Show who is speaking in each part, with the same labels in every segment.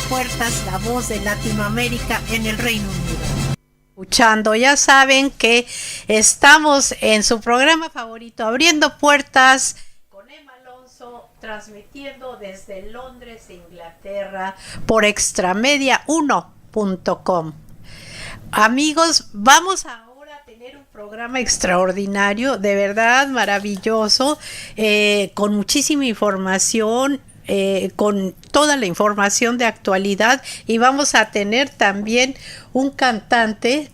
Speaker 1: Puertas, la voz de Latinoamérica en el Reino Unido. Escuchando, ya saben que estamos en su programa favorito, Abriendo Puertas, con Emma Alonso, transmitiendo desde Londres, Inglaterra, por extramedia1.com. Amigos, vamos ahora a tener un programa extraordinario, de verdad maravilloso, con muchísima información, con toda la información de actualidad, y vamos a tener también un cantante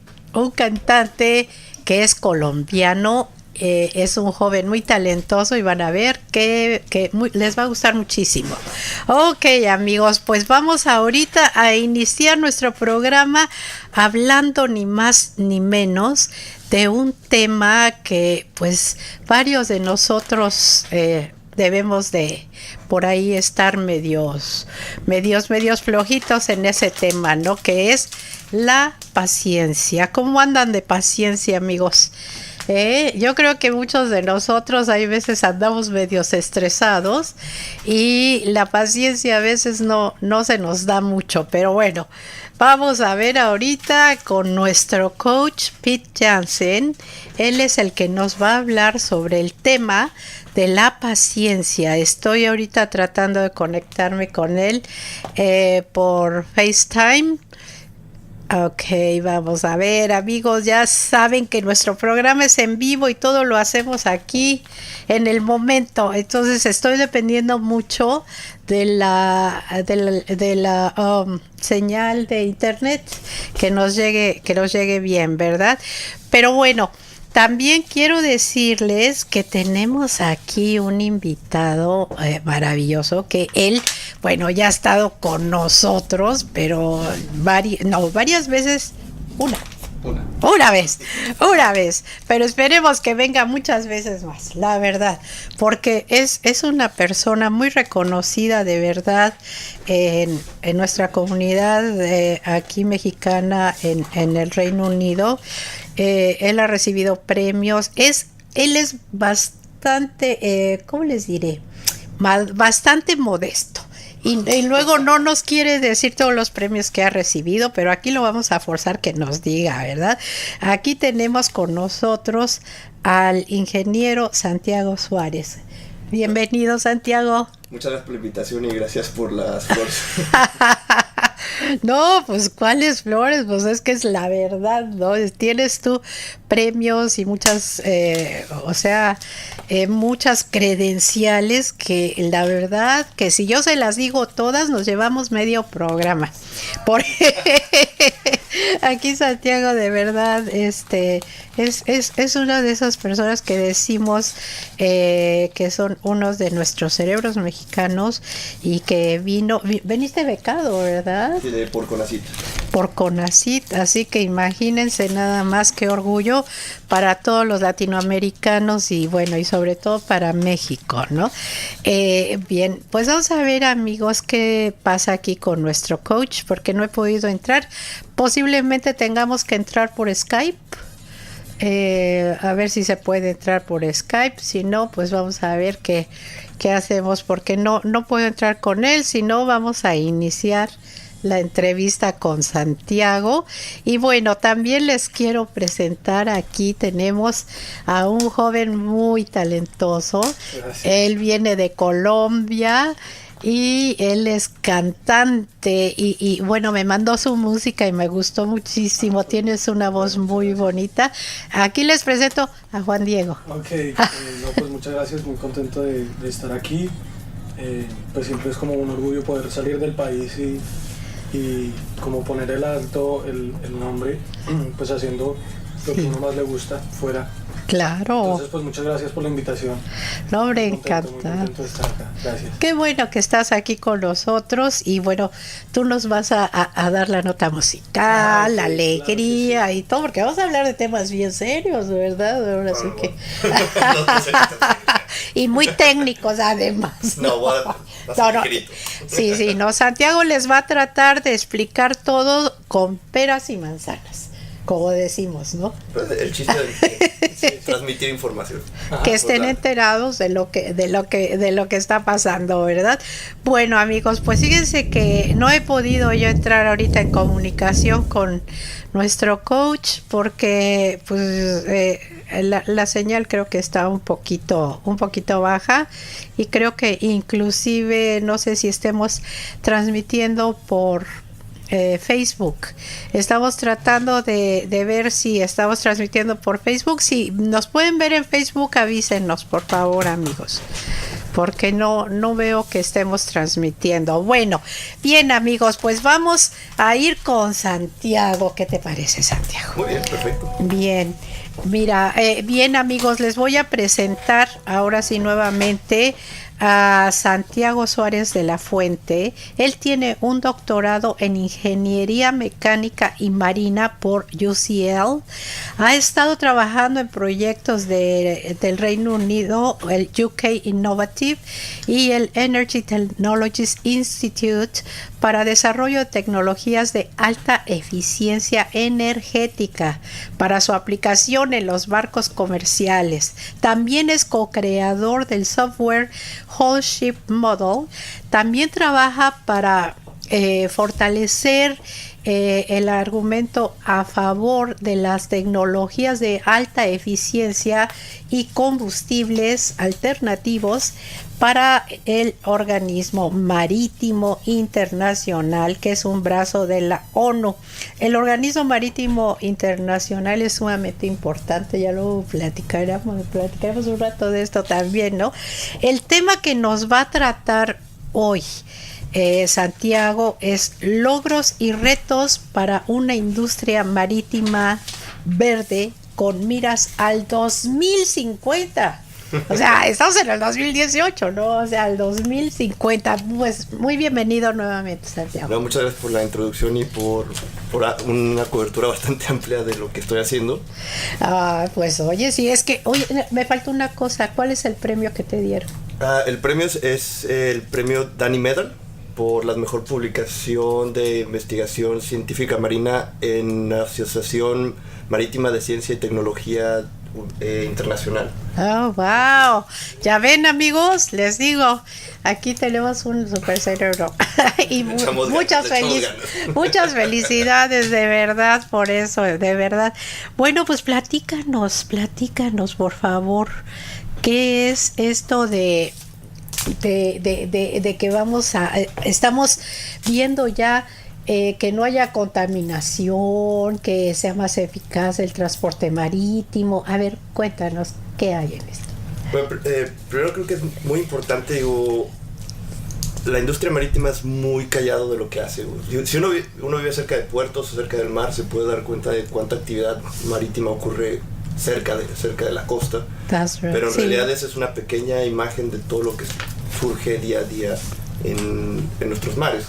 Speaker 1: que es colombiano, es un joven muy talentoso y van a ver que les va a gustar muchísimo. Ok, amigos, pues vamos ahorita a iniciar nuestro programa hablando ni más ni menos de un tema que pues varios de nosotros debemos de por ahí estar medios flojitos en ese tema, ¿no? Que es la paciencia. ¿Cómo andan de paciencia, amigos? Yo creo que muchos de nosotros hay veces andamos medios estresados y la paciencia a veces no se nos da mucho, pero bueno, vamos a ver ahorita con nuestro coach Pete Jansen. Él es el que nos va a hablar sobre el tema de la paciencia. Estoy ahorita tratando de conectarme con él por FaceTime. Ok, vamos a ver, amigos, ya saben que nuestro programa es en vivo y todo lo hacemos aquí en el momento. Entonces estoy dependiendo mucho de la señal de internet que nos llegue bien, ¿verdad? Pero bueno, también quiero decirles que tenemos aquí un invitado maravilloso, que él, bueno, ya ha estado con nosotros, pero varias veces, una vez, pero esperemos que venga muchas veces más, la verdad, porque es una persona muy reconocida de verdad en nuestra comunidad aquí mexicana en el Reino Unido. Él ha recibido premios, él es bastante, ¿cómo les diré? Bastante modesto. Y luego no nos quiere decir todos los premios que ha recibido, pero aquí lo vamos a forzar que nos diga, ¿verdad? Aquí tenemos con nosotros al ingeniero Santiago Suárez. Bienvenido, Santiago.
Speaker 2: Muchas gracias por la invitación y gracias por las flores.
Speaker 1: No, pues ¿cuáles flores? Pues es que es la verdad, ¿no? Tienes tú premios y muchas, muchas credenciales que la verdad que si yo se las digo todas nos llevamos medio programa. Aquí Santiago de verdad es una de esas personas que decimos que son unos de nuestros cerebros mexicanos y que veniste becado, ¿verdad?
Speaker 2: Sí, por CONACYT.
Speaker 1: Por CONACYT, así que imagínense nada más qué orgullo para todos los latinoamericanos y bueno, y sobre todo para México, ¿no? Bien, pues vamos a ver, amigos, qué pasa aquí con nuestro coach, porque no he podido entrar. Posiblemente tengamos que entrar por Skype. A ver si se puede entrar por Skype. Si no, pues vamos a ver qué hacemos, porque no puedo entrar con él. Si no, vamos a iniciar la entrevista con Santiago. Y bueno, también les quiero presentar, aquí tenemos a un joven muy talentoso. Gracias. Él viene de Colombia y él es cantante y bueno, me mandó su música y me gustó muchísimo. Tienes una voz muy bonita. Aquí les presento a Juan Diego.
Speaker 3: Ok, pues muchas gracias, muy contento de estar aquí. Pues siempre es como un orgullo poder salir del país y como poner el alto, el nombre, pues haciendo lo que a uno más le gusta fuera.
Speaker 1: Claro.
Speaker 3: Entonces, pues muchas gracias por la invitación.
Speaker 1: No, hombre,
Speaker 3: encantado. Muy
Speaker 1: encantado
Speaker 3: de estar acá. Gracias.
Speaker 1: Qué bueno que estás aquí con nosotros y bueno, tú nos vas a dar la nota musical, la alegría, claro que sí, y todo, porque vamos a hablar de temas bien serios, ¿verdad? Ahora sí que... y muy técnicos además.
Speaker 2: No.
Speaker 1: Sí, Santiago les va a tratar de explicar todo con peras y manzanas. como decimos, ¿no?
Speaker 2: Pues el chiste de transmitir información.
Speaker 3: Ajá,
Speaker 1: Que estén
Speaker 2: claro.
Speaker 1: enterados de lo que está pasando, ¿verdad? Bueno, amigos, pues fíjense que no he podido yo entrar ahorita en comunicación con nuestro coach porque pues la señal creo que está un poquito baja, y creo que inclusive no sé si estemos transmitiendo por Facebook. Estamos tratando de ver si estamos transmitiendo por Facebook. Si nos pueden ver en Facebook, avísenos, por favor, amigos, porque no veo que estemos transmitiendo. Bueno, bien, amigos, pues vamos a ir con Santiago. ¿Qué te parece, Santiago?
Speaker 2: Muy bien, perfecto.
Speaker 1: Bien, mira, bien, amigos, les voy a presentar ahora sí nuevamente a Santiago Suárez de la Fuente. Él tiene un doctorado en Ingeniería Mecánica y Marina por UCL. Ha estado trabajando en proyectos del Reino Unido, el UK Innovative y el Energy Technologies Institute, para desarrollo de tecnologías de alta eficiencia energética para su aplicación en los barcos comerciales. También es co-creador del software Whole Ship Model. También trabaja para fortalecer el argumento a favor de las tecnologías de alta eficiencia y combustibles alternativos para el Organismo Marítimo Internacional, que es un brazo de la ONU. El Organismo Marítimo Internacional es sumamente importante, ya lo platicaremos un rato de esto también, ¿no? El tema que nos va a tratar hoy Santiago es logros y retos para una industria marítima verde con miras al 2050. O sea, estamos en el 2018, ¿no? O sea, el 2050. Pues muy bienvenido nuevamente, Santiago.
Speaker 2: No, muchas gracias por la introducción y por una cobertura bastante amplia de lo que estoy haciendo.
Speaker 1: Pues oye, sí, es que, oye, me falta una cosa. ¿Cuál es el premio que te dieron?
Speaker 2: El premio es el premio Danny Medal por la mejor publicación de investigación científica marina en la Asociación Marítima de Ciencia y Tecnología Internacional.
Speaker 1: Oh, wow. Ya ven, amigos, les digo, aquí tenemos un super cerebro. Y muchas felicidades, de verdad, por eso, de verdad. Bueno, pues platícanos, por favor, ¿qué es esto de que estamos viendo ya que no haya contaminación, que sea más eficaz el transporte marítimo? A ver, cuéntanos, ¿qué hay en esto?
Speaker 2: Bueno, primero creo que es muy importante, digo, la industria marítima es muy callado de lo que hace. Si uno vive cerca de puertos o cerca del mar, se puede dar cuenta de cuánta actividad marítima ocurre cerca de la costa.
Speaker 1: That's right.
Speaker 2: Pero en
Speaker 1: Sí.
Speaker 2: realidad esa es una pequeña imagen de todo lo que surge día a día en nuestros mares.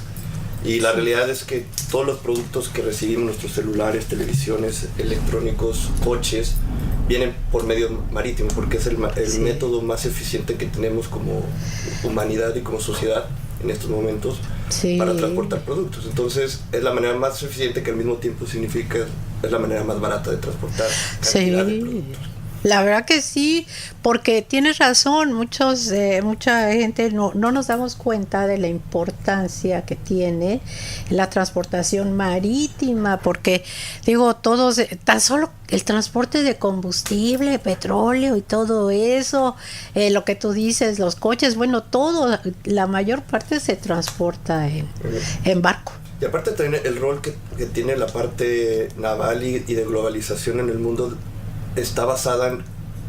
Speaker 2: Y la realidad es que todos los productos que recibimos, nuestros celulares, televisiones, electrónicos, coches, vienen por medio marítimo, porque es el
Speaker 1: Sí.
Speaker 2: método más eficiente que tenemos como humanidad y como sociedad en estos momentos
Speaker 1: Sí.
Speaker 2: para transportar productos. Entonces es la manera más eficiente, que al mismo tiempo significa es la manera más barata de transportar cantidad de productos.
Speaker 1: La verdad que sí, porque tienes razón, mucha gente no nos damos cuenta de la importancia que tiene la transportación marítima, porque digo, todos, tan solo el transporte de combustible, petróleo y todo eso, lo que tú dices, los coches, bueno, todo, la mayor parte se transporta en barco.
Speaker 2: Y aparte también el rol que tiene la parte naval y de globalización en el mundo está basada en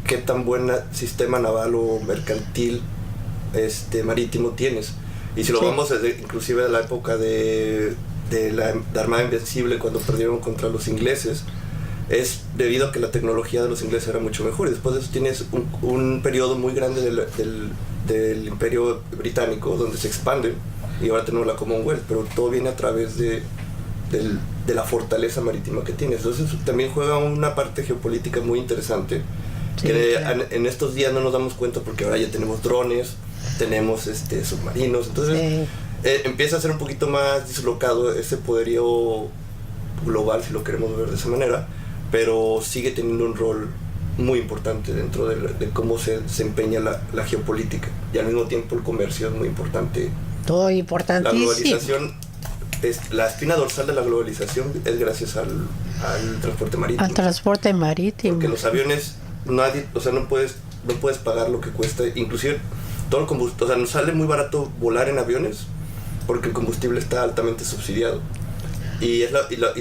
Speaker 2: qué tan buen sistema naval o mercantil marítimo tienes. Y si lo
Speaker 1: Sí.
Speaker 2: vamos desde inclusive de la época de la Armada Invencible, cuando perdieron contra los ingleses, es debido a que la tecnología de los ingleses era mucho mejor. Y después de eso tienes un periodo muy grande del Imperio Británico, donde se expande, y ahora tenemos la Commonwealth, pero todo viene a través de la fortaleza marítima que tienes. Entonces también juega una parte geopolítica muy interesante,
Speaker 1: Sí,
Speaker 2: que
Speaker 1: claro.
Speaker 2: en estos días no nos damos cuenta, porque ahora ya tenemos drones, tenemos submarinos, entonces
Speaker 1: Sí.
Speaker 2: empieza a ser un poquito más dislocado ese poderío global, si lo queremos ver de esa manera, pero sigue teniendo un rol muy importante dentro de cómo se desempeña la geopolítica, y al mismo tiempo el comercio es muy importante.
Speaker 1: Todo
Speaker 2: La
Speaker 1: importantísimo.
Speaker 2: globalización, la espina dorsal de la globalización es gracias al transporte marítimo.
Speaker 1: Al transporte marítimo.
Speaker 2: Porque los aviones, nadie, o sea, no puedes pagar lo que cuesta, inclusive todo el combustible, o sea, nos sale muy barato volar en aviones porque el combustible está altamente subsidiado. Y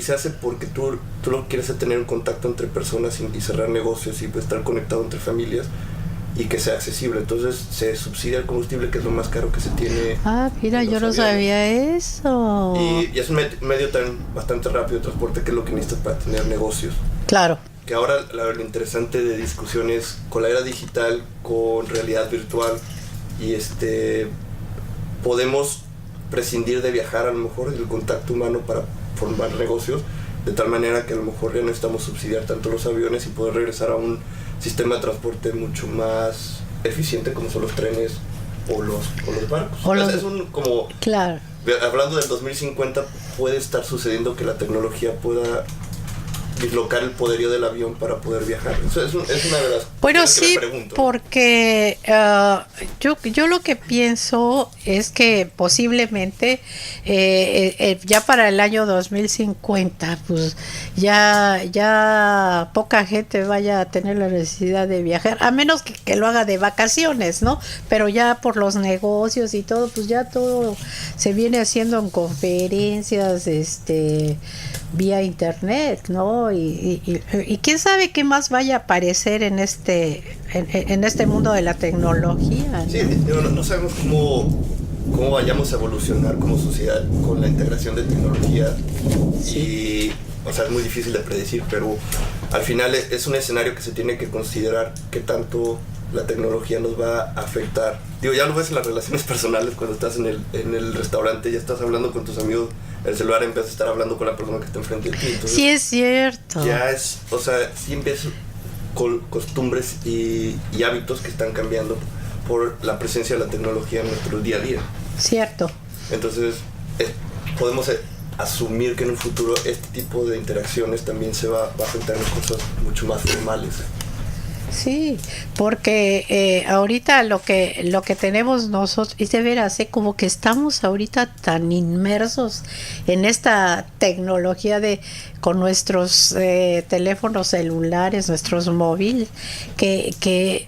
Speaker 2: se hace porque tú lo quieres tener un contacto entre personas y cerrar negocios y pues, estar conectado entre familias y que sea accesible. Entonces se subsidia el combustible, que es lo más caro que se tiene.
Speaker 1: Ah, mira, yo no
Speaker 2: aviones.
Speaker 1: sabía eso.
Speaker 2: Y es un medio también bastante rápido de transporte, que es lo que necesitas para tener negocios.
Speaker 1: Claro.
Speaker 2: Que ahora lo interesante de discusión es con la era digital, con realidad virtual, y podemos prescindir de viajar a lo mejor del contacto humano para formar negocios, de tal manera que a lo mejor ya no necesitamos subsidiar tanto los aviones y poder regresar a un sistema de transporte mucho más eficiente, como son los trenes o los barcos. Es un como...
Speaker 1: Claro.
Speaker 2: Hablando del 2050, puede estar sucediendo que la tecnología pueda dislocar el poderío del avión para poder viajar. Eso es una de las cosas que me pregunto.
Speaker 1: Porque yo lo que pienso es que posiblemente ya para el año 2050 pues ya poca gente vaya a tener la necesidad de viajar, a menos que lo haga de vacaciones, ¿no? Pero ya por los negocios y todo, pues ya todo se viene haciendo en conferencias, vía internet, ¿no? Y quién sabe qué más vaya a aparecer en este mundo de la tecnología, ¿no?
Speaker 2: Sí, no sabemos cómo vayamos a evolucionar como sociedad con la integración de tecnología. Sí. Y, o sea, es muy difícil de predecir, pero al final es un escenario que se tiene que considerar qué tanto la tecnología nos va a afectar. Digo, ya lo ves en las relaciones personales, cuando estás en el restaurante, ya estás hablando con tus amigos, el celular empieza a estar hablando con la persona que está enfrente de ti. Entonces,
Speaker 1: sí, es cierto.
Speaker 2: Ya o sea, sí empiezan costumbres y hábitos que están cambiando por la presencia de la tecnología en nuestro día a día.
Speaker 1: Cierto.
Speaker 2: Entonces, podemos asumir que en un futuro este tipo de interacciones también se va a afectar en cosas mucho más formales.
Speaker 1: Sí, porque ahorita lo que tenemos nosotros, y de veras, como que estamos ahorita tan inmersos en esta tecnología con nuestros teléfonos celulares, nuestros móviles, que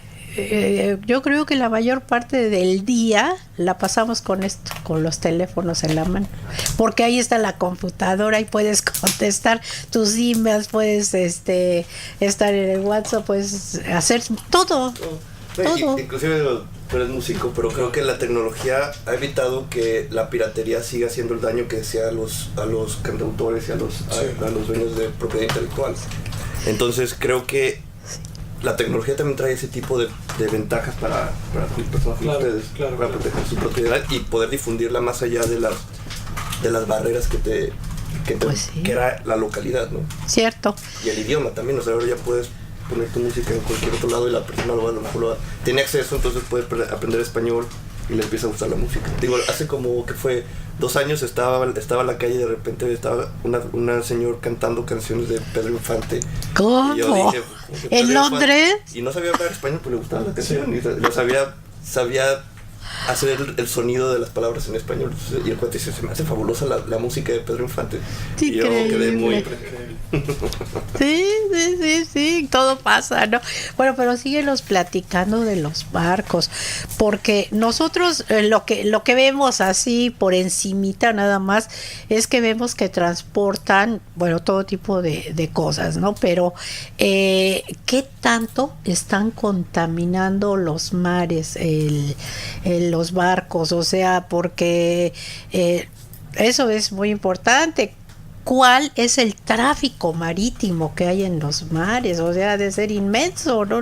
Speaker 1: yo creo que la mayor parte del día la pasamos con esto, con los teléfonos en la mano, porque ahí está la computadora y puedes contestar tus emails, puedes estar en el WhatsApp, puedes hacer todo.
Speaker 2: Inclusive tú eres músico, pero creo que la tecnología ha evitado que la piratería siga haciendo el daño que decía a los cantautores y a los dueños de propiedad intelectual. Entonces creo que la tecnología también trae ese tipo de ventajas para personas como ustedes, para proteger su propiedad y poder difundirla más allá de las barreras que era la localidad, ¿no?
Speaker 1: Cierto.
Speaker 2: Y el idioma también, o sea, ahora ya puedes poner tu música en cualquier otro lado y la persona a lo mejor tiene acceso, entonces puede aprender español y le empieza a gustar la música. Digo, hace como que fue 2 años estaba en la calle y de repente estaba una señora cantando canciones de Pedro Infante.
Speaker 1: ¿Cómo?
Speaker 2: Y yo dije,
Speaker 1: ¿En Londres?
Speaker 2: Y no sabía hablar español, pero le gustaba la canción. Y lo sabía hacer el sonido de las palabras en español. Y el cuate dice, se me hace fabulosa la música de Pedro Infante.
Speaker 1: Sí,
Speaker 2: y yo quedé muy impresionado.
Speaker 1: Sí, todo pasa, ¿no? Bueno, pero síguenos platicando de los barcos, porque nosotros lo que vemos así por encimita nada más es que vemos que transportan, bueno, todo tipo de cosas, ¿no? Pero ¿qué tanto están contaminando los mares, los barcos? O sea, porque eso es muy importante. ¿Cuál es el tráfico marítimo que hay en los mares? O sea, de ser inmenso. No.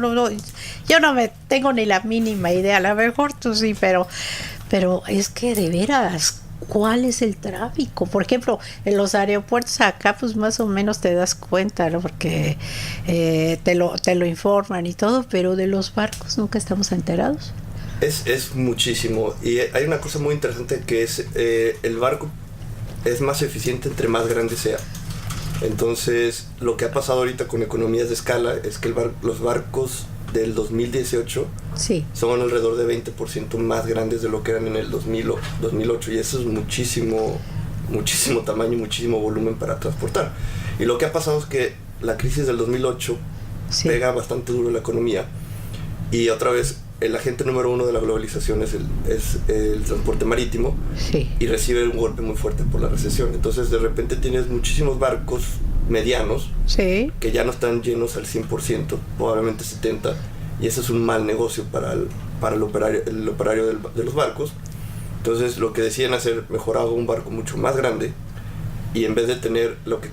Speaker 1: Yo no me tengo ni la mínima idea. A lo mejor tú sí, pero es que de veras, ¿cuál es el tráfico? Por ejemplo, en los aeropuertos acá, pues más o menos te das cuenta, ¿no? Porque te lo informan y todo, pero de los barcos nunca estamos enterados.
Speaker 2: Es muchísimo. Y hay una cosa muy interesante que es el barco es más eficiente entre más grande sea. Entonces, lo que ha pasado ahorita con economías de escala es que los barcos del 2018
Speaker 1: Sí.
Speaker 2: son alrededor de 20% más grandes de lo que eran en el 2008, y eso es muchísimo tamaño y muchísimo volumen para transportar. Y lo que ha pasado es que la crisis del 2008
Speaker 1: Sí.
Speaker 2: pega bastante duro en la economía, y otra vez el agente número uno de la globalización es el transporte marítimo,
Speaker 1: Sí.
Speaker 2: y recibe un golpe muy fuerte por la recesión. Entonces de repente tienes muchísimos barcos medianos
Speaker 1: Sí.
Speaker 2: que ya no están llenos al 100%, probablemente 70%, y ese es un mal negocio para el operario de los barcos. Entonces lo que deciden hacer, mejor hago un barco mucho más grande, y en vez de tener lo que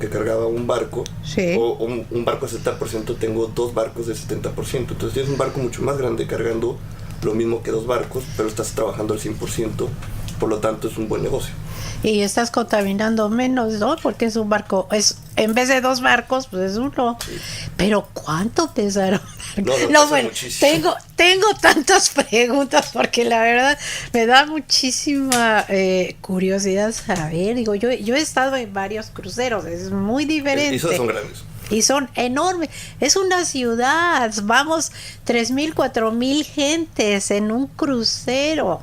Speaker 2: cargaba un barco,
Speaker 1: Sí.
Speaker 2: o un barco de 70%, tengo 2 barcos de 70%. Entonces tienes un barco mucho más grande cargando lo mismo que 2 barcos, pero estás trabajando al 100%, por lo tanto es un buen negocio.
Speaker 1: Y estás contaminando menos, ¿no? Porque es un barco, en vez de 2 barcos, pues es uno.
Speaker 2: Sí.
Speaker 1: Pero ¿cuánto pesará?
Speaker 2: No,
Speaker 1: Bueno,
Speaker 2: muchísimo.
Speaker 1: tengo tantas preguntas porque la verdad me da muchísima curiosidad saber. Digo, yo he estado en varios cruceros, es muy diferente.
Speaker 2: Y esos son grandes.
Speaker 1: Y son enormes. Es una ciudad. Vamos 3,000, 4,000 gentes en un crucero.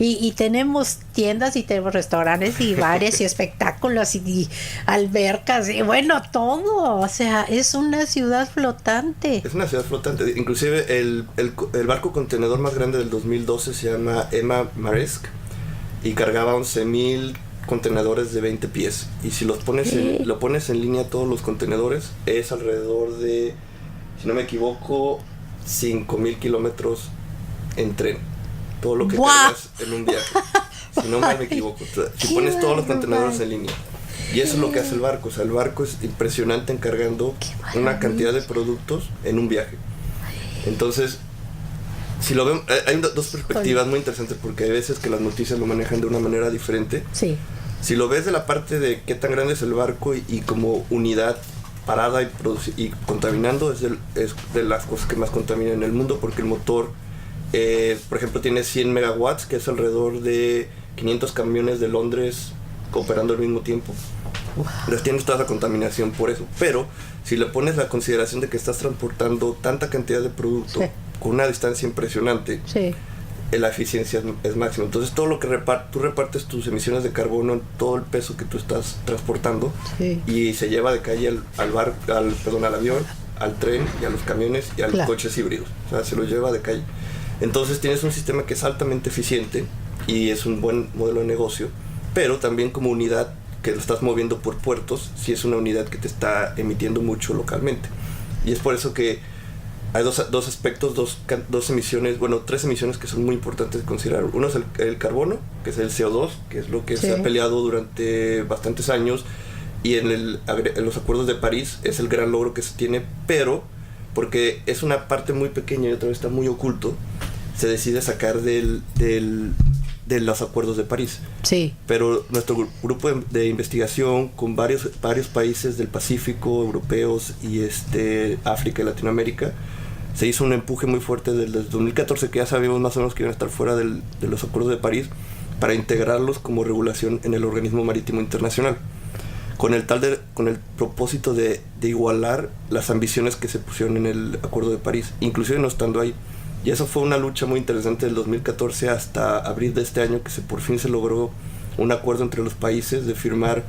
Speaker 1: Y tenemos tiendas y tenemos restaurantes y bares y espectáculos y albercas y bueno, todo. O sea, es una ciudad flotante.
Speaker 2: Es una ciudad flotante. Inclusive el barco contenedor más grande del 2012 se llama Emma Maersk y cargaba 11,000 contenedores de 20 pies. Y si lo pones en línea todos los contenedores, es alrededor de, si no me equivoco, 5,000 kilómetros en tren. Todo lo que cargas en un viaje. Si no me equivoco. Si pones todos los contenedores en línea. Y eso es lo que hace el barco. O sea, el barco es impresionante encargando una cantidad de productos en un viaje. Entonces, si lo ven, hay dos perspectivas muy interesantes, porque hay veces que las noticias lo manejan de una manera diferente.
Speaker 1: Sí.
Speaker 2: Si lo ves de la parte de qué tan grande es el barco y como unidad parada y contaminando, es de las cosas que más contaminan en el mundo, porque el motor, por ejemplo, tiene 100 megawatts, que es alrededor de 500 camiones de Londres operando al mismo tiempo. Entonces tienes toda esa contaminación por eso. Pero si le pones la consideración de que estás transportando tanta cantidad de producto con una distancia impresionante, la eficiencia es máxima. Entonces todo lo que tú repartes tus emisiones de carbono en todo el peso que tú estás transportando, y se lleva de calle al avión, al tren y a los camiones y a los coches híbridos. O sea, se los lleva de calle. Entonces tienes un sistema que es altamente eficiente y es un buen modelo de negocio, pero también como unidad que lo estás moviendo por puertos, sí es una unidad que te está emitiendo mucho localmente. Y es por eso que hay dos aspectos, dos emisiones, bueno, 3 emisiones que son muy importantes de considerar. Uno es el carbono, que es el CO2, que es lo que se ha peleado durante bastantes años, y en los acuerdos de París es el gran logro que se tiene, pero porque es una parte muy pequeña y otra vez está muy oculto, se decide sacar de los acuerdos de París.
Speaker 1: Sí.
Speaker 2: Pero nuestro grupo de investigación con varios países del Pacífico, europeos y África y Latinoamérica, se hizo un empuje muy fuerte desde el 2014, que ya sabíamos más o menos que iban a estar fuera de los acuerdos de París, para integrarlos como regulación en el organismo marítimo internacional, con el propósito de igualar las ambiciones que se pusieron en el acuerdo de París, inclusive no estando ahí. Y eso fue una lucha muy interesante del 2014 hasta abril de este año, que por fin se logró un acuerdo entre los países de firmar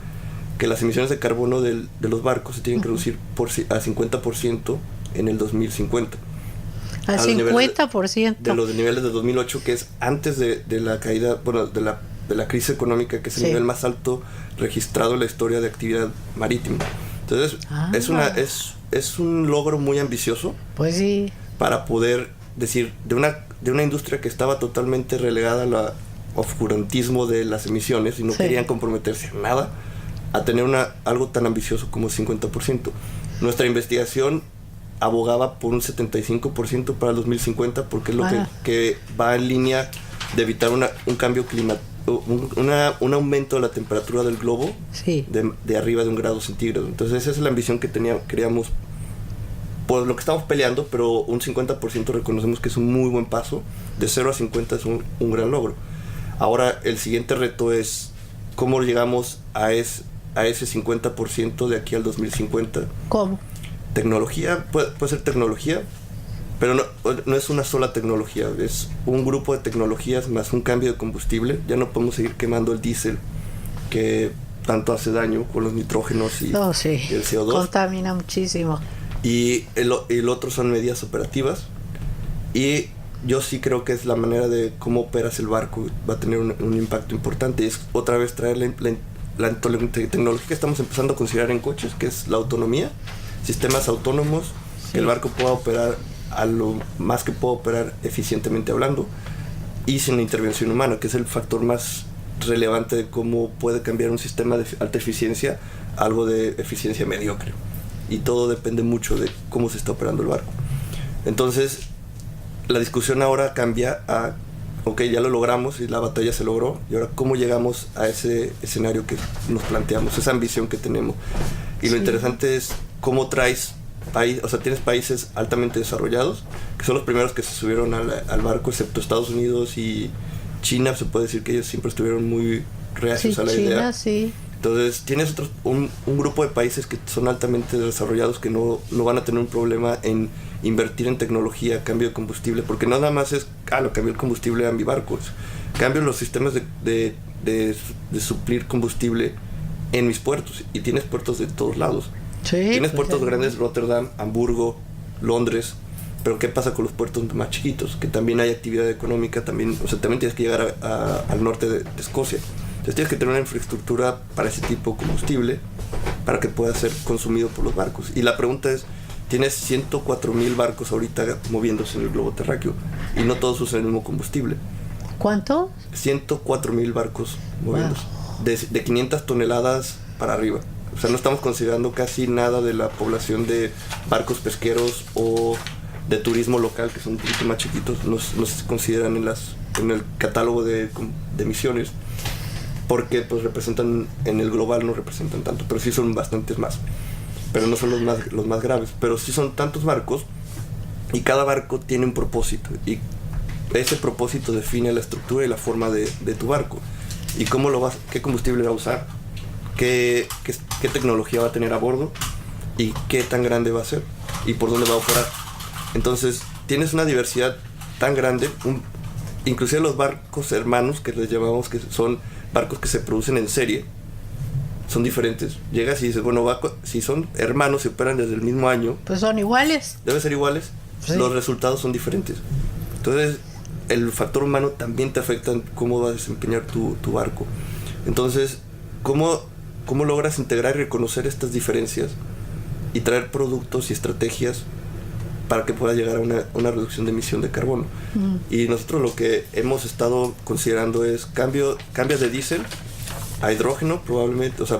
Speaker 2: que las emisiones de carbono de los barcos se tienen que reducir a 50% en el 2050.
Speaker 1: Al 50%.
Speaker 2: De los niveles de 2008, que es antes de la caída, bueno, de la crisis económica, que es el nivel más alto registrado en la historia de actividad marítima. Entonces, es un logro muy ambicioso.
Speaker 1: Pues sí. Para
Speaker 2: poder decir, de una industria que estaba totalmente relegada al oscurantismo de las emisiones y no querían comprometerse a nada, a tener algo tan ambicioso como 50%. Nuestra investigación abogaba por un 75% para el 2050, porque es lo que va en línea de evitar un cambio climático, un aumento de la temperatura del globo de arriba de 1 grado centígrado. Entonces esa es la ambición que queríamos, por lo que estamos peleando, pero un 50% reconocemos que es un muy buen paso. De 0 a 50 es un gran logro. Ahora el siguiente reto es cómo llegamos a a ese 50% de aquí al 2050.
Speaker 1: ¿Cómo?
Speaker 2: Tecnología, puede ser tecnología, pero no es una sola tecnología, es un grupo de tecnologías más un cambio de combustible. Ya no podemos seguir quemando el diésel que tanto hace daño con los nitrógenos y el CO2.
Speaker 1: Contamina muchísimo.
Speaker 2: Y el otro son medidas operativas. Y yo sí creo que es la manera de cómo operas el barco, va a tener un impacto importante. Y es otra vez traer la tecnología que estamos empezando a considerar en coches, que es la autonomía, sistemas autónomos, que el barco pueda operar a lo más que pueda operar eficientemente hablando, y sin intervención humana, que es el factor más relevante de cómo puede cambiar un sistema de alta eficiencia a algo de eficiencia mediocre. Y todo depende mucho de cómo se está operando el barco. Entonces, la discusión ahora cambia a, ok, ya lo logramos y la batalla se logró, y ahora cómo llegamos a ese escenario que nos planteamos, esa ambición que tenemos. Y lo interesante es cómo traes tienes países altamente desarrollados, que son los primeros que se subieron al barco, excepto Estados Unidos y China. Se puede decir que ellos siempre estuvieron muy reacios a la idea.
Speaker 1: Sí.
Speaker 2: Entonces tienes un grupo de países que son altamente desarrollados, que no van a tener un problema en invertir en tecnología, cambio de combustible, porque no nada más es, lo cambio el combustible a mi barco, cambio los sistemas de suplir combustible en mis puertos, y tienes puertos de todos lados.
Speaker 1: Sí,
Speaker 2: tienes puertos grandes, Rotterdam, Hamburgo, Londres, pero ¿qué pasa con los puertos más chiquitos? Que también hay actividad económica, también tienes que llegar al norte de Escocia. Entonces tienes que tener una infraestructura para ese tipo de combustible para que pueda ser consumido por los barcos. Y la pregunta es, tienes 104,000 barcos ahorita moviéndose en el globo terráqueo, y no todos usan el mismo combustible.
Speaker 1: ¿Cuánto?
Speaker 2: 104,000 barcos moviéndose, de 500 toneladas para arriba. O sea, no estamos considerando casi nada de la población de barcos pesqueros o de turismo local, que son un poquito más chiquitos, no se consideran en el catálogo de emisiones, porque pues representan, en el global no representan tanto, pero sí son bastantes más. Pero no son los más graves, pero sí son tantos barcos, y cada barco tiene un propósito, y ese propósito define la estructura y la forma de tu barco, y qué combustible va a usar, qué tecnología va a tener a bordo, y qué tan grande va a ser, y por dónde va a operar. Entonces tienes una diversidad tan grande, inclusive los barcos hermanos, que les llamamos, que son barcos que se producen en serie, son diferentes. Llegas y dices, bueno, si son hermanos y operan desde el mismo año,
Speaker 1: pues son iguales.
Speaker 2: Deben ser iguales. Sí. Los resultados son diferentes. Entonces, el factor humano también te afecta en cómo va a desempeñar tu barco. Entonces, ¿cómo logras integrar y reconocer estas diferencias y traer productos y estrategias para que pueda llegar a una reducción de emisión de carbono? Y nosotros lo que hemos estado considerando es cambios de diésel a hidrógeno, probablemente. O sea,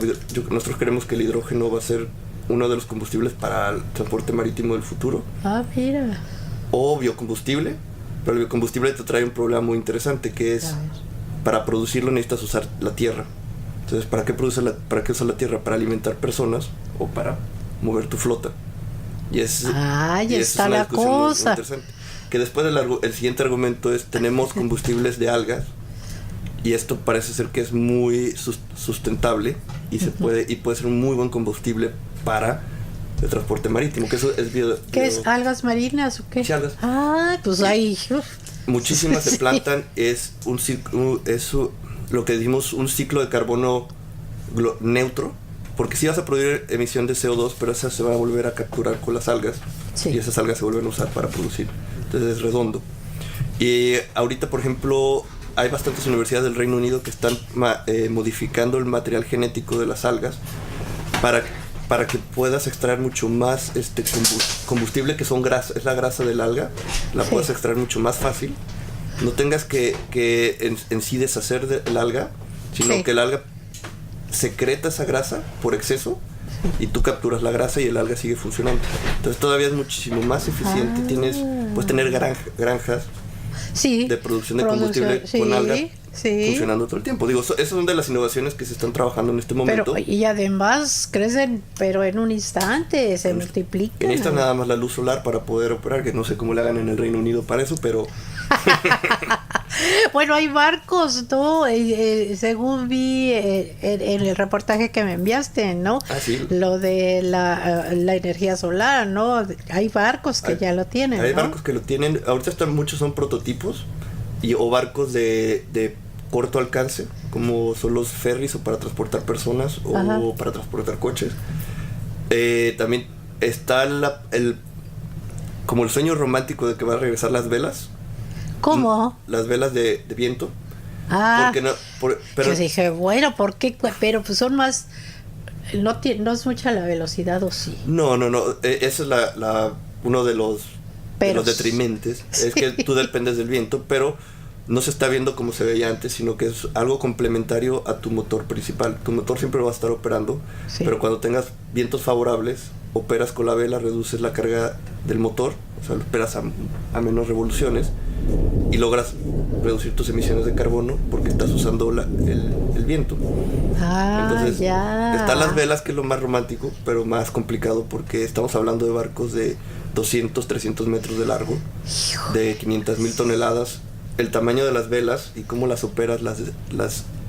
Speaker 2: nosotros creemos que el hidrógeno va a ser uno de los combustibles para el transporte marítimo del futuro.
Speaker 1: Mira.
Speaker 2: O biocombustible, pero el biocombustible te trae un problema muy interesante, que es, para producirlo necesitas usar la tierra. Entonces, ¿para qué usar la tierra? Para alimentar personas o para mover tu flota. Y
Speaker 1: ya está la cosa.
Speaker 2: Muy interesante. Que después el siguiente argumento es, tenemos combustibles de algas, y esto parece ser que es muy sustentable, y puede ser un muy buen combustible para el transporte marítimo, que eso es
Speaker 1: ¿Qué es? ¿Algas marinas o qué?
Speaker 2: Sí, algas.
Speaker 1: Pues ahí
Speaker 2: muchísimas se plantan. Es lo que decimos un ciclo de carbono neutro, porque sí vas a producir emisión de CO2, pero esa se va a volver a capturar con las algas, y esas algas se vuelven a usar para producir. Entonces es redondo. Y ahorita, por ejemplo, hay bastantes universidades del Reino Unido que están modificando el material genético de las algas para que puedas extraer mucho más combustible, que es la grasa del alga, la puedas extraer mucho más fácil. No tengas que en sí deshacer del alga, sino que el alga secreta esa grasa por exceso, y tú capturas la grasa y el alga sigue funcionando. Entonces todavía es muchísimo más eficiente. Puedes tener granjas de producción de combustible con alga funcionando todo el tiempo. Digo, esas son de las innovaciones que se están trabajando en este momento.
Speaker 1: Y además crecen, pero en un instante, se multiplican.
Speaker 2: Necesitan nada más la luz solar para poder operar, que no sé cómo le hagan en el Reino Unido para eso, pero
Speaker 1: Bueno, hay barcos, ¿no? Según vi en el reportaje que me enviaste, ¿no?
Speaker 2: Ah, sí.
Speaker 1: Lo de la energía solar, ¿no? Hay barcos que ya lo tienen,
Speaker 2: Hay
Speaker 1: ¿no?
Speaker 2: barcos que lo tienen. Ahorita muchos son prototipos o barcos de corto alcance, como son los ferries o para transportar personas o
Speaker 1: Ajá.
Speaker 2: para transportar coches. También está como el sueño romántico de que va a regresar las velas.
Speaker 1: ¿Cómo?
Speaker 2: Las velas de viento.
Speaker 1: Ah,
Speaker 2: Porque no, pero
Speaker 1: yo dije, bueno, ¿por qué? Pero pues son más... No es mucha la velocidad, ¿o sí?
Speaker 2: no. Esa es uno de los
Speaker 1: Pero
Speaker 2: detrimentes.
Speaker 1: sí.
Speaker 2: Es que tú dependes del viento, pero no se está viendo como se veía antes, sino que es algo complementario a tu motor principal. Tu motor siempre va a estar operando,
Speaker 1: Sí.
Speaker 2: pero cuando tengas vientos favorables, operas con la vela, reduces la carga del motor, o sea, lo operas a menos revoluciones y logras reducir tus emisiones de carbono porque estás usando el viento.
Speaker 1: Ah,
Speaker 2: Entonces,
Speaker 1: ya.
Speaker 2: están las velas, que es lo más romántico, pero más complicado porque estamos hablando de barcos de 200, 300 metros de largo, de 500,000 toneladas. El tamaño de las velas y cómo las operas, las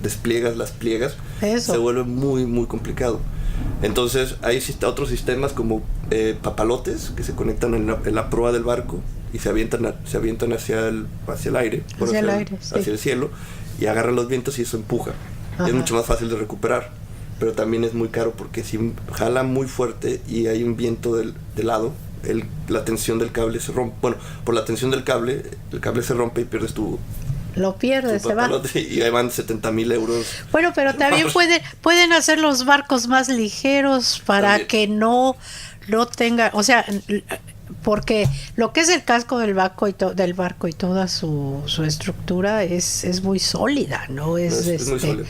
Speaker 2: despliegas, las pliegas,
Speaker 1: Eso.
Speaker 2: se vuelve muy, muy complicado. Entonces, hay otros sistemas como papalotes que se conectan en la proa del barco y se avientan hacia el aire,
Speaker 1: Hacia el aire, sí.
Speaker 2: hacia el cielo, y agarran los vientos y eso empuja.
Speaker 1: Ajá.
Speaker 2: Es mucho más fácil de recuperar, pero también es muy caro porque si jala muy fuerte y hay un viento de lado, la tensión del cable se rompe. Bueno, por la tensión del cable, el cable se rompe y pierdes tu
Speaker 1: Lo pierde, se va.
Speaker 2: papalote, y ahí van 70,000 euros.
Speaker 1: Bueno, pero también pueden hacer los barcos más ligeros para
Speaker 2: También.
Speaker 1: que no tenga, o sea, porque lo que es el casco del barco del barco y toda su estructura es muy sólida, ¿no?
Speaker 2: Es muy sólida.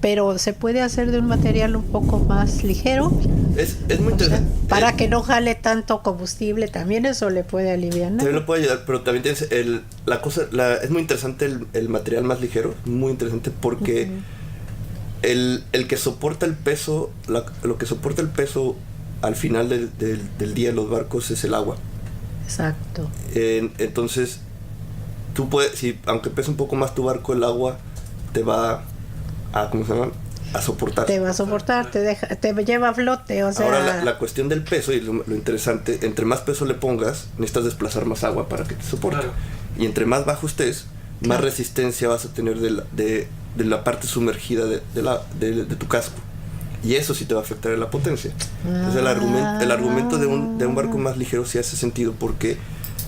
Speaker 1: Pero se puede hacer de un material un poco más ligero,
Speaker 2: Es muy
Speaker 1: o sea,
Speaker 2: interesante.
Speaker 1: para que no jale tanto combustible, también eso le puede aliviar, ¿no?
Speaker 2: También lo puede ayudar, pero también tienes es muy interesante el material más ligero, muy interesante porque el que soporta el peso, lo que soporta el peso al final del día de los barcos es el agua.
Speaker 1: Exacto.
Speaker 2: Entonces, tú puedes, aunque pese un poco más tu barco, el agua te va a, ¿cómo se llama?, a soportar.
Speaker 1: Te va a soportar, te lleva a flote, o sea...
Speaker 2: Ahora, la cuestión del peso y lo interesante, entre más peso le pongas, necesitas desplazar más agua para que te soporte.
Speaker 3: Claro.
Speaker 2: Y entre más bajo estés, más
Speaker 1: Claro.
Speaker 2: resistencia vas a tener de la parte sumergida de tu casco. Y eso sí te va a afectar en la potencia. Entonces el argumento de un barco más ligero sí hace sentido, porque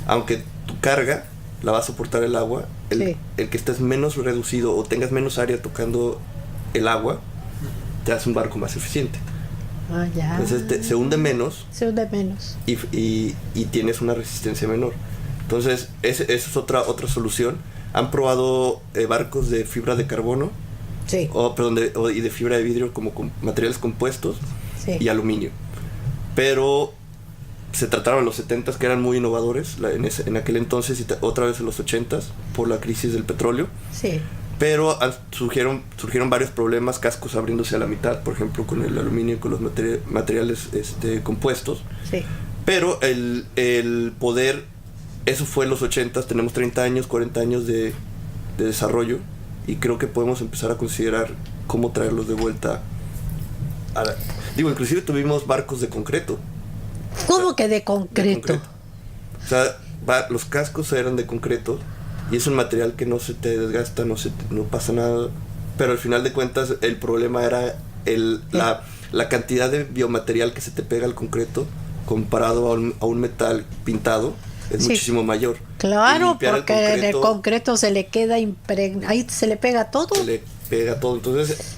Speaker 2: aunque tu carga la va a soportar el agua,
Speaker 1: Sí.
Speaker 2: el que estés menos reducido o tengas menos área tocando el agua, te hace un barco más eficiente.
Speaker 1: Ah, ya.
Speaker 2: Entonces se hunde menos
Speaker 1: Se hunde menos.
Speaker 2: y tienes una resistencia menor. Entonces esa es otra solución. Han probado barcos de fibra de carbono,
Speaker 1: Sí,
Speaker 2: y de fibra de vidrio, como con materiales compuestos,
Speaker 1: sí.
Speaker 2: y aluminio. Pero se trataron en los 70s, que eran muy innovadores en aquel entonces, y otra vez en los 80s por la crisis del petróleo.
Speaker 1: Sí.
Speaker 2: Pero surgieron varios problemas, cascos abriéndose a la mitad, por ejemplo, con el aluminio y con los materiales compuestos.
Speaker 1: Sí.
Speaker 2: Pero el poder, eso fue en los 80s, tenemos 30 años, 40 años de desarrollo, y creo que podemos empezar a considerar cómo traerlos de vuelta. Inclusive tuvimos barcos de concreto.
Speaker 1: ¿Cómo que de
Speaker 2: De
Speaker 1: concreto?
Speaker 2: O sea, los cascos eran de concreto y es un material que no se te desgasta, no pasa nada. Pero al final de cuentas el problema era la cantidad de biomaterial que se te pega al concreto comparado a un metal pintado. Es
Speaker 1: Sí.
Speaker 2: muchísimo mayor.
Speaker 1: Claro,
Speaker 2: Y limpiar
Speaker 1: porque en el concreto se le queda ahí se le pega todo.
Speaker 2: se le pega todo. Entonces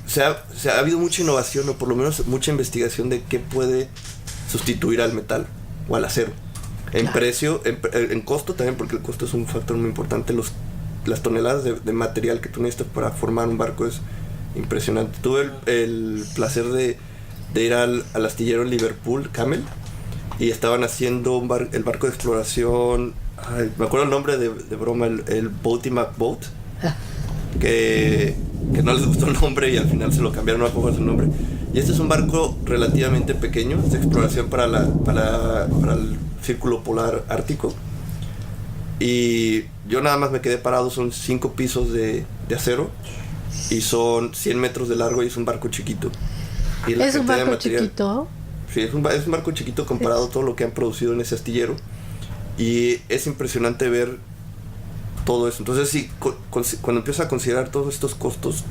Speaker 2: ha habido mucha innovación, o por lo menos mucha investigación de qué puede sustituir al metal o al acero. En
Speaker 1: Claro.
Speaker 2: precio, en costo también, porque el costo es un factor muy importante. Las toneladas de material que tú necesitas para formar un barco es impresionante. Tuve el placer de ir al astillero en Liverpool, Camel, y estaban haciendo el barco de exploración. Me acuerdo el nombre de broma, el Boaty McBoat,
Speaker 1: Ah,
Speaker 2: que no les gustó el nombre y al final se lo cambiaron, no me acuerdo su nombre. Y este es un barco relativamente pequeño, es de exploración para el Círculo Polar Ártico. Y yo nada más me quedé parado, son 5 pisos de acero y son 100 metros de largo y es un barco chiquito. Y la
Speaker 1: ¿Es un
Speaker 2: cantidad de
Speaker 1: barco chiquito?
Speaker 2: Sí, es un barco chiquito comparado a todo lo que han producido en ese astillero. Y es impresionante ver todo eso. Entonces, sí, cuando empiezas a considerar todos estos costos,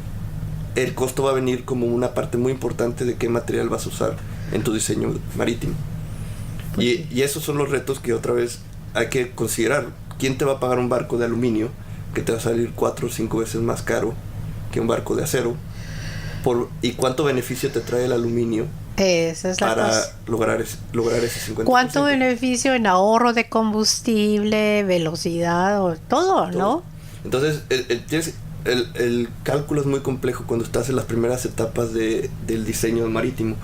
Speaker 2: el costo va a venir como una parte muy importante de qué material vas a usar en tu diseño marítimo.
Speaker 1: Pues sí.
Speaker 2: Y esos son los retos que otra vez hay que considerar. ¿Quién te va a pagar un barco de aluminio que te va a salir 4 o 5 veces más caro que un barco de acero? ¿Y cuánto beneficio te trae el aluminio?
Speaker 1: Esa es la
Speaker 2: para
Speaker 1: cosa.
Speaker 2: lograr ese 50%?
Speaker 1: ¿Cuánto beneficio en ahorro de combustible, velocidad, o todo, no?
Speaker 2: Entonces, el cálculo es muy complejo cuando estás en las primeras etapas del diseño marítimo.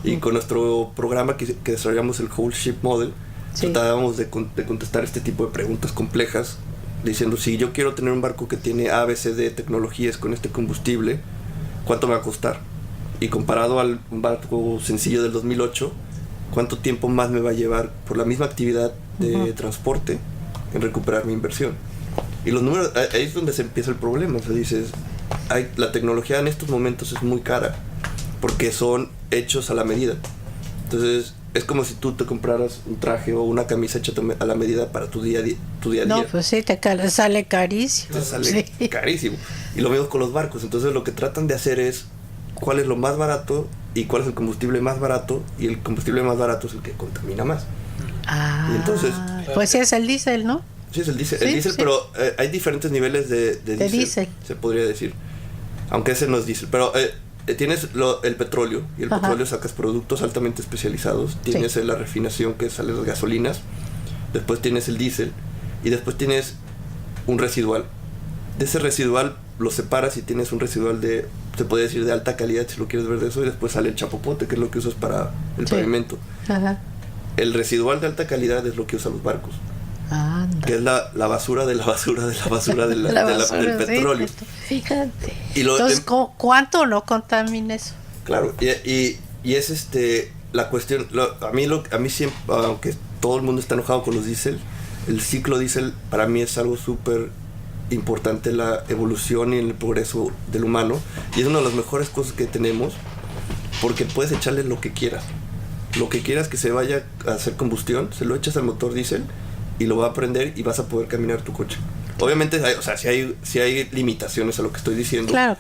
Speaker 2: Y con nuestro programa que desarrollamos, el Whole Ship Model,
Speaker 1: Sí.
Speaker 2: tratábamos de contestar este tipo de preguntas complejas, diciendo, si yo quiero tener un barco que tiene A, B, C, D tecnologías con este combustible, ¿cuánto me va a costar? Y comparado al barco sencillo del 2008, ¿cuánto tiempo más me va a llevar por la misma actividad de transporte en recuperar mi inversión? Y los números, ahí es donde se empieza el problema. O sea, dices, la tecnología en estos momentos es muy cara porque son hechos a la medida. Entonces, es como si tú te compraras un traje o una camisa hecha a la medida para tu día a día.
Speaker 1: No, pues sí, te sale carísimo.
Speaker 2: Te sale carísimo. Y lo mismo con los barcos. Entonces, lo que tratan de hacer es cuál es lo más barato y cuál es el combustible más barato, y el combustible más barato es el que contamina más.
Speaker 1: Ah,
Speaker 2: Y entonces,
Speaker 1: pues sí, es el diésel, ¿no?
Speaker 2: Sí, es el diésel,
Speaker 1: Sí.
Speaker 2: pero hay diferentes niveles de diésel, se podría decir. Aunque ese no es diésel, pero tienes el petróleo, y el petróleo sacas productos altamente especializados. Tienes la refinación, que sale las gasolinas. Después tienes el diésel, y después tienes un residual. De ese residual lo separas y tienes un residual se puede decir de alta calidad, si lo quieres ver de eso, y después sale el chapopote, que es lo que usas para el pavimento.
Speaker 1: Ajá.
Speaker 2: El residual de alta calidad es lo que usan los barcos.
Speaker 1: Anda.
Speaker 2: Que es la basura de la basura de la basura del petróleo.
Speaker 1: Sí, fíjate.
Speaker 2: Y
Speaker 1: entonces, ¿cuánto no contamina eso?
Speaker 2: Claro, y es la cuestión. A mí siempre, aunque todo el mundo está enojado con los diésel, el ciclo diésel para mí es algo súper importante en la evolución y en el progreso del humano, y es una de las mejores cosas que tenemos, porque puedes echarle lo que quieras que se vaya a hacer combustión, se lo echas al motor diésel y lo va a prender y vas a poder caminar tu coche. Obviamente, si hay limitaciones a lo que estoy diciendo.
Speaker 1: Claro.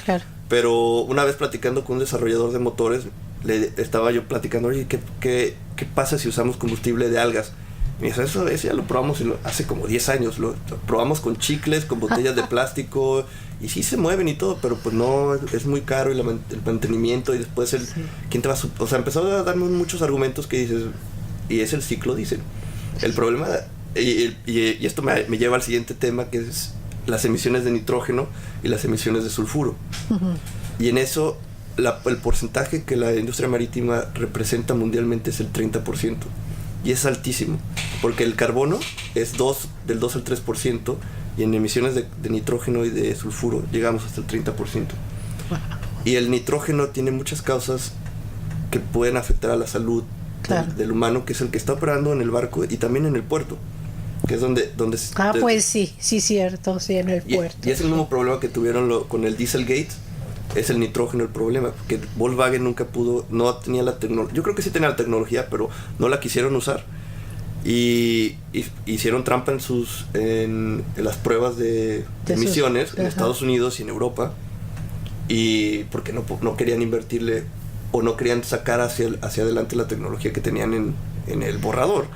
Speaker 2: Pero una vez platicando con un desarrollador de motores, le estaba yo platicando, oye, ¿qué pasa si usamos combustible de algas? Me dice, eso ya lo probamos hace como 10 años. Lo probamos con chicles, con botellas de plástico, y sí se mueven y todo, pero pues no, es muy caro, y el mantenimiento, y después ¿quién te va a o sea, empezó a darme muchos argumentos que dices, y es el ciclo, dicen. El problema, y esto me lleva al siguiente tema, que es las emisiones de nitrógeno y las emisiones de sulfuro. Y en eso, el porcentaje que la industria marítima representa mundialmente es el 30%. Y es altísimo, porque el carbono es del 2 al 3%, y en emisiones de nitrógeno y de sulfuro llegamos hasta el 30%. Y el nitrógeno tiene muchas causas que pueden afectar a la salud del humano, que es el que está operando en el barco y también en el puerto, que es donde
Speaker 1: pues sí, cierto, sí, en el puerto.
Speaker 2: Y es el mismo problema que tuvieron con el Dieselgate. Es el nitrógeno el problema, porque Volkswagen nunca no tenía la tecnología. Yo creo que sí tenía la tecnología, pero no la quisieron usar. Y hicieron trampa en las pruebas de emisiones en Estados Unidos y en Europa. Y porque no querían invertirle, o no querían sacar hacia adelante la tecnología que tenían en el borrador.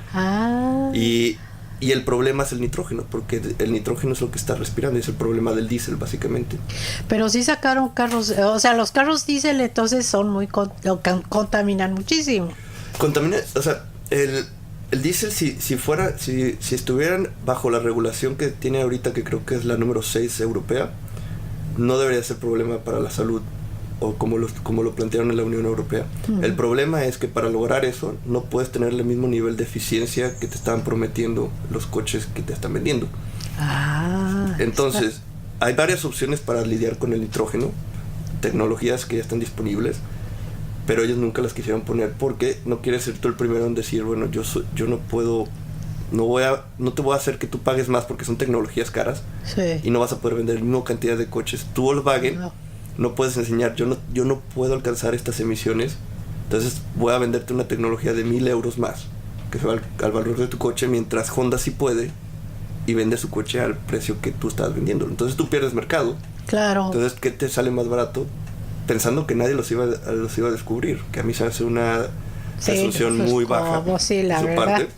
Speaker 2: Y el problema es el nitrógeno, porque el nitrógeno es lo que está respirando, y es el problema del diésel, básicamente.
Speaker 1: Pero sí sacaron carros, o sea, los carros diésel entonces son contaminan muchísimo.
Speaker 2: O sea, el diésel, si estuvieran bajo la regulación que tiene ahorita, que creo que es la número 6 europea, no debería ser problema para la salud, o como lo plantearon en la Unión Europea. El problema es que para lograr eso no puedes tener el mismo nivel de eficiencia que te estaban prometiendo los coches que te están vendiendo. Entonces, hay varias opciones para lidiar con el nitrógeno, tecnologías que ya están disponibles, pero ellos nunca las quisieron poner, porque no quieres ser tú el primero en decir, bueno, yo no puedo no te voy a hacer que tú pagues más porque son tecnologías caras
Speaker 1: Sí.
Speaker 2: y no vas a poder vender la misma cantidad de coches. Tú, Volkswagen, no puedes enseñar, yo no puedo alcanzar estas emisiones, entonces voy a venderte una tecnología de 1,000 euros más, que se va al valor de tu coche, mientras Honda sí puede y vende su coche al precio que tú estás vendiendo. Entonces tú pierdes mercado.
Speaker 1: Claro.
Speaker 2: Entonces, ¿qué te sale más barato? Pensando que nadie los iba a descubrir, que a mí se hace una presunción
Speaker 1: pues,
Speaker 2: muy baja
Speaker 1: sí, la
Speaker 2: de su
Speaker 1: verdad.
Speaker 2: parte.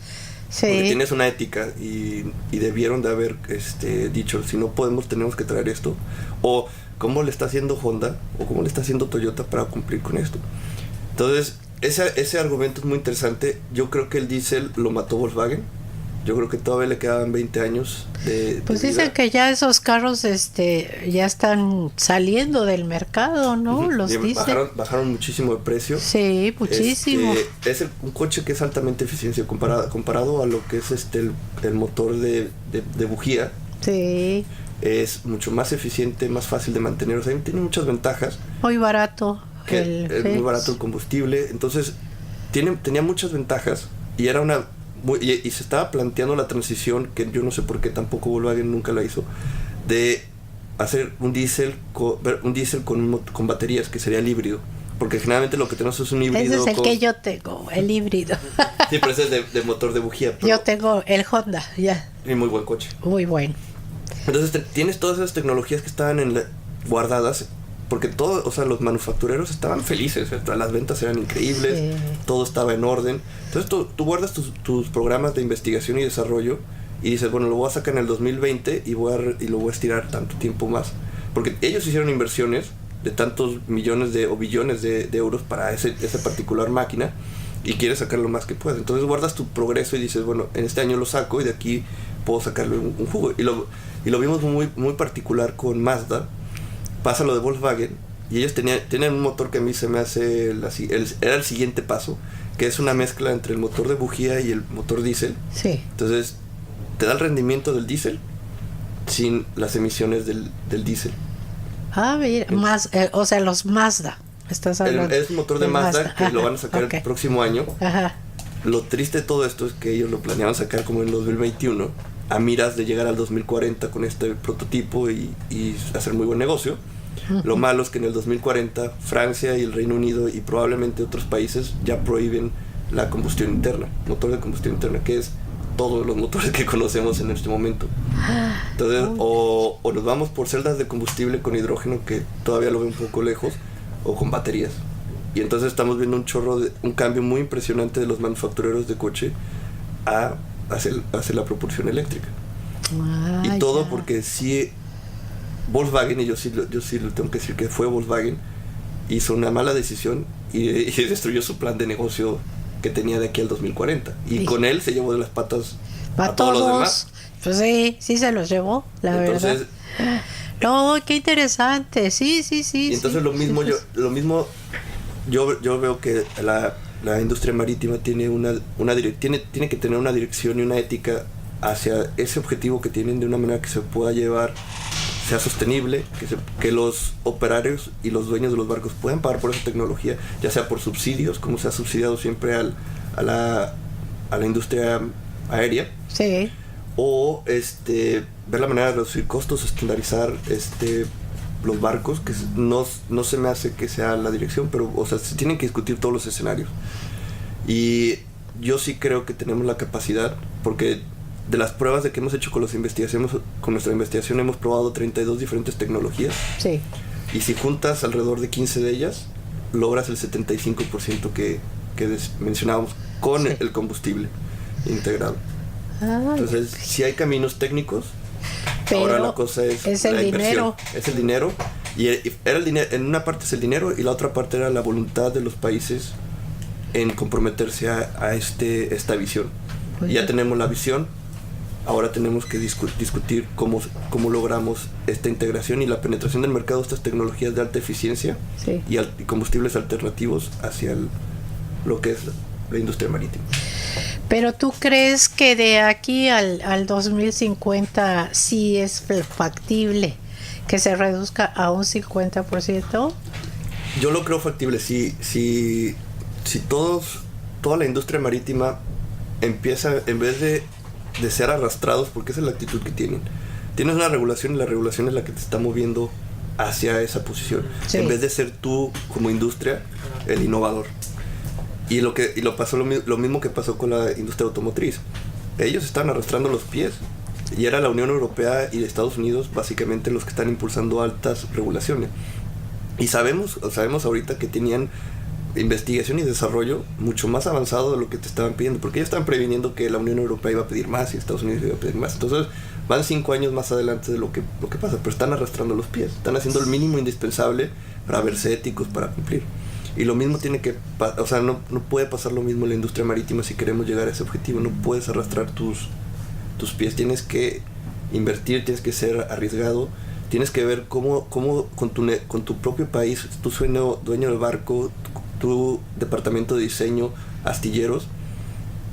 Speaker 1: Sí.
Speaker 2: Porque tienes una ética y debieron de haber dicho, si no podemos, tenemos que traer esto. O cómo le está haciendo Honda o cómo le está haciendo Toyota para cumplir con esto. Entonces, ese argumento es muy interesante. Yo creo que el diésel lo mató Volkswagen. Yo creo que todavía le quedaban 20 años de
Speaker 1: Pues
Speaker 2: vida.
Speaker 1: dicen que ya esos carros ya están saliendo del mercado, ¿no?
Speaker 2: Uh-huh.
Speaker 1: Los dicen.
Speaker 2: Bajaron muchísimo de precio.
Speaker 1: Sí, muchísimo.
Speaker 2: Es un coche que es altamente eficiente comparado a lo que es el motor de bujía.
Speaker 1: Sí.
Speaker 2: Es mucho más eficiente, más fácil de mantener. O sea, tiene muchas ventajas.
Speaker 1: Muy barato.
Speaker 2: Es muy barato el combustible. Entonces, tenía muchas ventajas y era y se estaba planteando la transición, que yo no sé por qué tampoco Volkswagen nunca la hizo, de hacer un diésel con baterías, que sería el híbrido. Porque generalmente lo que tenemos es un híbrido.
Speaker 1: Ese es el que yo tengo, el híbrido.
Speaker 2: Sí, pero ese es de motor de bujía.
Speaker 1: Yo tengo el Honda, ya.
Speaker 2: Y muy buen coche.
Speaker 1: Muy bueno.
Speaker 2: Entonces tienes todas esas tecnologías que estaban guardadas, porque los manufactureros estaban felices, las ventas eran increíbles,
Speaker 1: Sí.
Speaker 2: todo estaba en orden. Entonces tú guardas tus programas de investigación y desarrollo y dices, bueno, lo voy a sacar en el 2020 y lo voy a estirar tanto tiempo más. Porque ellos hicieron inversiones de tantos millones o billones de euros para esa particular máquina y quieres sacar lo más que puedas. Entonces guardas tu progreso y dices, bueno, en este año lo saco y de aquí puedo sacarle un jugo. Y lo vimos muy, muy particular con Mazda. Pasa lo de Volkswagen y ellos tienen un motor que a mí se me hace era el siguiente paso, que es una mezcla entre el motor de bujía y el motor diésel.
Speaker 1: Sí.
Speaker 2: Entonces te da el rendimiento del diésel sin las emisiones del diésel.
Speaker 1: Ah, mira, o sea, los Mazda. Estás hablando.
Speaker 2: Es un motor de Mazda que
Speaker 1: Ajá,
Speaker 2: lo van a sacar el próximo año.
Speaker 1: Ajá.
Speaker 2: Lo triste de todo esto es que ellos lo planeaban sacar como en el 2021, a miras de llegar al 2040 con este prototipo y hacer muy buen negocio. Lo malo es que en el 2040 Francia y el Reino Unido y probablemente otros países ya prohíben la combustión interna, motor de combustión interna, que es todos los motores que conocemos en este momento. Entonces, o nos vamos por celdas de combustible con hidrógeno, que todavía lo veo un poco lejos, o con baterías. Y entonces estamos viendo un cambio muy impresionante de los manufactureros de coche hacia la propulsión eléctrica. Y todo
Speaker 1: ya.
Speaker 2: porque sí, Volkswagen, y yo sí lo tengo que decir que fue Volkswagen, hizo una mala decisión y destruyó su plan de negocio que tenía de aquí al 2040. Y
Speaker 1: Sí.
Speaker 2: con él se llevó de las patas
Speaker 1: A
Speaker 2: todos los demás.
Speaker 1: Pues sí se los llevó, la
Speaker 2: Entonces,
Speaker 1: verdad. No, qué interesante. Sí.
Speaker 2: y entonces lo mismo yo veo que la industria marítima tiene tiene que tener una dirección y una ética hacia ese objetivo que tienen, de una manera que se pueda llevar, sea sostenible, que los operarios y los dueños de los barcos puedan pagar por esa tecnología, ya sea por subsidios, como se ha subsidiado siempre a la industria aérea.
Speaker 1: Sí.
Speaker 2: O ver la manera de reducir costos, estandarizar los barcos, que no se me hace que sea la dirección, pero se tienen que discutir todos los escenarios. Y yo sí creo que tenemos la capacidad, porque de las pruebas de que hemos hecho con nuestra investigación hemos probado 32 diferentes tecnologías.
Speaker 1: Sí.
Speaker 2: Y si juntas alrededor de 15 de ellas, logras el 75% que mencionábamos con
Speaker 1: Sí.
Speaker 2: el combustible integrado.
Speaker 1: Ay,
Speaker 2: Entonces, si hay caminos técnicos,
Speaker 1: pero
Speaker 2: ahora la cosa es
Speaker 1: el
Speaker 2: la inversión.
Speaker 1: dinero.
Speaker 2: Es el dinero. Y era el dinero, en una parte es el dinero y la otra parte era la voluntad de los países en comprometerse a esta visión.
Speaker 1: Pues
Speaker 2: Y ya
Speaker 1: sí.
Speaker 2: tenemos la visión, ahora tenemos que discutir cómo logramos esta integración y la penetración del mercado de estas tecnologías de alta eficiencia
Speaker 1: Sí.
Speaker 2: y combustibles alternativos hacia lo que es la industria marítima.
Speaker 1: Pero tú crees que de aquí al 2050 sí es factible que se reduzca a un 50%?
Speaker 2: Yo lo creo factible. Si toda la industria marítima empieza, en vez de de ser arrastrados, porque esa es la actitud que tienen. Tienes una regulación y la regulación es la que te está moviendo hacia esa posición,
Speaker 1: sí,
Speaker 2: en vez de ser tú como industria el innovador. Y lo pasó lo mismo que pasó con la industria automotriz. Ellos están arrastrando los pies y era la Unión Europea y Estados Unidos básicamente los que están impulsando altas regulaciones. Y sabemos ahorita que tenían investigación y desarrollo mucho más avanzado de lo que te estaban pidiendo, porque ellos estaban previniendo que la Unión Europea iba a pedir más y Estados Unidos iba a pedir más. Entonces van 5 años más adelante de lo que pasa, pero están arrastrando los pies, están haciendo el mínimo indispensable para verse éticos, para cumplir. Y lo mismo tiene que, o sea, no puede pasar lo mismo en la industria marítima si queremos llegar a ese objetivo. No puedes arrastrar tus pies, tienes que invertir, tienes que ser arriesgado, tienes que ver cómo con tu propio país, tu dueño del barco, tu departamento de diseño, astilleros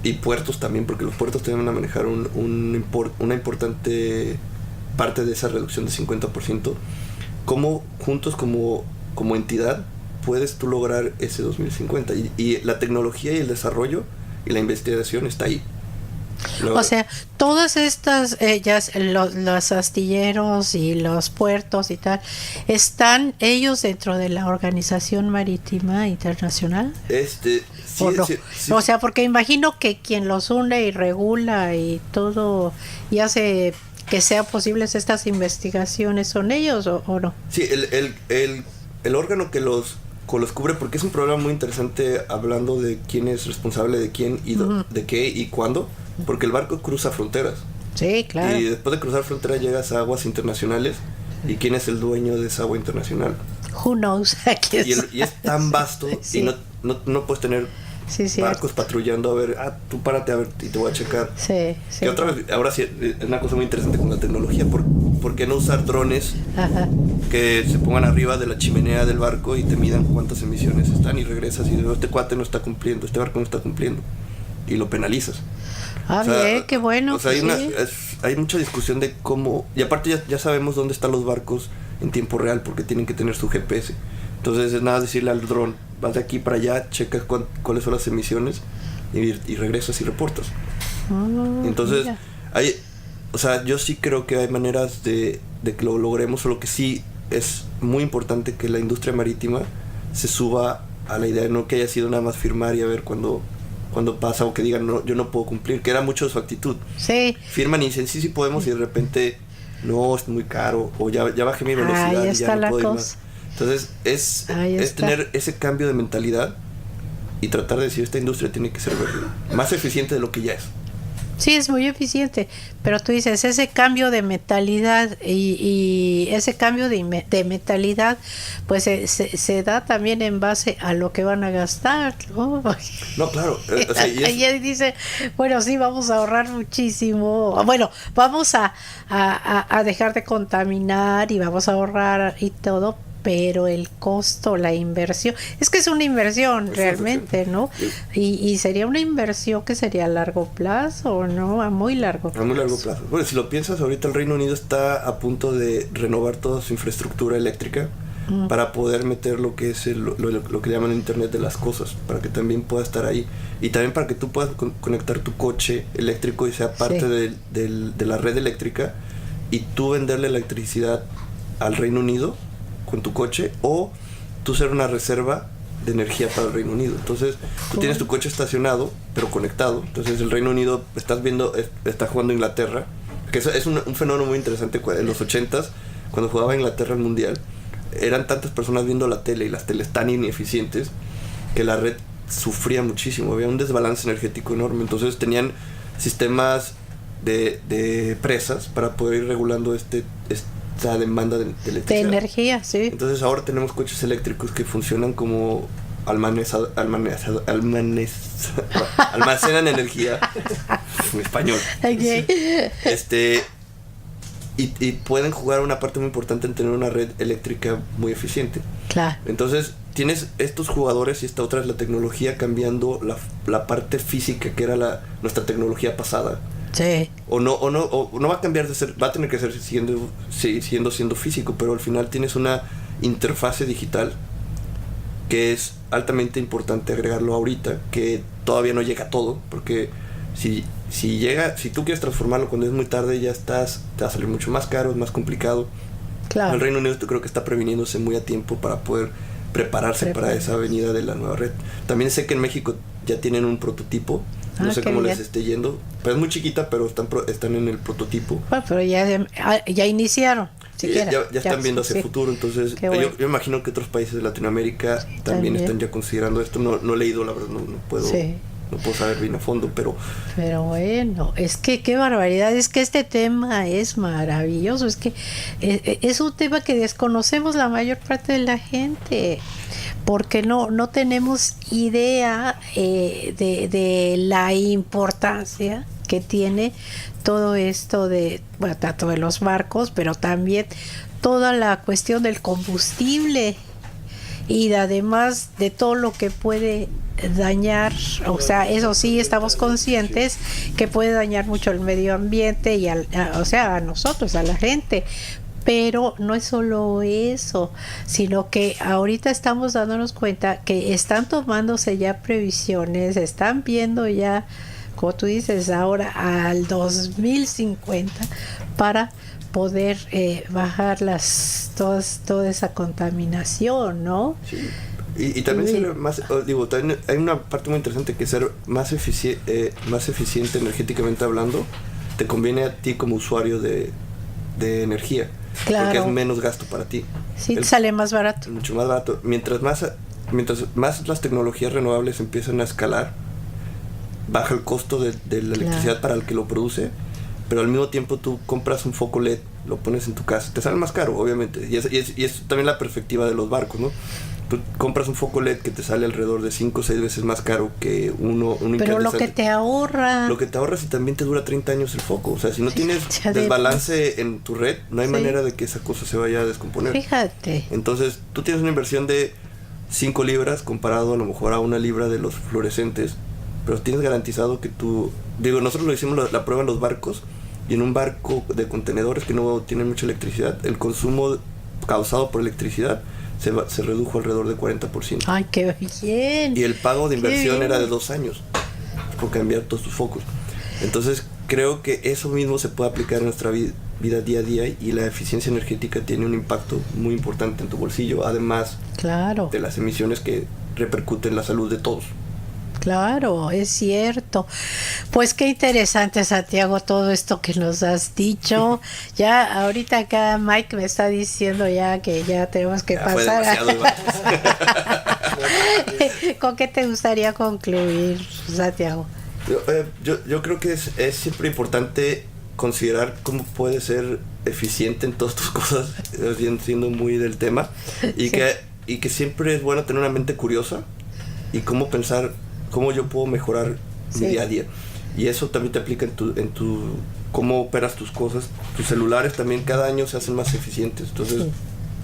Speaker 2: y puertos también, porque los puertos también van a manejar una importante parte de esa reducción de 50%. Cómo juntos como entidad puedes tú lograr ese 2050, y la tecnología y el desarrollo y la investigación está ahí.
Speaker 1: O sea, todas estas, los astilleros y los puertos y tal, ¿están ellos dentro de la Organización Marítima Internacional?
Speaker 2: Sí,
Speaker 1: ¿O no?
Speaker 2: sí.
Speaker 1: O sea, porque imagino que quien los une y regula y todo y hace que sean posibles estas investigaciones son ellos, ¿o no?
Speaker 2: Sí, el órgano que los cubre, porque es un problema muy interesante hablando de quién es responsable de quién y de qué y cuándo, porque el barco cruza fronteras.
Speaker 1: Sí, claro.
Speaker 2: Y después de cruzar fronteras llegas a aguas internacionales, y quién es el dueño de esa agua internacional.
Speaker 1: Who knows?
Speaker 2: Y es tan vasto,
Speaker 1: sí.
Speaker 2: Y no puedes tener barcos patrullando a ver, tú párate a ver y te voy a checar.
Speaker 1: Sí.
Speaker 2: Que otra vez, ahora sí, es una cosa muy interesante con la tecnología. ¿Por qué no usar drones que se pongan arriba de la chimenea del barco y te midan cuántas emisiones están, y regresas y dices, este cuate no está cumpliendo, este barco no está cumpliendo, y lo penalizas?
Speaker 1: O sea, bien, qué bueno.
Speaker 2: O sea, hay mucha discusión de cómo, y aparte ya sabemos dónde están los barcos en tiempo real, porque tienen que tener su GPS. Entonces es nada decirle al dron, vas de aquí para allá, checas cuáles son las emisiones y regresas y reportas. Entonces o sea, yo sí creo que hay maneras de que lo logremos, solo que sí es muy importante que la industria marítima se suba a la idea, no que haya sido nada más firmar y a ver cuando pasa, o que digan, no, yo no puedo cumplir, que era mucho su actitud.
Speaker 1: Sí.
Speaker 2: Firman y dicen, sí podemos, y de repente, no, es muy caro, o ya bajé mi velocidad
Speaker 1: Ahí
Speaker 2: y
Speaker 1: está
Speaker 2: ya no
Speaker 1: la
Speaker 2: puedo ir
Speaker 1: cosa.
Speaker 2: más. Entonces es tener ese cambio de mentalidad y tratar de decir, esta industria tiene que ser más eficiente de lo que ya es.
Speaker 1: Sí, es muy eficiente, pero tú dices, ese cambio de mentalidad y ese cambio de mentalidad, pues se da también en base a lo que van a gastar, ¿no?
Speaker 2: No, claro. O sea,
Speaker 1: ella dice, bueno, sí, vamos a ahorrar muchísimo, bueno, vamos a dejar de contaminar y vamos a ahorrar y todo, pero el costo, la inversión, es que es una inversión realmente, ¿no? Y sería una inversión que sería a largo plazo, ¿no? A muy largo plazo.
Speaker 2: A muy largo plazo. Bueno, si lo piensas, ahorita el Reino Unido está a punto de renovar toda su infraestructura eléctrica para poder meter lo que es lo que llaman Internet de las cosas, para que también pueda estar ahí. Y también para que tú puedas conectar tu coche eléctrico y sea parte de la red eléctrica, y tú venderle electricidad al Reino Unido con tu coche, o tú ser una reserva de energía para el Reino Unido. Entonces tú tienes tu coche estacionado pero conectado, entonces el Reino Unido está jugando Inglaterra, que es un fenómeno muy interesante. En los 80s, cuando jugaba Inglaterra el Mundial, eran tantas personas viendo la tele y las teles tan ineficientes que la red sufría muchísimo, había un desbalance energético enorme. Entonces tenían sistemas de presas para poder ir regulando esta demanda de electricidad.
Speaker 1: De energía, sí.
Speaker 2: Entonces ahora tenemos coches eléctricos que funcionan como almacenan energía en español.
Speaker 1: Okay.
Speaker 2: Y pueden jugar una parte muy importante en tener una red eléctrica muy eficiente.
Speaker 1: Claro.
Speaker 2: Entonces tienes estos jugadores, y esta otra es la tecnología cambiando la parte física, que era nuestra tecnología pasada.
Speaker 1: Sí.
Speaker 2: O no va a cambiar de ser, va a tener que ser siendo físico, pero al final tienes una interfase digital que es altamente importante agregarlo ahorita, que todavía no llega a todo, porque Si tú quieres transformarlo cuando es muy tarde, te va a salir mucho más caro, es más complicado.
Speaker 1: Claro.
Speaker 2: El Reino Unido creo que está previniéndose muy a tiempo para poder prepararse para esa venida de la nueva red. También sé que en México ya tienen un prototipo, no sé cómo les esté yendo, pero es muy chiquita, pero están en el prototipo.
Speaker 1: Bueno, pero ya iniciaron.
Speaker 2: Ya están viendo hacia el futuro, entonces yo imagino que otros países de Latinoamérica también están ya considerando esto. No he leído, la verdad, no puedo saber bien a fondo, pero
Speaker 1: bueno, es que qué barbaridad, es que este tema es maravilloso, es que es un tema que desconocemos la mayor parte de la gente, porque no tenemos idea de la importancia que tiene todo esto tanto de los barcos, pero también toda la cuestión del combustible y además de todo lo que puede dañar, o sea, eso sí estamos conscientes que puede dañar mucho el medio ambiente y a nosotros, a la gente. Pero no es solo eso, sino que ahorita estamos dándonos cuenta que están tomándose ya previsiones, están viendo ya, como tú dices, ahora al 2050 para poder bajar toda esa contaminación, ¿no?
Speaker 2: Sí. Y también ser también hay una parte muy interesante, que ser más eficiente energéticamente hablando te conviene a ti como usuario de energía. Claro. Porque es menos gasto para ti.
Speaker 1: Sí, sale más barato.
Speaker 2: Mucho más barato. Mientras más las tecnologías renovables empiezan a escalar, baja el costo de la electricidad para el que lo produce, pero al mismo tiempo tú compras un foco LED, lo pones en tu casa, te sale más caro, obviamente, y es también la perspectiva de los barcos, ¿no? Tú compras un foco LED que te sale alrededor de 5 o 6 veces más caro que uno
Speaker 1: pero lo que te ahorra.
Speaker 2: Lo que te ahorras, y también te dura 30 años el foco. O sea, si no tienes desbalance en tu red, no hay manera de que esa cosa se vaya a descomponer.
Speaker 1: Fíjate.
Speaker 2: Entonces, tú tienes una inversión de 5 libras comparado a lo mejor a 1 libra de los fluorescentes, pero tienes garantizado que nosotros lo hicimos la prueba en los barcos, y en un barco de contenedores que no tienen mucha electricidad, el consumo causado por electricidad se redujo alrededor de 40%.
Speaker 1: ¡Ay, qué bien!
Speaker 2: Y el pago de inversión era de 2 años por cambiar todos tus focos. Entonces creo que eso mismo se puede aplicar en nuestra vida día a día, y la eficiencia energética tiene un impacto muy importante en tu bolsillo, además de las emisiones que repercuten en la salud de todos.
Speaker 1: Claro, es cierto. Pues qué interesante, Santiago, todo esto que nos has dicho. Ya ahorita acá Mike me está diciendo ya que ya tenemos que pasar. ¿Con qué te gustaría concluir, Santiago?
Speaker 2: Yo creo que es siempre importante considerar cómo puedes ser eficiente en todas tus cosas, siendo muy del tema, y que siempre es bueno tener una mente curiosa y cómo pensar cómo yo puedo mejorar mi día a día. Y eso también te aplica en tu cómo operas tus cosas. Tus celulares también cada año se hacen más eficientes. Entonces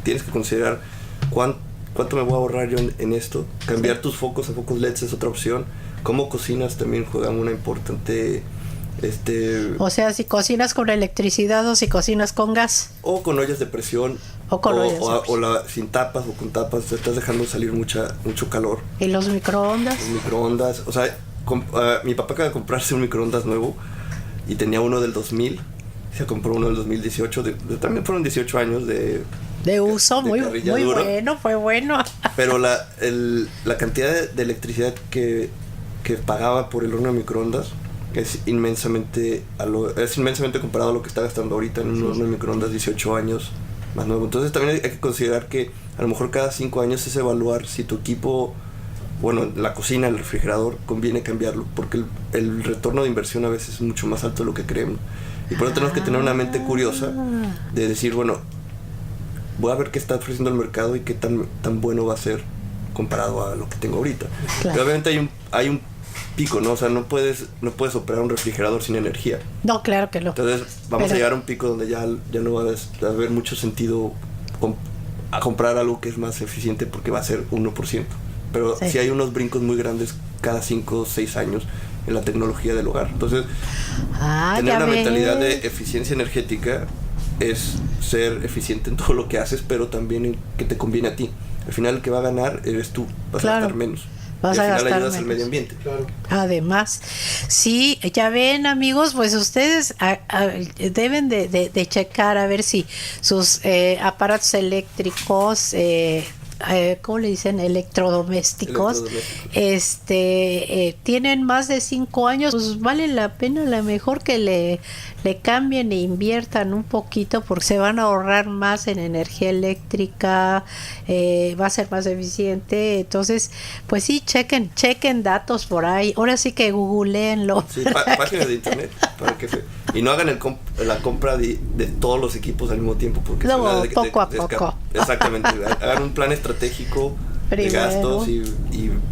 Speaker 2: tienes que considerar cuánto me voy a ahorrar yo en esto. Cambiar tus focos a focos LEDs es otra opción. Cómo cocinas también juega una importante...
Speaker 1: O sea, si cocinas con electricidad o si cocinas con gas.
Speaker 2: O con ollas de presión. Sin tapas o con tapas, te estás dejando salir mucho calor.
Speaker 1: ¿Y los microondas?
Speaker 2: Los microondas, o sea, mi papá acaba de comprarse un microondas nuevo y tenía uno del 2000, se compró uno del 2018, también fueron 18 años de
Speaker 1: uso, muy bueno, fue bueno.
Speaker 2: Pero la cantidad de electricidad que pagaba por el horno de microondas es inmensamente comparado a lo que está gastando ahorita en un horno de microondas 18 años más nuevo. Entonces también hay que considerar que a lo mejor cada 5 años es evaluar si tu equipo, la cocina, el refrigerador, conviene cambiarlo, porque el retorno de inversión a veces es mucho más alto de lo que creemos. Y por eso tenemos que tener una mente curiosa de decir, voy a ver qué está ofreciendo el mercado y qué tan bueno va a ser comparado a lo que tengo ahorita. Claro. Pero obviamente hay un pico, ¿no? O sea, no puedes operar un refrigerador sin energía.
Speaker 1: No, claro que no.
Speaker 2: Entonces vamos a llegar a un pico donde ya no va a haber mucho sentido a comprar algo que es más eficiente, porque va a ser 1%. Pero sí hay unos brincos muy grandes cada 5 o 6 años en la tecnología del hogar. Entonces, tener una mentalidad de eficiencia energética es ser eficiente en todo lo que haces, pero también en que te conviene a ti. Al final el que va a ganar eres tú, vas a gastar menos.
Speaker 1: vas
Speaker 2: y
Speaker 1: a
Speaker 2: al final
Speaker 1: gastar
Speaker 2: ayudas al
Speaker 1: menos.
Speaker 2: medio ambiente.
Speaker 3: Claro.
Speaker 1: Además, sí, ya ven amigos, pues ustedes deben de checar a ver si sus aparatos eléctricos, ¿cómo le dicen? Electrodomésticos, tienen más de 5 años, pues vale la pena a lo mejor que le cambien e inviertan un poquito porque se van a ahorrar más en energía eléctrica, va a ser más eficiente. Entonces, pues sí, chequen datos por ahí. Ahora sí que googleenlo.
Speaker 2: Sí, páginas de internet y no hagan la compra de todos los equipos al mismo tiempo porque
Speaker 1: No, poco a poco.
Speaker 2: Exactamente, hagan un plan estratégico de gastos y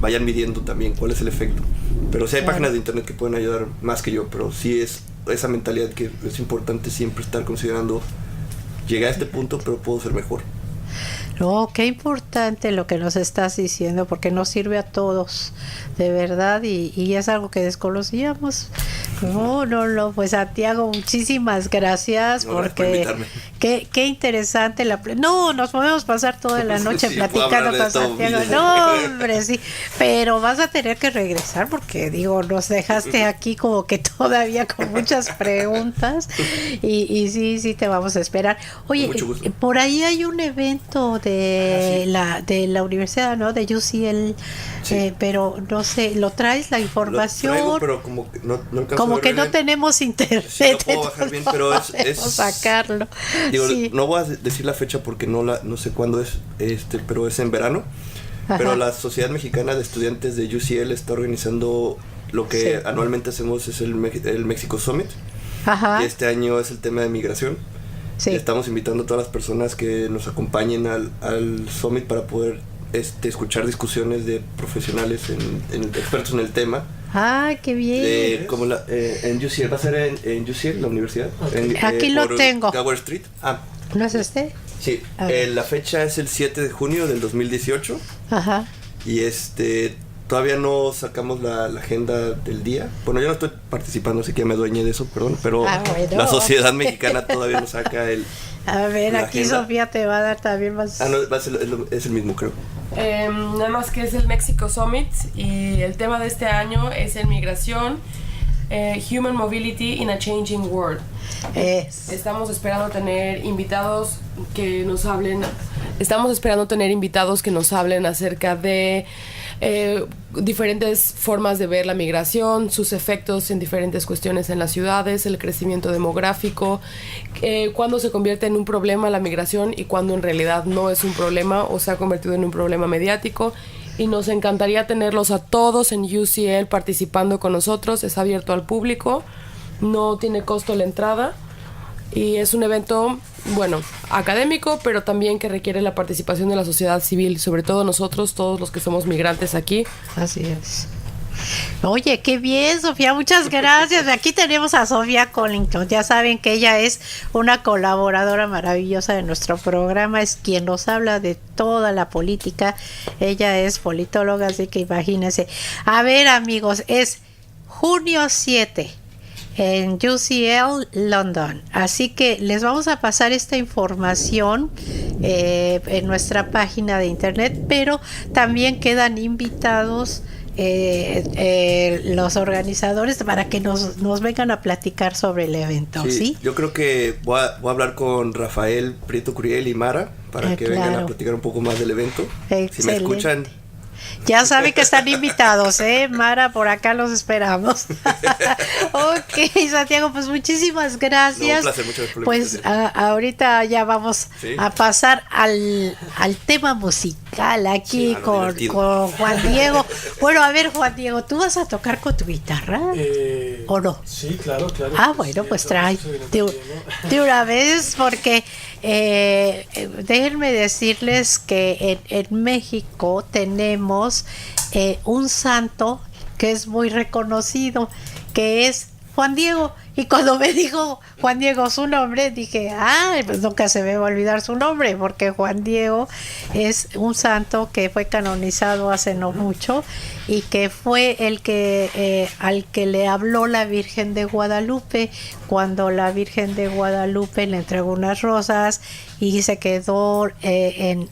Speaker 2: vayan midiendo también cuál es el efecto. Pero sí hay páginas de internet que pueden ayudar más que yo, pero sí es esa mentalidad que es importante siempre estar considerando, llegué a este punto pero puedo ser mejor.
Speaker 1: No, qué importante lo que nos estás diciendo, porque nos sirve a todos, de verdad, y es algo que desconocíamos. No, pues Santiago, muchísimas gracias, porque qué interesante no, nos podemos pasar toda la noche platicando con Santiago. No, hombre, sí, pero vas a tener que regresar porque digo, nos dejaste aquí como que todavía con muchas preguntas y sí te vamos a esperar. Oye, por ahí hay un evento de la universidad, ¿no? De UCL, sí. Pero no sé, ¿lo traes la información?
Speaker 2: Lo traigo, pero como que no
Speaker 1: como que no tenemos internet.
Speaker 2: Sí, no puedo bajar bien, pero es
Speaker 1: sacarlo.
Speaker 2: Digo,
Speaker 1: sí.
Speaker 2: no voy a decir la fecha porque no sé cuándo es, pero es en verano. Ajá. Pero la Sociedad Mexicana de Estudiantes de UCL está organizando lo que anualmente hacemos, es el México Summit.
Speaker 1: Ajá.
Speaker 2: Y este año es el tema de migración. Sí. Estamos invitando a todas las personas que nos acompañen al Summit para poder escuchar discusiones de profesionales expertos en el tema.
Speaker 1: ¡Ah, qué bien!
Speaker 2: Como en UCL, va a ser en UCL, la universidad.
Speaker 1: Okay. Aquí lo tengo.
Speaker 2: Gower Street.
Speaker 1: ¿No es este?
Speaker 2: Sí, la fecha es el 7 de junio del 2018.
Speaker 1: Ajá.
Speaker 2: Y todavía no sacamos la agenda del día. Bueno, yo no estoy participando, así que me dueñé de eso, perdón. Pero bueno, la Sociedad Mexicana todavía no saca
Speaker 1: A ver, aquí agenda. Sofía te va a dar también más.
Speaker 2: No, es el mismo, creo.
Speaker 4: Nada más que es el México Summit y el tema de este año es en migración, Human Mobility in a Changing World. Estamos esperando tener invitados que nos hablen. Acerca de diferentes formas de ver la migración, sus efectos en diferentes cuestiones en las ciudades, el crecimiento demográfico, cuándo se convierte en un problema la migración y cuándo en realidad no es un problema o se ha convertido en un problema mediático. Y nos encantaría tenerlos a todos en UCL participando con nosotros. Es abierto al público, no tiene costo la entrada y es un evento, bueno, académico, pero también que requiere la participación de la sociedad civil, sobre todo nosotros, todos los que somos migrantes aquí.
Speaker 1: Así es. Oye, qué bien, Sofía, muchas gracias. Aquí tenemos a Sofía Collington. Ya saben que ella es una colaboradora maravillosa de nuestro programa, es quien nos habla de toda la política. Ella es politóloga, así que imagínense. A ver, amigos, es junio 7 en UCL London, así que les vamos a pasar esta información en nuestra página de internet, pero también quedan invitados los organizadores para que nos vengan a platicar sobre el evento. Sí,
Speaker 2: yo creo que voy a hablar con Rafael Prieto Curiel y Mara para que vengan a platicar un poco más del evento. Excelente. Si me escuchan,
Speaker 1: ya saben que están invitados, Mara, por acá los esperamos. Ok, Santiago, pues muchísimas gracias.
Speaker 2: No, un placer, muchas gracias.
Speaker 1: Pues ahorita ya vamos a pasar al tema musical aquí con Juan Diego. Bueno, a ver, Juan Diego, ¿tú vas a tocar con tu guitarra o no?
Speaker 3: Sí, claro.
Speaker 1: Bueno, sí, pues trae de una vez, porque déjenme decirles que en México tenemos un santo que es muy reconocido, que es Juan Diego. Y cuando me dijo Juan Diego su nombre, dije, pues nunca se me va a olvidar su nombre, porque Juan Diego es un santo que fue canonizado hace no mucho y que fue el que al que le habló la Virgen de Guadalupe cuando la Virgen de Guadalupe le entregó unas rosas y se quedó en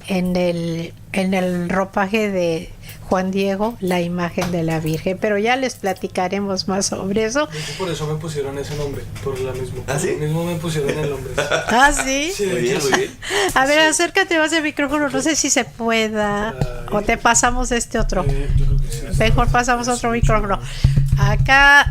Speaker 1: el ropaje de Juan Diego, la imagen de la Virgen, pero ya les platicaremos más sobre eso.
Speaker 3: De hecho, por eso me pusieron ese nombre, por la misma.
Speaker 2: ¿Ah, sí?
Speaker 3: Por lo mismo me pusieron el nombre.
Speaker 1: ¿Ah, sí?
Speaker 3: Sí,
Speaker 2: Muy bien, muy bien.
Speaker 1: A ver, acércate más al micrófono, no sé si se pueda, o te pasamos este otro.
Speaker 3: Yo creo que sí.
Speaker 1: Mejor pasamos otro micrófono. Acá,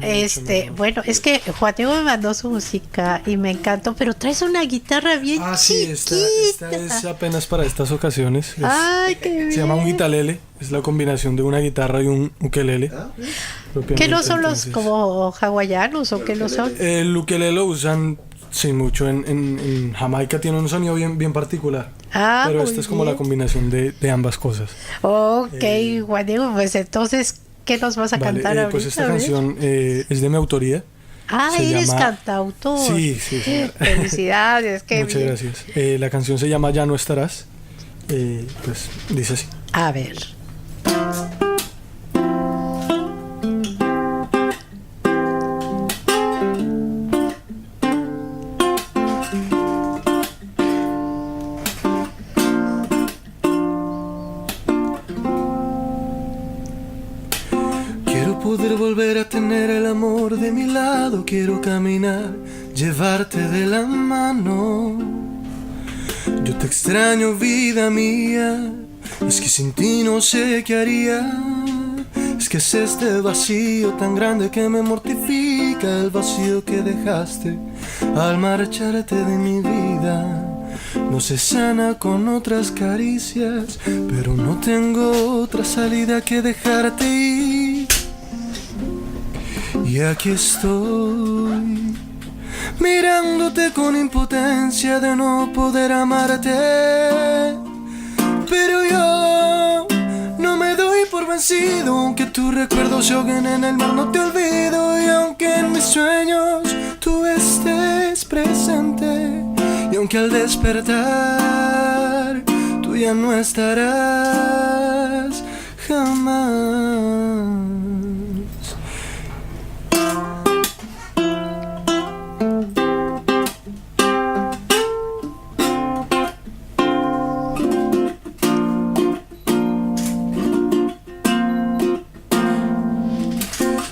Speaker 1: bueno, es que Juan Diego me mandó su música y me encantó, pero traes una guitarra bien
Speaker 3: Sí,
Speaker 1: chiquita.
Speaker 3: esta es apenas para estas ocasiones.
Speaker 1: Ay, qué bien.
Speaker 3: Se llama un guitarlele, es la combinación de una guitarra y un ukelele.
Speaker 1: ¿Qué no son los
Speaker 3: Entonces,
Speaker 1: como hawaianos o qué no son?
Speaker 3: El ukelele lo usan, sí, mucho. En Jamaica tiene un sonido bien particular. Pero
Speaker 1: muy
Speaker 3: esta es como
Speaker 1: bien.
Speaker 3: la combinación de ambas cosas.
Speaker 1: Ok, Juan Diego, pues entonces, ¿qué nos vas a cantar ahorita?
Speaker 3: Pues esta
Speaker 1: A ver.
Speaker 3: canción es de mi autoría. Se
Speaker 1: Eres
Speaker 3: llama-
Speaker 1: cantautor.
Speaker 3: Sí, señora.
Speaker 1: Felicidades, qué
Speaker 3: Muchas
Speaker 1: bien.
Speaker 3: gracias. La canción se llama Ya no estarás. Pues dice así.
Speaker 1: A ver.
Speaker 3: Quiero poder volver a tener el amor de mi lado. Quiero caminar, llevarte de la mano. Yo te extraño, vida mía. Es que sin ti no sé qué haría. Es que es este vacío tan grande que me mortifica. El vacío que dejaste al marcharte de mi vida. No se sana con otras caricias, pero no tengo otra salida que dejarte ir. Y aquí estoy, mirándote con impotencia de no poder amarte. Pero yo no me doy por vencido, aunque tus recuerdos se ahoguen en el mar, no te olvido. Y aunque en mis sueños tú estés presente, y aunque al despertar tú ya no estarás jamás.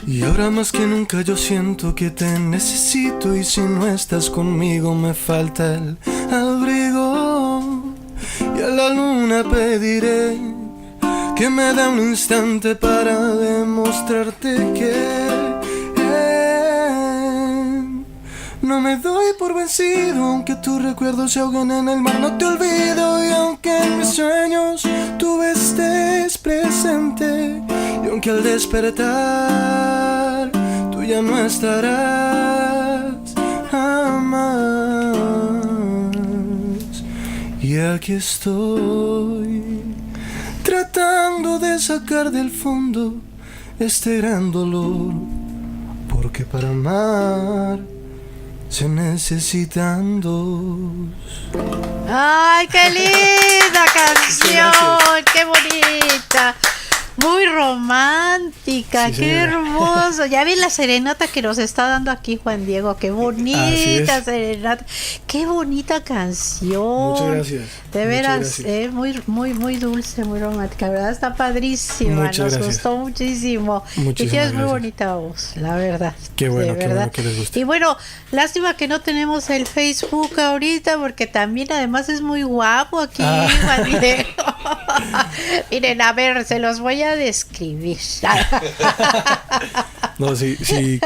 Speaker 3: Y ahora más que nunca yo siento que te necesito, y si no estás conmigo me falta el abrigo. Y a la luna pediré que me dé un instante para demostrarte que no me doy por vencido, aunque tus recuerdos se ahoguen en el mar, no te olvido. Y aunque en mis sueños tú estés presente, y aunque al despertar tú ya no estarás jamás. Y aquí estoy, tratando de sacar del fondo este gran dolor, porque para amar se necesitan dos.
Speaker 1: ¡Ay, qué linda canción! ¡Qué bonita! Muy romántica,
Speaker 3: Sí,
Speaker 1: qué
Speaker 3: señora.
Speaker 1: hermoso. Ya vi la serenata que nos está dando aquí Juan Diego, qué bonita
Speaker 3: es.
Speaker 1: serenata, qué bonita canción.
Speaker 3: Muchas gracias.
Speaker 1: De
Speaker 3: Muchas
Speaker 1: veras,
Speaker 3: gracias.
Speaker 1: muy dulce, muy romántica, ¿verdad? Está padrísima,
Speaker 3: Muchas
Speaker 1: nos
Speaker 3: gracias.
Speaker 1: gustó muchísimo. Y
Speaker 3: Muchísimas
Speaker 1: tienes muy
Speaker 3: gracias.
Speaker 1: bonita voz, la verdad.
Speaker 3: Qué bueno,
Speaker 1: de
Speaker 3: qué
Speaker 1: verdad.
Speaker 3: bueno que les guste.
Speaker 1: Y bueno, lástima que no tenemos el Facebook ahorita, porque también además es muy guapo aquí, Juan Diego. Miren, a ver, se los voy a describir.
Speaker 3: No, si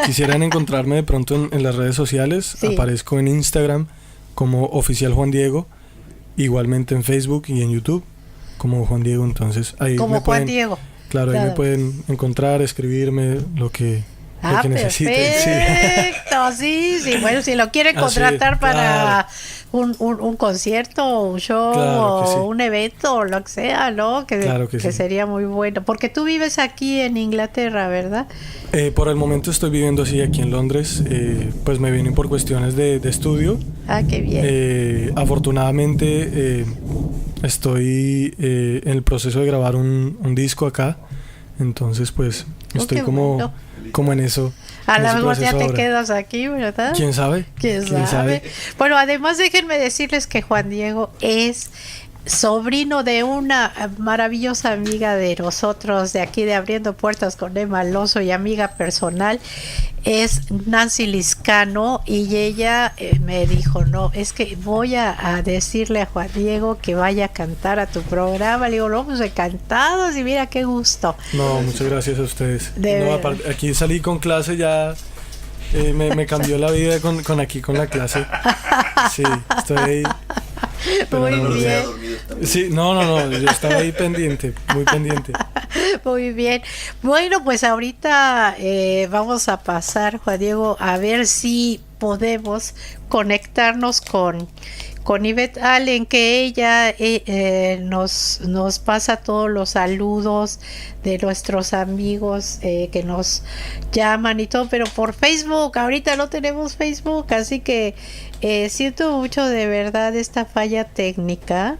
Speaker 3: quisieran encontrarme de pronto en las redes sociales,
Speaker 1: Sí.
Speaker 3: aparezco en Instagram como Oficial Juan Diego, igualmente en Facebook y en YouTube como Juan Diego. Entonces ahí
Speaker 1: Como
Speaker 3: me
Speaker 1: Juan
Speaker 3: pueden,
Speaker 1: Diego.
Speaker 3: claro, ahí
Speaker 1: Claro.
Speaker 3: me pueden encontrar, escribirme lo que necesiten.
Speaker 1: Perfecto, sí, bueno, si lo quieren
Speaker 3: Así,
Speaker 1: contratar para
Speaker 3: claro.
Speaker 1: un concierto, un show,
Speaker 3: Claro que sí.
Speaker 1: o un evento, o lo que sea, ¿no?
Speaker 3: Claro que sí.
Speaker 1: sería muy bueno. Porque tú vives aquí en Inglaterra, ¿verdad?
Speaker 3: Por el momento estoy viviendo así aquí en Londres. Pues me vine por cuestiones de estudio.
Speaker 1: Ah, qué bien.
Speaker 3: Afortunadamente estoy en el proceso de grabar un disco acá. Entonces pues estoy
Speaker 1: qué
Speaker 3: como,
Speaker 1: bueno.
Speaker 3: como en eso.
Speaker 1: A
Speaker 3: en
Speaker 1: lo
Speaker 3: ese
Speaker 1: mejor ya
Speaker 3: proceso
Speaker 1: te
Speaker 3: ahora.
Speaker 1: quedas aquí, ¿verdad?
Speaker 3: ¿Quién sabe?
Speaker 1: ¿Quién sabe? Bueno, además déjenme decirles que Juan Diego es sobrino de una maravillosa amiga de nosotros de aquí de Abriendo Puertas con Emma Alonso y amiga personal, es Nancy Liscano, y ella me dijo, no, es que voy a decirle a Juan Diego que vaya a cantar a tu programa. Le digo, no, pues encantados, y mira qué gusto.
Speaker 3: No, muchas gracias a ustedes. No, aquí salí con clase ya. Me cambió la vida con aquí con la clase. Sí, estoy ahí.
Speaker 1: Muy bien.
Speaker 3: Sí, no, yo estaba ahí pendiente, muy pendiente.
Speaker 1: Muy bien. Bueno, pues ahorita vamos a pasar, Juan Diego, a ver si podemos conectarnos con Ivette Allen, que ella nos pasa todos los saludos de nuestros amigos que nos llaman y todo, pero por Facebook. Ahorita no tenemos Facebook, así que siento mucho de verdad esta falla técnica.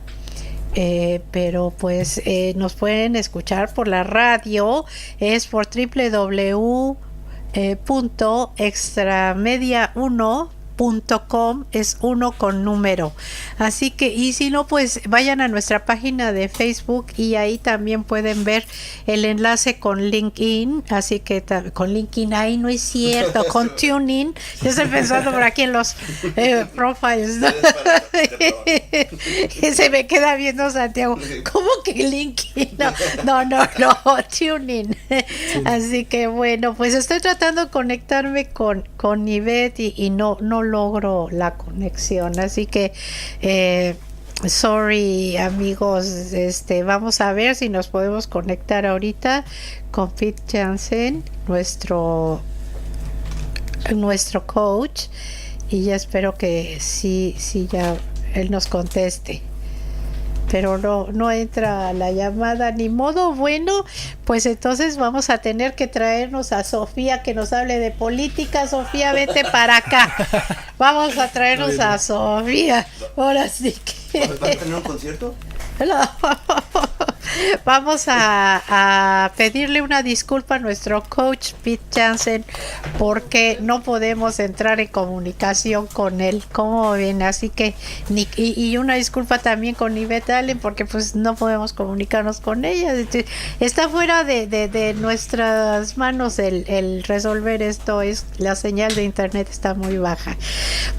Speaker 1: Pero pues nos pueden escuchar por la radio, es por www.extramedia1.com, es 1 con número. Así que, y si no, pues vayan a nuestra página de Facebook y ahí también pueden ver el enlace con LinkedIn. Así que con LinkedIn, ahí no es cierto, con TuneIn. Yo estoy pensando por aquí en los profiles, ¿no? Que se me queda viendo Santiago, ¿cómo que LinkedIn? No, TuneIn. Sí. Así que bueno, pues estoy tratando de conectarme con Ivette y no logro la conexión, así que sorry amigos, vamos a ver si nos podemos conectar ahorita con Pete Jansen, nuestro coach, y ya espero que sí ya él nos conteste. Pero no entra la llamada, ni modo. Bueno, pues entonces vamos a tener que traernos a Sofía que nos hable de política. Sofía, vete para acá. Vamos a traernos a Sofía. Ahora sí que...
Speaker 2: ¿Van a tener un concierto?
Speaker 1: Vamos a pedirle una disculpa a nuestro coach Pete Jansen porque no podemos entrar en comunicación con él, como ven, así que y una disculpa también con Ivette Allen porque pues no podemos comunicarnos con ella. Está fuera de nuestras manos el resolver esto, es la señal de internet está muy baja.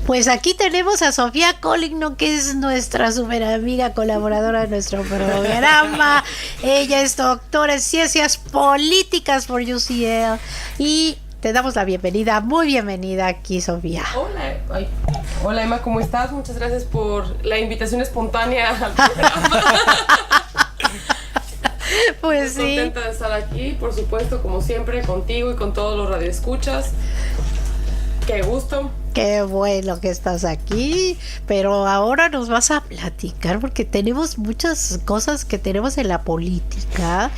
Speaker 1: Pues aquí tenemos a Sofía Coligno, que es nuestra super amiga colaboradora de nuestro programa. Ella es doctora en ciencias políticas por UCL y te damos la bienvenida. Muy bienvenida aquí, Sofía.
Speaker 4: Hola Emma, ¿cómo estás? Muchas gracias por la invitación espontánea al programa.
Speaker 1: Pues sí.
Speaker 4: Contenta de estar aquí, por supuesto, como siempre, contigo y con todos los radioescuchas. Qué gusto.
Speaker 1: Qué bueno que estás aquí, pero ahora nos vas a platicar porque tenemos muchas cosas que tenemos en la política,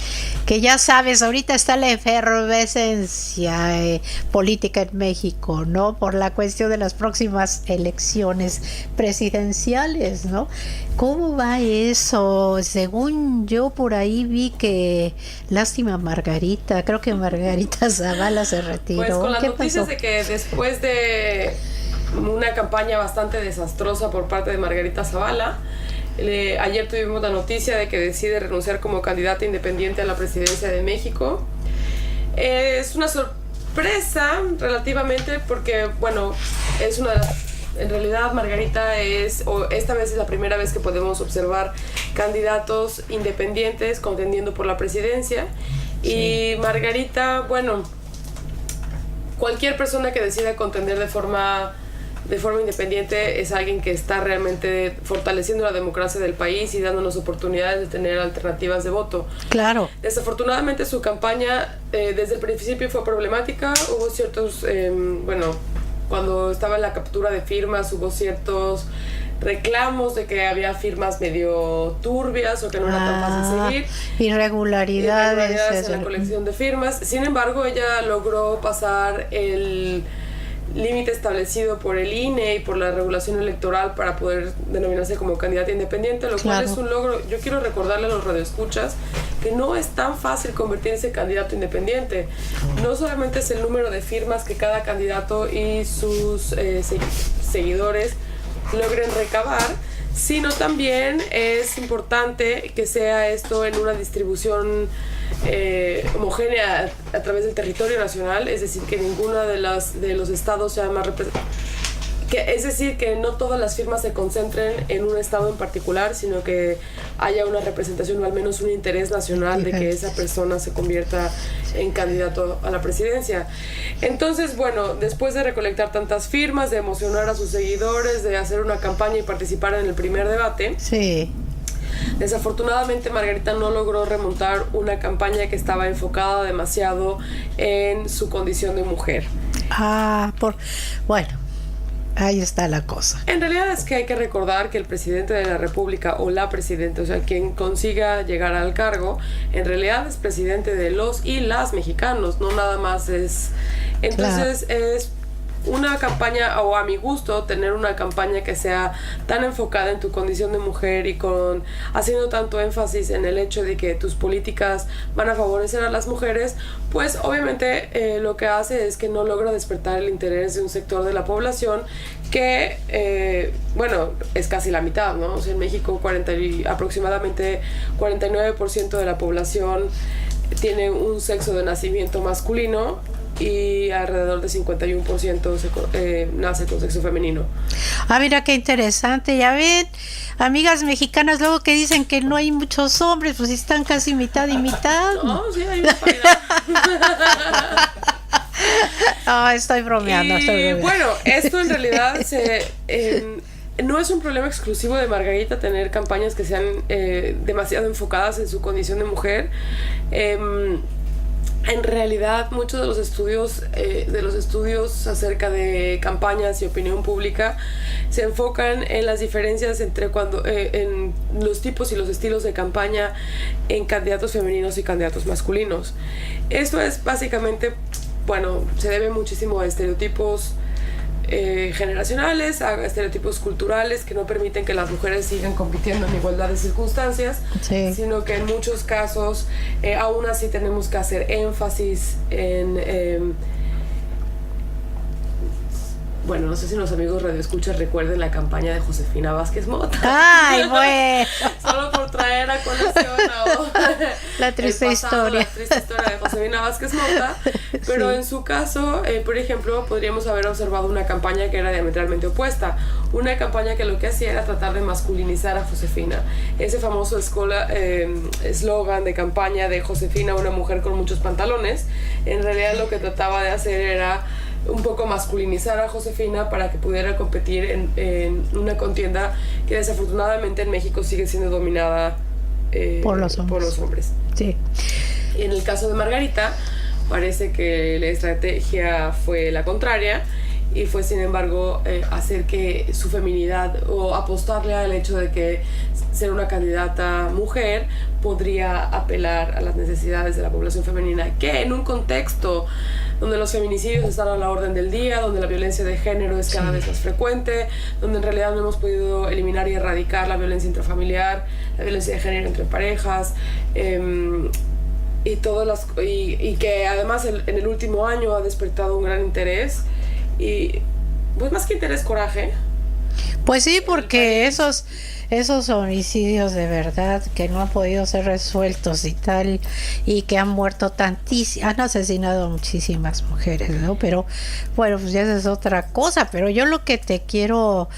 Speaker 1: que ya sabes, ahorita está la efervescencia política en México, ¿no? Por la cuestión de las próximas elecciones presidenciales, ¿no? ¿Cómo va eso? Según yo por ahí vi que, lástima Margarita, creo que Margarita Zavala se retiró.
Speaker 4: Pues con las
Speaker 1: ¿Qué
Speaker 4: noticias
Speaker 1: pasó?
Speaker 4: de que después de una campaña bastante desastrosa por parte de Margarita Zavala, ayer tuvimos la noticia de que decide renunciar como candidata independiente a la presidencia de México. Es una sorpresa relativamente porque, bueno, es una de las... En realidad Margarita esta vez es la primera vez que podemos observar candidatos independientes contendiendo por la presidencia. Sí. Y Margarita, bueno, cualquier persona que decida contender de forma independiente es alguien que está realmente fortaleciendo la democracia del país y dándonos oportunidades de tener alternativas de voto.
Speaker 1: Claro.
Speaker 4: Desafortunadamente su campaña desde el principio fue problemática. Hubo ciertos, cuando estaba en la captura de firmas hubo ciertos reclamos de que había firmas medio turbias o que no era tan fácil seguir.
Speaker 1: Irregularidades
Speaker 4: en la colección de firmas. Sin embargo, ella logró pasar el límite establecido por el INE y por la regulación electoral para poder denominarse como candidata independiente, lo cual es un logro. Yo quiero recordarle a los radioescuchas que no es tan fácil convertirse en candidato independiente. No solamente es el número de firmas que cada candidato y sus seguidores logren recabar, sino también es importante que sea esto en una distribución homogénea a través del territorio nacional, es decir, que ninguna de los estados sea más es decir, que no todas las firmas se concentren en un estado en particular, sino que haya una representación o al menos un interés nacional de que esa persona se convierta en candidato a la presidencia. Entonces, bueno, después de recolectar tantas firmas, de emocionar a sus seguidores, de hacer una campaña y participar en el primer debate,
Speaker 1: sí,
Speaker 4: desafortunadamente Margarita no logró remontar una campaña que estaba enfocada demasiado en su condición de mujer.
Speaker 1: Bueno, ahí está la cosa.
Speaker 4: En realidad es que hay que recordar que el presidente de la República o la presidenta, o sea, quien consiga llegar al cargo, en realidad es presidente de los y las mexicanos, no nada más es... Entonces es una campaña, o a mi gusto, tener una campaña que sea tan enfocada en tu condición de mujer y haciendo tanto énfasis en el hecho de que tus políticas van a favorecer a las mujeres, pues obviamente lo que hace es que no logra despertar el interés de un sector de la población que, bueno, es casi la mitad, ¿no? O sea, en México aproximadamente 49% de la población tiene un sexo de nacimiento masculino y alrededor de 51% nace con sexo femenino.
Speaker 1: Mira qué interesante, ya ven, amigas mexicanas luego que dicen que no hay muchos hombres, pues están casi mitad y mitad.
Speaker 4: No, sí, hay una paridad.
Speaker 1: Estoy bromeando.
Speaker 4: Bueno, esto en realidad no es un problema exclusivo de Margarita tener campañas que sean demasiado enfocadas en su condición de mujer. En realidad, muchos de los estudios acerca de campañas y opinión pública se enfocan en las diferencias entre en los tipos y los estilos de campaña en candidatos femeninos y candidatos masculinos. Esto es básicamente, bueno, se debe muchísimo a estereotipos generacionales, a estereotipos culturales que no permiten que las mujeres sigan compitiendo en igualdad de circunstancias,
Speaker 1: sí,
Speaker 4: sino que en muchos casos aún así tenemos que hacer énfasis en bueno, no sé si los amigos radioescuchas recuerden la campaña de Josefina Vázquez Mota.
Speaker 1: ¡Ay, bueno!
Speaker 4: Solo por traer a colación
Speaker 1: la triste historia.
Speaker 4: La triste historia de Josefina Vázquez Mota. Pero sí, en su caso, por ejemplo, podríamos haber observado una campaña que era diametralmente opuesta. Una campaña que lo que hacía era tratar de masculinizar a Josefina. Ese famoso eslogan de campaña de Josefina, una mujer con muchos pantalones, en realidad lo que trataba de hacer era un poco masculinizar a Josefina para que pudiera competir en una contienda que desafortunadamente en México sigue siendo dominada
Speaker 1: por los hombres. Sí.
Speaker 4: Y en el caso de Margarita parece que la estrategia fue la contraria y fue sin embargo hacer que su feminidad o apostarle al hecho de que ser una candidata mujer podría apelar a las necesidades de la población femenina, que en un contexto donde los feminicidios están a la orden del día, donde la violencia de género es cada vez más frecuente, donde en realidad no hemos podido eliminar y erradicar la violencia intrafamiliar, la violencia de género entre parejas, y que además en el último año ha despertado un gran interés y pues más que interés, coraje.
Speaker 1: Pues sí, porque esos homicidios de verdad que no han podido ser resueltos y tal, y que han muerto han asesinado a muchísimas mujeres, ¿no? Pero bueno, pues ya esa es otra cosa. Pero yo lo que te quiero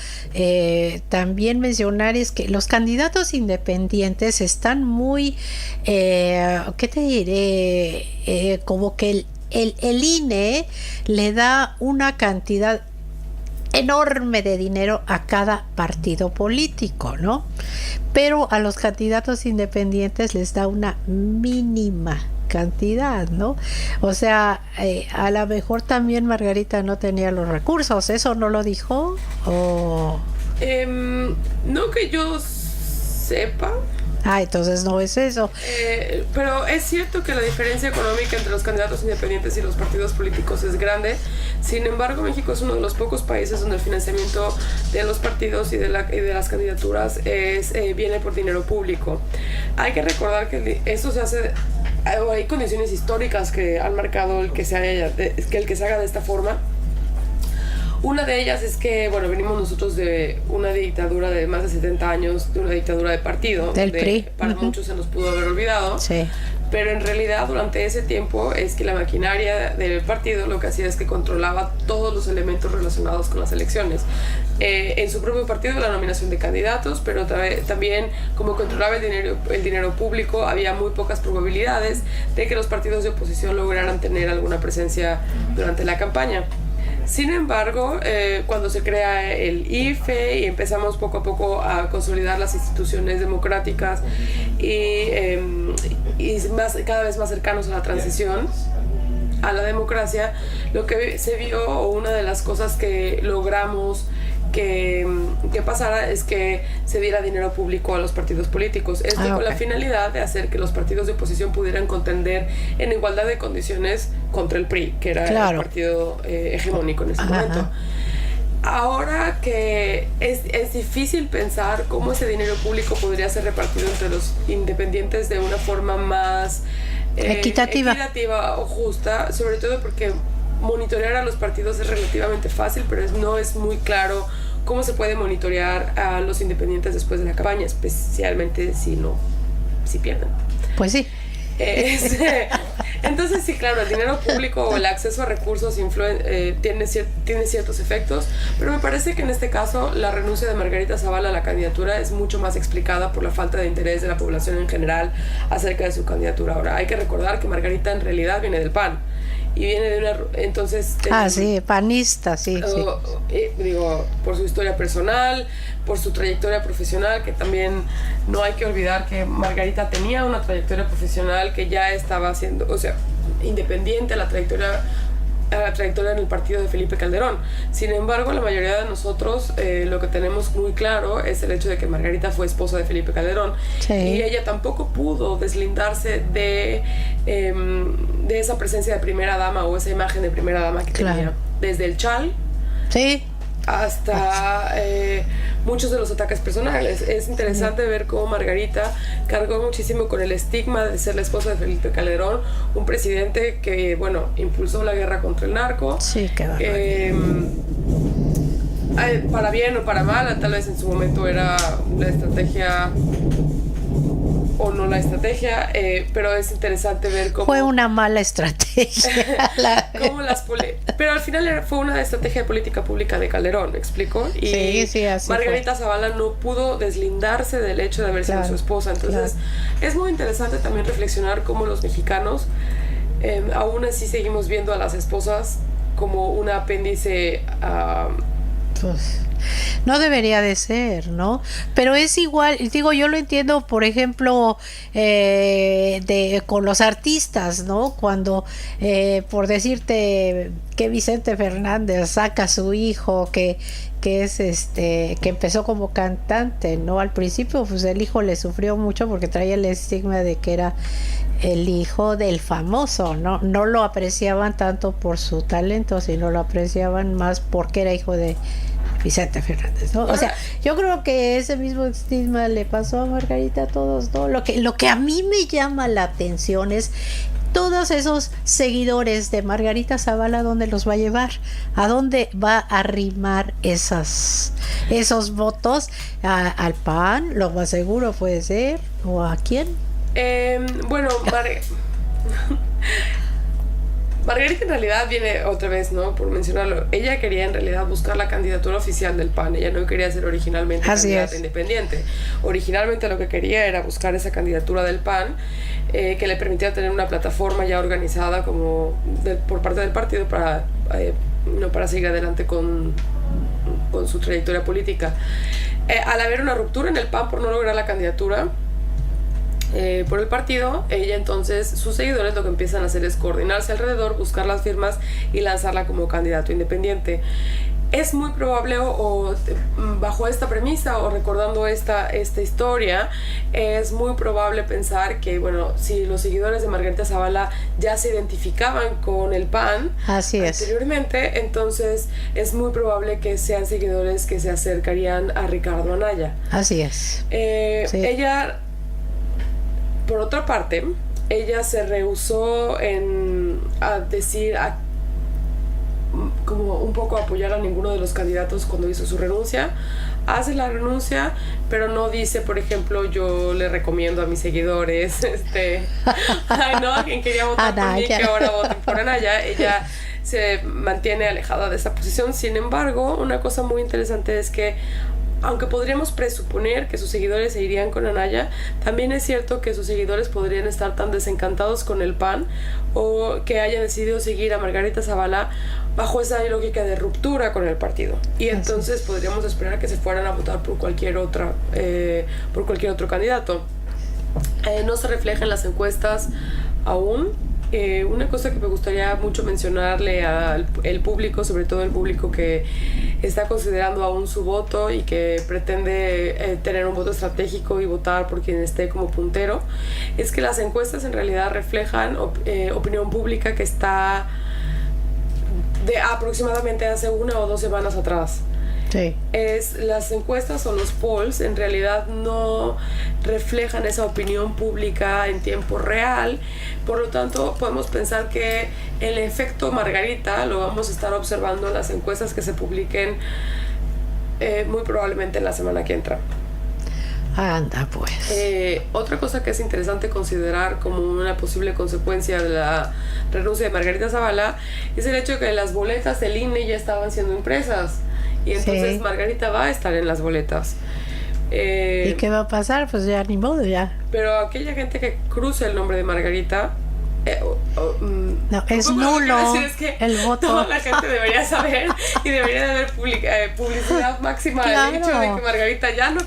Speaker 1: también mencionar es que los candidatos independientes están muy, ¿qué te diré? Como que el INE le da una cantidad enorme de dinero a cada partido político, ¿no? Pero a los candidatos independientes les da una mínima cantidad, ¿no? O sea, a lo mejor también Margarita no tenía los recursos, ¿eso no lo dijo? ¿O?
Speaker 4: No que yo sepa.
Speaker 1: Entonces no es eso.
Speaker 4: Pero es cierto que la diferencia económica entre los candidatos independientes y los partidos políticos es grande. Sin embargo, México es uno de los pocos países donde el financiamiento de los partidos y de las candidaturas viene por dinero público. Hay que recordar que esto se hace... Hay condiciones históricas que han marcado el que se haga de esta forma. Una de ellas es que, bueno, venimos nosotros de una dictadura de más de 70 años, de una dictadura de partido.
Speaker 1: Del PRI.
Speaker 4: Para muchos se nos pudo haber olvidado.
Speaker 1: Sí.
Speaker 4: Pero en realidad durante ese tiempo es que la maquinaria del partido lo que hacía es que controlaba todos los elementos relacionados con las elecciones. En su propio partido la nominación de candidatos, pero también como controlaba el dinero público, había muy pocas probabilidades de que los partidos de oposición lograran tener alguna presencia durante la campaña. Sin embargo, cuando se crea el IFE y empezamos poco a poco a consolidar las instituciones democráticas y cada vez más cercanos a la transición a la democracia, lo que se vio, o una de las cosas que logramos que pasara, es que se diera dinero público a los partidos políticos. Esto con la finalidad de hacer que los partidos de oposición pudieran contender en igualdad de condiciones contra el PRI, que era el partido hegemónico en ese momento. Ahora que es difícil pensar cómo ese dinero público podría ser repartido entre los independientes de una forma más equitativa o justa, sobre todo porque monitorear a los partidos es relativamente fácil, pero no es muy claro cómo se puede monitorear a los independientes después de la campaña, especialmente si pierden.
Speaker 1: Pues sí.
Speaker 4: Entonces sí, claro, el dinero público o el acceso a recursos tiene ciertos efectos, pero me parece que en este caso la renuncia de Margarita Zavala a la candidatura es mucho más explicada por la falta de interés de la población en general acerca de su candidatura. Ahora, hay que recordar que Margarita en realidad viene del PAN y viene de una... Entonces...
Speaker 1: sí, panista, sí.
Speaker 4: Digo, por su historia personal, por su trayectoria profesional, que también no hay que olvidar que Margarita tenía una trayectoria profesional que ya estaba haciendo, o sea, independiente a la trayectoria en el partido de Felipe Calderón. Sin embargo, la mayoría de nosotros lo que tenemos muy claro es el hecho de que Margarita fue esposa de Felipe Calderón, y ella tampoco pudo deslindarse de esa presencia de primera dama o esa imagen de primera dama que tenía desde el chal hasta muchos de los ataques personales. Es interesante ver cómo Margarita cargó muchísimo con el estigma de ser la esposa de Felipe Calderón, un presidente que, bueno, impulsó la guerra contra el narco. Para bien o para mal, tal vez en su momento era la estrategia o no la estrategia, pero es interesante ver cómo...
Speaker 1: Fue una mala estrategia.
Speaker 4: Pero al final fue una estrategia de política pública de Calderón, ¿me explico? Y
Speaker 1: sí, así
Speaker 4: Margarita Zavala no pudo deslindarse del hecho de haber sido su esposa. Entonces, es muy interesante también reflexionar cómo los mexicanos, aún así seguimos viendo a las esposas como un apéndice
Speaker 1: pues no debería de ser, ¿no? Pero es igual, digo, yo lo entiendo, por ejemplo, con los artistas, ¿no? Cuando, por decirte, que Vicente Fernández saca a su hijo, que es que empezó como cantante, ¿no? Al principio, pues el hijo le sufrió mucho porque traía el estigma de que era el hijo del famoso, ¿no? No lo apreciaban tanto por su talento, sino lo apreciaban más porque era hijo de Vicente Fernández, ¿no? O sea, yo creo que ese mismo estigma le pasó a Margarita a todos, ¿no? Lo que a mí me llama la atención es todos esos seguidores de Margarita Zavala, ¿a dónde los va a llevar? ¿A dónde va a arrimar esos votos? ¿Al PAN? Lo más seguro puede ser. ¿O a quién?
Speaker 4: Bueno, Margarita en realidad viene otra vez, ¿no? Por mencionarlo, ella quería en realidad buscar la candidatura oficial del PAN. Ella no quería ser originalmente candidata independiente. Originalmente lo que quería era buscar esa candidatura del PAN, que le permitiera tener una plataforma ya organizada por parte del partido para seguir adelante con su trayectoria política. Al haber una ruptura en el PAN por no lograr la candidatura por el partido, ella entonces, sus seguidores lo que empiezan a hacer es coordinarse alrededor, buscar las firmas y lanzarla como candidato independiente. Es muy probable, o bajo esta premisa o recordando esta historia, es muy probable pensar que, bueno, si los seguidores de Margarita Zavala ya se identificaban con el PAN anteriormente, entonces es muy probable que sean seguidores que se acercarían a Ricardo Anaya.
Speaker 1: Así es.
Speaker 4: Ella, por otra parte, ella se rehusó a decir como un poco apoyar a ninguno de los candidatos cuando hizo su renuncia. Hace la renuncia, pero no dice, por ejemplo, yo le recomiendo a mis seguidores, ay no, a quien quería votar por mí, que ahora voten por Anaya. Ella se mantiene alejada de esa posición. Sin embargo, una cosa muy interesante es que, aunque podríamos presuponer que sus seguidores se irían con Anaya, también es cierto que sus seguidores podrían estar tan desencantados con el PAN o que hayan decidido seguir a Margarita Zavala bajo esa lógica de ruptura con el partido. Y entonces podríamos esperar que se fueran a votar por cualquier otro candidato. No se refleja en las encuestas aún. Una cosa que me gustaría mucho mencionarle al público, sobre todo el público que está considerando aún su voto y que pretende tener un voto estratégico y votar por quien esté como puntero, es que las encuestas en realidad reflejan opinión pública que está de aproximadamente hace 1 o 2 semanas atrás.
Speaker 1: Sí.
Speaker 4: Las encuestas o los polls en realidad no reflejan esa opinión pública en tiempo real, por lo tanto podemos pensar que el efecto Margarita lo vamos a estar observando en las encuestas que se publiquen muy probablemente en la semana que entra.
Speaker 1: Anda pues.
Speaker 4: Otra cosa que es interesante considerar como una posible consecuencia de la renuncia de Margarita Zavala es el hecho de que las boletas del INE ya estaban siendo impresas. Y entonces Margarita va a estar en las boletas.
Speaker 1: ¿Y qué va a pasar? Pues ya ni modo, ya.
Speaker 4: Pero aquella gente que cruce el nombre de Margarita...
Speaker 1: no, es nulo
Speaker 4: es que
Speaker 1: el voto.
Speaker 4: Toda la gente debería saber y debería de haber publicidad máxima del hecho de que Margarita ya no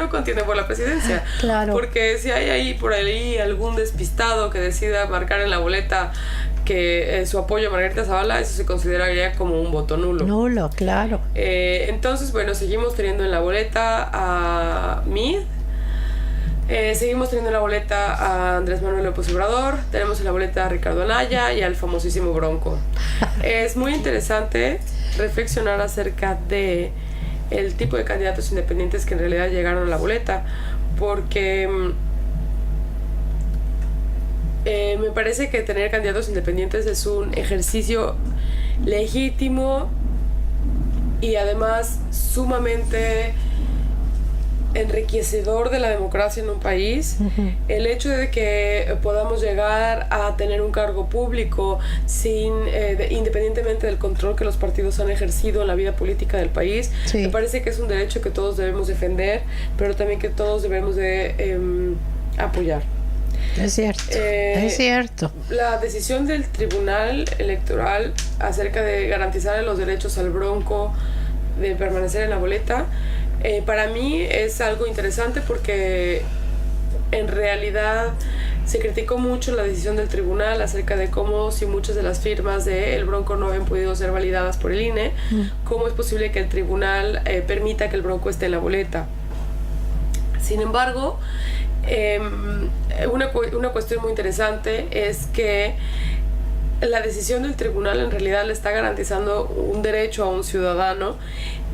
Speaker 4: contiene por la presidencia.
Speaker 1: Claro.
Speaker 4: Porque si hay ahí por ahí algún despistado que decida marcar en la boleta que su apoyo a Margarita Zavala, eso se consideraría como un voto nulo.
Speaker 1: Nulo, claro.
Speaker 4: Entonces, bueno, seguimos teniendo en la boleta a Mid, seguimos teniendo en la boleta a Andrés Manuel López Obrador, tenemos en la boleta a Ricardo Anaya y al famosísimo Bronco. Es muy interesante reflexionar acerca de el tipo de candidatos independientes que en realidad llegaron a la boleta, porque me parece que tener candidatos independientes es un ejercicio legítimo y además sumamente enriquecedor de la democracia en un país. Uh-huh. El hecho de que podamos llegar a tener un cargo público independientemente del control que los partidos han ejercido en la vida política del país, me parece que es un derecho que todos debemos defender, pero también que todos debemos de apoyar.
Speaker 1: Es cierto, es cierto.
Speaker 4: La decisión del Tribunal Electoral acerca de garantizar los derechos al Bronco de permanecer en la boleta, para mí es algo interesante porque en realidad se criticó mucho la decisión del tribunal acerca de cómo, si muchas de las firmas de El Bronco no habían podido ser validadas por el INE, cómo es posible que el tribunal permita que el Bronco esté en la boleta. Sin embargo, una cuestión muy interesante es que la decisión del tribunal en realidad le está garantizando un derecho a un ciudadano,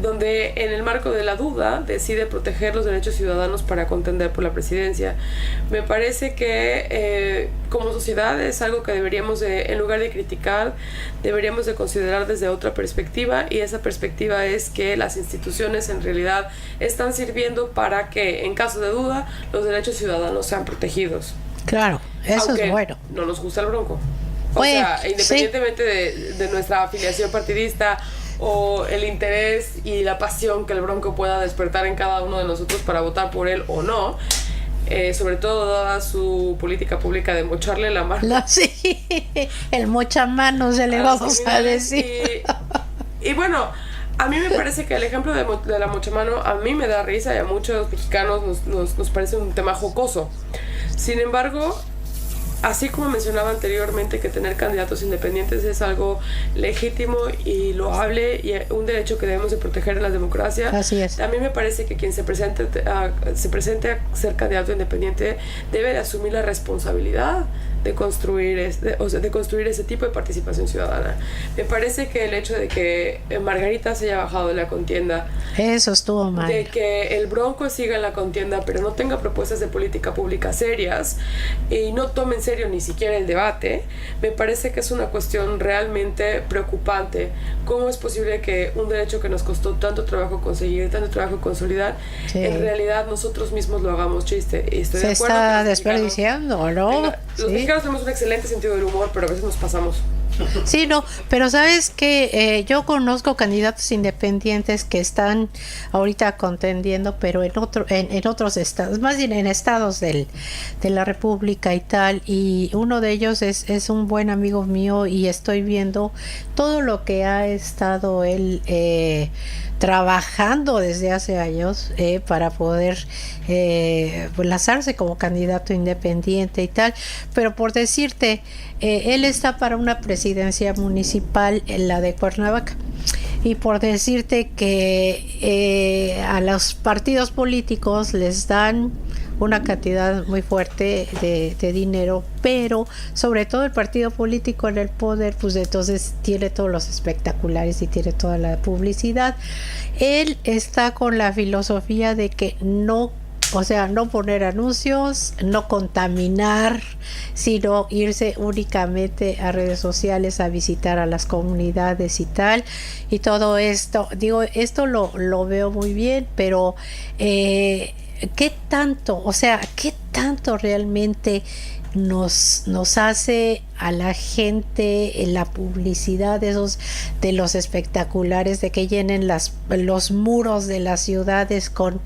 Speaker 4: donde en el marco de la duda decide proteger los derechos ciudadanos para contender por la presidencia. Me parece que como sociedad es algo que deberíamos de, en lugar de criticar, deberíamos de considerar desde otra perspectiva, y esa perspectiva es que las instituciones en realidad están sirviendo para que, en caso de duda, los derechos ciudadanos sean protegidos.
Speaker 1: Claro, eso
Speaker 4: aunque
Speaker 1: es bueno.
Speaker 4: No nos gusta el Bronco. O sea, independientemente de nuestra afiliación partidista o el interés y la pasión que el Bronco pueda despertar en cada uno de nosotros para votar por él o no, sobre todo dada su política pública de mocharle la mano.
Speaker 1: Sí, el mochamanos se le vamos a decir.
Speaker 4: Y bueno, a mí me parece que el ejemplo de la mochamano a mí me da risa y a muchos mexicanos nos parece un tema jocoso. Sin embargo, así como mencionaba anteriormente que tener candidatos independientes es algo legítimo y loable y un derecho que debemos de proteger en la democracia,
Speaker 1: así es.
Speaker 4: A mí me parece que quien se presente a ser candidato independiente debe de asumir la responsabilidad de construir ese tipo de participación ciudadana. Me parece que el hecho de que Margarita se haya bajado de la contienda,
Speaker 1: eso estuvo mal,
Speaker 4: de que el Bronco siga en la contienda pero no tenga propuestas de política pública serias y no tome en serio ni siquiera el debate, me parece que es una cuestión realmente preocupante. ¿Cómo es posible que un derecho que nos costó tanto trabajo conseguir, tanto trabajo consolidar,
Speaker 1: sí,
Speaker 4: en realidad nosotros mismos lo hagamos chiste? Y estoy
Speaker 1: se
Speaker 4: de acuerdo
Speaker 1: está
Speaker 4: que
Speaker 1: desperdiciando, ¿no?
Speaker 4: los
Speaker 1: Sí.
Speaker 4: mexicanos tenemos un excelente sentido del humor, pero a veces nos pasamos.
Speaker 1: Sí, no, pero sabes que yo conozco candidatos independientes que están ahorita contendiendo, pero en otros estados, más bien en estados de la República y tal, y uno de ellos es un buen amigo mío y estoy viendo todo lo que ha estado él trabajando desde hace años para poder lanzarse como candidato independiente y tal, pero por decirte, él está para una presidencia municipal en la de Cuernavaca, y por decirte que a los partidos políticos les dan una cantidad muy fuerte de dinero, pero sobre todo el partido político en el poder, pues entonces tiene todos los espectaculares y tiene toda la publicidad. Él está con la filosofía de que no, o sea, no poner anuncios, no contaminar, sino irse únicamente a redes sociales a visitar a las comunidades y tal, y todo esto, digo, esto lo veo muy bien, pero ¿qué tanto, o sea, qué tanto realmente nos hace a la gente en la publicidad de los espectaculares, de que llenen los muros de las ciudades con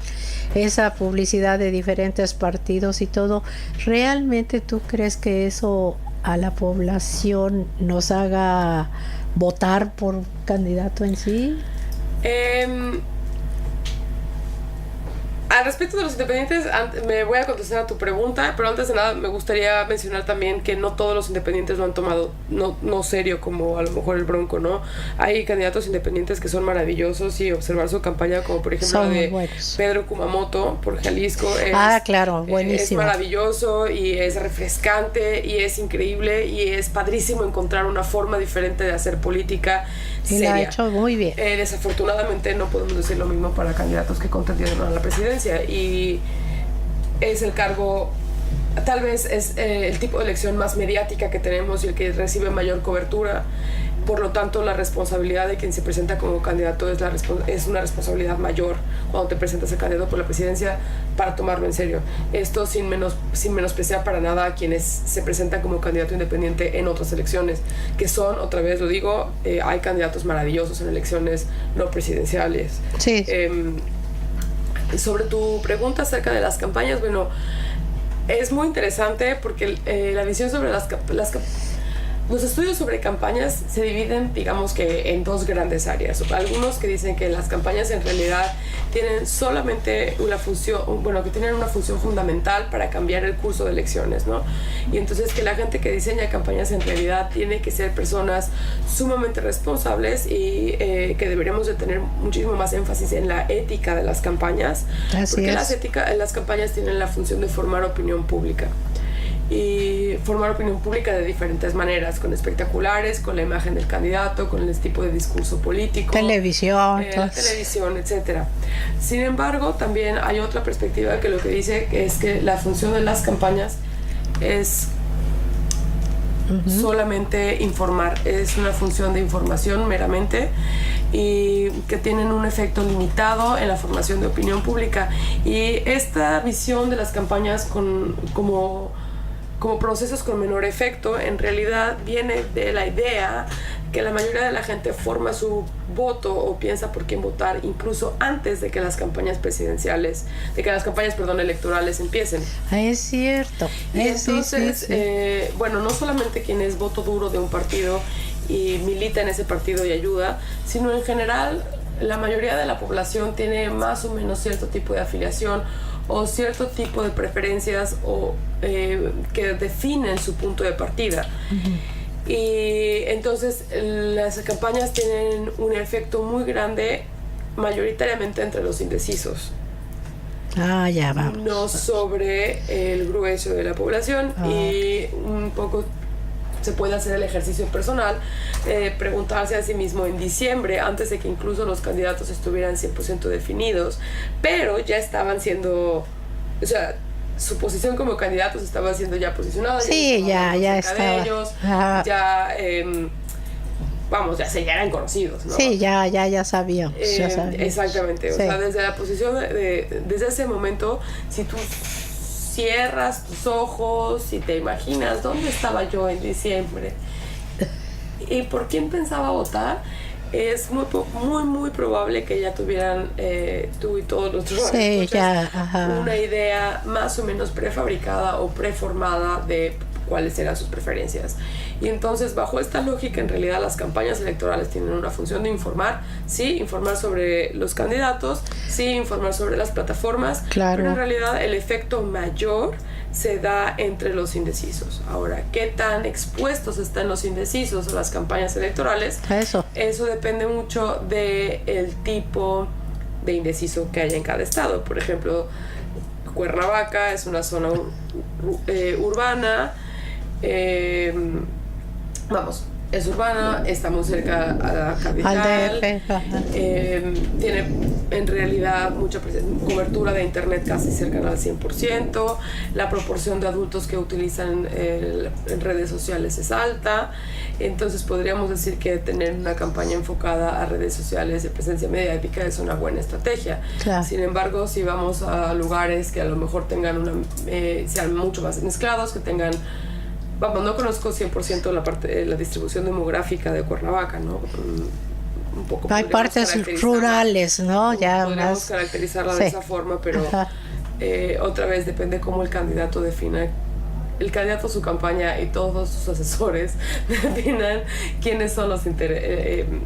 Speaker 1: esa publicidad de diferentes partidos y todo? ¿Realmente tú crees que eso a la población nos haga votar por un candidato en sí?
Speaker 4: Al respecto de los independientes, me voy a contestar a tu pregunta, pero antes de nada me gustaría mencionar también que no todos los independientes lo han tomado no serio, como a lo mejor el Bronco, ¿no? Hay candidatos independientes que son maravillosos, y observar su campaña, como por ejemplo la de Pedro Kumamoto por Jalisco,
Speaker 1: claro, buenísimo.
Speaker 4: Es maravilloso y es refrescante y es increíble y es padrísimo encontrar una forma diferente de hacer política seria.
Speaker 1: Y la ha hecho muy bien.
Speaker 4: Desafortunadamente no podemos decir lo mismo para candidatos que contendieron a la presidencia, y es el cargo, tal vez es el tipo de elección más mediática que tenemos y el que recibe mayor cobertura. Por lo tanto, la responsabilidad de quien se presenta como candidato es una responsabilidad mayor cuando te presentas a candidato por la presidencia, para tomarlo en serio. Esto sin menospreciar para nada a quienes se presentan como candidato independiente en otras elecciones, que son, otra vez lo digo, hay candidatos maravillosos en elecciones no presidenciales.
Speaker 1: Sí.
Speaker 4: Sobre tu pregunta acerca de las campañas, bueno, es muy interesante porque la visión sobre los estudios sobre campañas se dividen, digamos que en dos grandes áreas. Algunos que dicen que las campañas en realidad tienen solamente una función, bueno, que tienen una función fundamental para cambiar el curso de elecciones, ¿no? Y entonces que la gente que diseña campañas en realidad tiene que ser personas sumamente responsables y que deberíamos de tener muchísimo más énfasis en la ética de las campañas.
Speaker 1: Así es.
Speaker 4: Las campañas tienen la función de formar opinión pública. Y formar opinión pública de diferentes maneras, con espectaculares, con la imagen del candidato, con el tipo de discurso político,
Speaker 1: televisión,
Speaker 4: televisión, etcétera. Sin embargo, también hay otra perspectiva que lo que dice es que la función de las campañas es solamente informar, es una función de información meramente, y que tienen un efecto limitado en la formación de opinión pública. Y esta visión de las campañas como procesos con menor efecto, en realidad viene de la idea que la mayoría de la gente forma su voto o piensa por quién votar incluso antes de que las campañas electorales empiecen.
Speaker 1: Es cierto.
Speaker 4: Y entonces, bueno, no solamente quien es voto duro de un partido y milita en ese partido y ayuda, sino en general la mayoría de la población tiene más o menos cierto tipo de afiliación o cierto tipo de preferencias o que definen su punto de partida. Y entonces las campañas tienen un efecto muy grande mayoritariamente entre los indecisos.
Speaker 1: Ya vamos.
Speaker 4: no sobre el grueso de la población. Y un poco se puede hacer el ejercicio personal, preguntarse a sí mismo en diciembre, antes de que incluso los candidatos estuvieran 100% definidos, pero ya estaban siendo, o sea, su posición como candidatos estaba siendo ya posicionada.
Speaker 1: Sí, ya estaba.
Speaker 4: Ellos, vamos, ya eran conocidos, ¿no?
Speaker 1: Sí, ya sabíamos.
Speaker 4: Exactamente,
Speaker 1: Sí.
Speaker 4: O sea, desde la posición, desde ese momento, si tú cierras tus ojos y te imaginas dónde estaba yo en diciembre y por quién pensaba votar, es muy probable que ya tuvieran tú y todos los otros una idea más o menos prefabricada o preformada de cuáles eran sus preferencias. Y entonces, bajo esta lógica, en realidad las campañas electorales tienen una función de informar, sí, informar sobre los candidatos, sí, informar sobre las plataformas,
Speaker 1: claro.
Speaker 4: Pero en realidad el efecto mayor se da entre los indecisos. Ahora, ¿qué tan expuestos están los indecisos a las campañas electorales? Eso depende mucho del tipo de indeciso que haya en cada estado. Por ejemplo, Cuernavaca es una zona urbana, es urbana, está muy cerca a la capital, tiene en realidad mucha cobertura de internet casi cercana al 100%, la proporción de adultos que utilizan en redes sociales es alta, entonces podríamos decir que tener una campaña enfocada a redes sociales de presencia mediática es una buena estrategia.
Speaker 1: Claro.
Speaker 4: Sin embargo, si vamos a lugares que a lo mejor tengan sean mucho más mezclados, que tengan, no conozco 100% la distribución demográfica de Cuernavaca, ¿no? Un poco
Speaker 1: hay partes rurales, ¿no? Ya
Speaker 4: podríamos
Speaker 1: más
Speaker 4: caracterizarla de esa forma, pero otra vez depende cómo el candidato defina. El candidato, su campaña y todos sus asesores definan quiénes son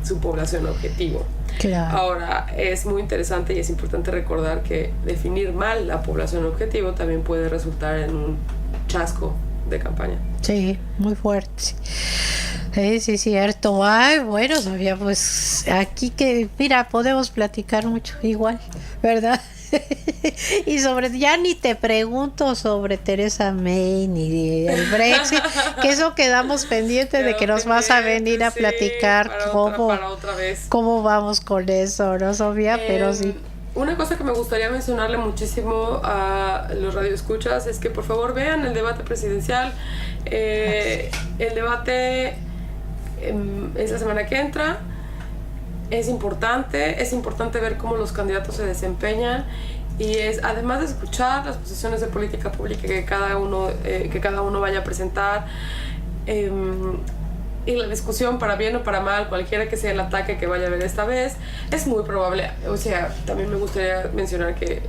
Speaker 4: su población objetivo.
Speaker 1: Claro.
Speaker 4: Ahora, es muy interesante y es importante recordar que definir mal la población objetivo también puede resultar en un chasco de campaña.
Speaker 1: Sí, muy fuerte. Sí, cierto. Ay, bueno, Sofía, pues aquí que, mira, podemos platicar mucho, igual, ¿verdad? Y ya ni te pregunto sobre Theresa May ni el Brexit, que eso quedamos pendientes de que nos vas a venir a platicar cómo vamos con eso, ¿no, Sofía? Pero sí.
Speaker 4: Una cosa que me gustaría mencionarle muchísimo a los radioescuchas es que por favor vean el debate presidencial. El debate es la semana que entra. Es importante ver cómo los candidatos se desempeñan y además de escuchar las posiciones de política pública que cada uno vaya a presentar, y la discusión, para bien o para mal, cualquiera que sea el ataque que vaya a haber esta vez, es muy probable. O sea, también me gustaría mencionar que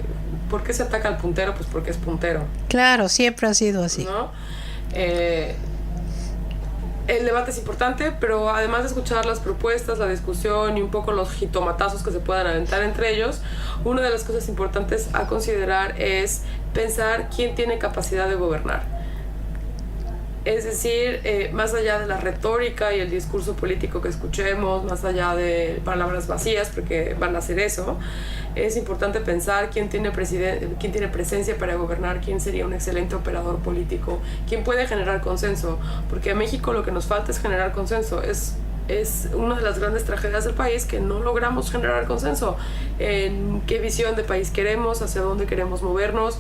Speaker 4: ¿por qué se ataca al puntero? Pues porque es puntero.
Speaker 1: Claro, siempre ha sido así,
Speaker 4: ¿no? El debate es importante, pero además de escuchar las propuestas, la discusión y un poco los jitomatazos que se puedan aventar entre ellos, una de las cosas importantes a considerar es pensar quién tiene capacidad de gobernar. Es decir, más allá de la retórica y el discurso político que escuchemos, más allá de palabras vacías, porque van a hacer eso, es importante pensar quién tiene presencia para gobernar, quién sería un excelente operador político, quién puede generar consenso, porque a México lo que nos falta es generar consenso. Es una de las grandes tragedias del país que no logramos generar consenso en qué visión de país queremos, hacia dónde queremos movernos.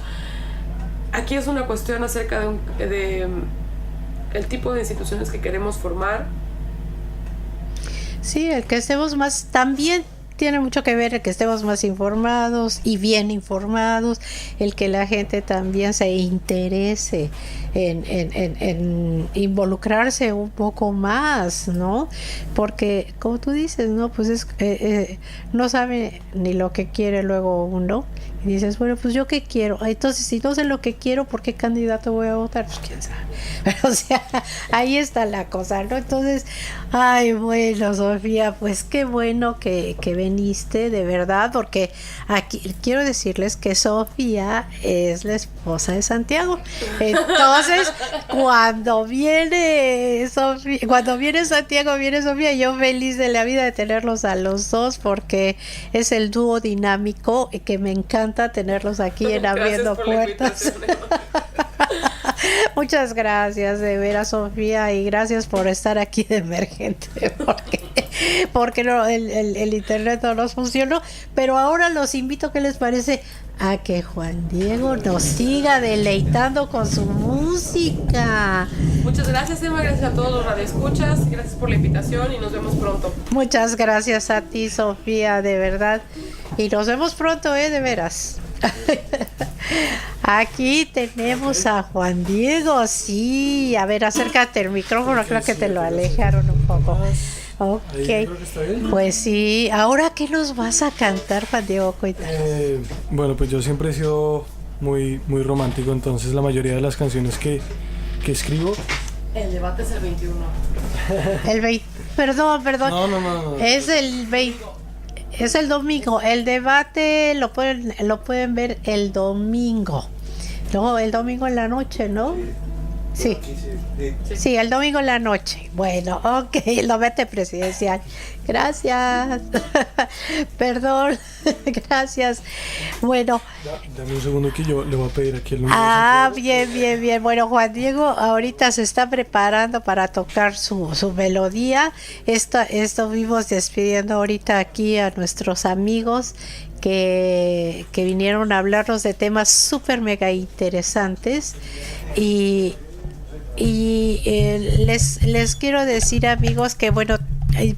Speaker 4: Aquí es una cuestión acerca de el tipo de instituciones que queremos formar.
Speaker 1: Sí, el que estemos más, también tiene mucho que ver el que estemos más informados y bien informados, el que la gente también se interese en involucrarse un poco más, ¿no? Porque, como tú dices, ¿no? Pues no sabe ni lo que quiere luego uno. Y dices, bueno, pues yo qué quiero. Entonces, si no sé lo que quiero, ¿por qué candidato voy a votar? Pues quién sabe. Pero, o sea, ahí está la cosa, ¿no? Entonces, ay, bueno, Sofía, pues qué bueno que viniste, de verdad, porque aquí quiero decirles que Sofía es la esposa de Santiago. Entonces, cuando viene Santiago, viene Sofía, yo feliz de la vida de tenerlos a los dos, porque es el dúo dinámico que me encanta encanta tenerlos aquí en Abriendo Puertas. Muchas gracias, de veras, Sofía, y gracias por estar aquí de emergente, porque no, el internet no nos funcionó, pero ahora los invito, ¿qué les parece? A que Juan Diego nos siga deleitando con su música.
Speaker 4: Muchas gracias, Emma, gracias a todos los radioescuchas, gracias por la invitación y nos vemos pronto.
Speaker 1: Muchas gracias a ti, Sofía, de verdad, y nos vemos pronto, de veras. Aquí tenemos a Juan Diego, sí, a ver, acércate el micrófono, creo que te lo alejaron un poco. Ok, pues sí, ahora ¿qué nos vas a cantar, Juan Diego?
Speaker 3: Bueno, pues yo siempre he sido muy romántico, entonces la mayoría de las canciones que escribo...
Speaker 4: El debate es el 21.
Speaker 1: Perdón.
Speaker 3: No.
Speaker 1: Es el 20. Es el domingo. El debate lo pueden ver el domingo. No, el domingo en la noche, ¿no? Sí. Sí, el domingo en la noche. Bueno, ok, el debate presidencial. Gracias. Perdón. Gracias. Bueno.
Speaker 3: Dame un segundo que yo le voy a pedir aquí el número.
Speaker 1: Bien. Bueno, Juan Diego ahorita se está preparando para tocar su melodía. Esto vimos despidiendo ahorita aquí a nuestros amigos que vinieron a hablarnos de temas súper mega interesantes. Y les quiero decir, amigos, que bueno,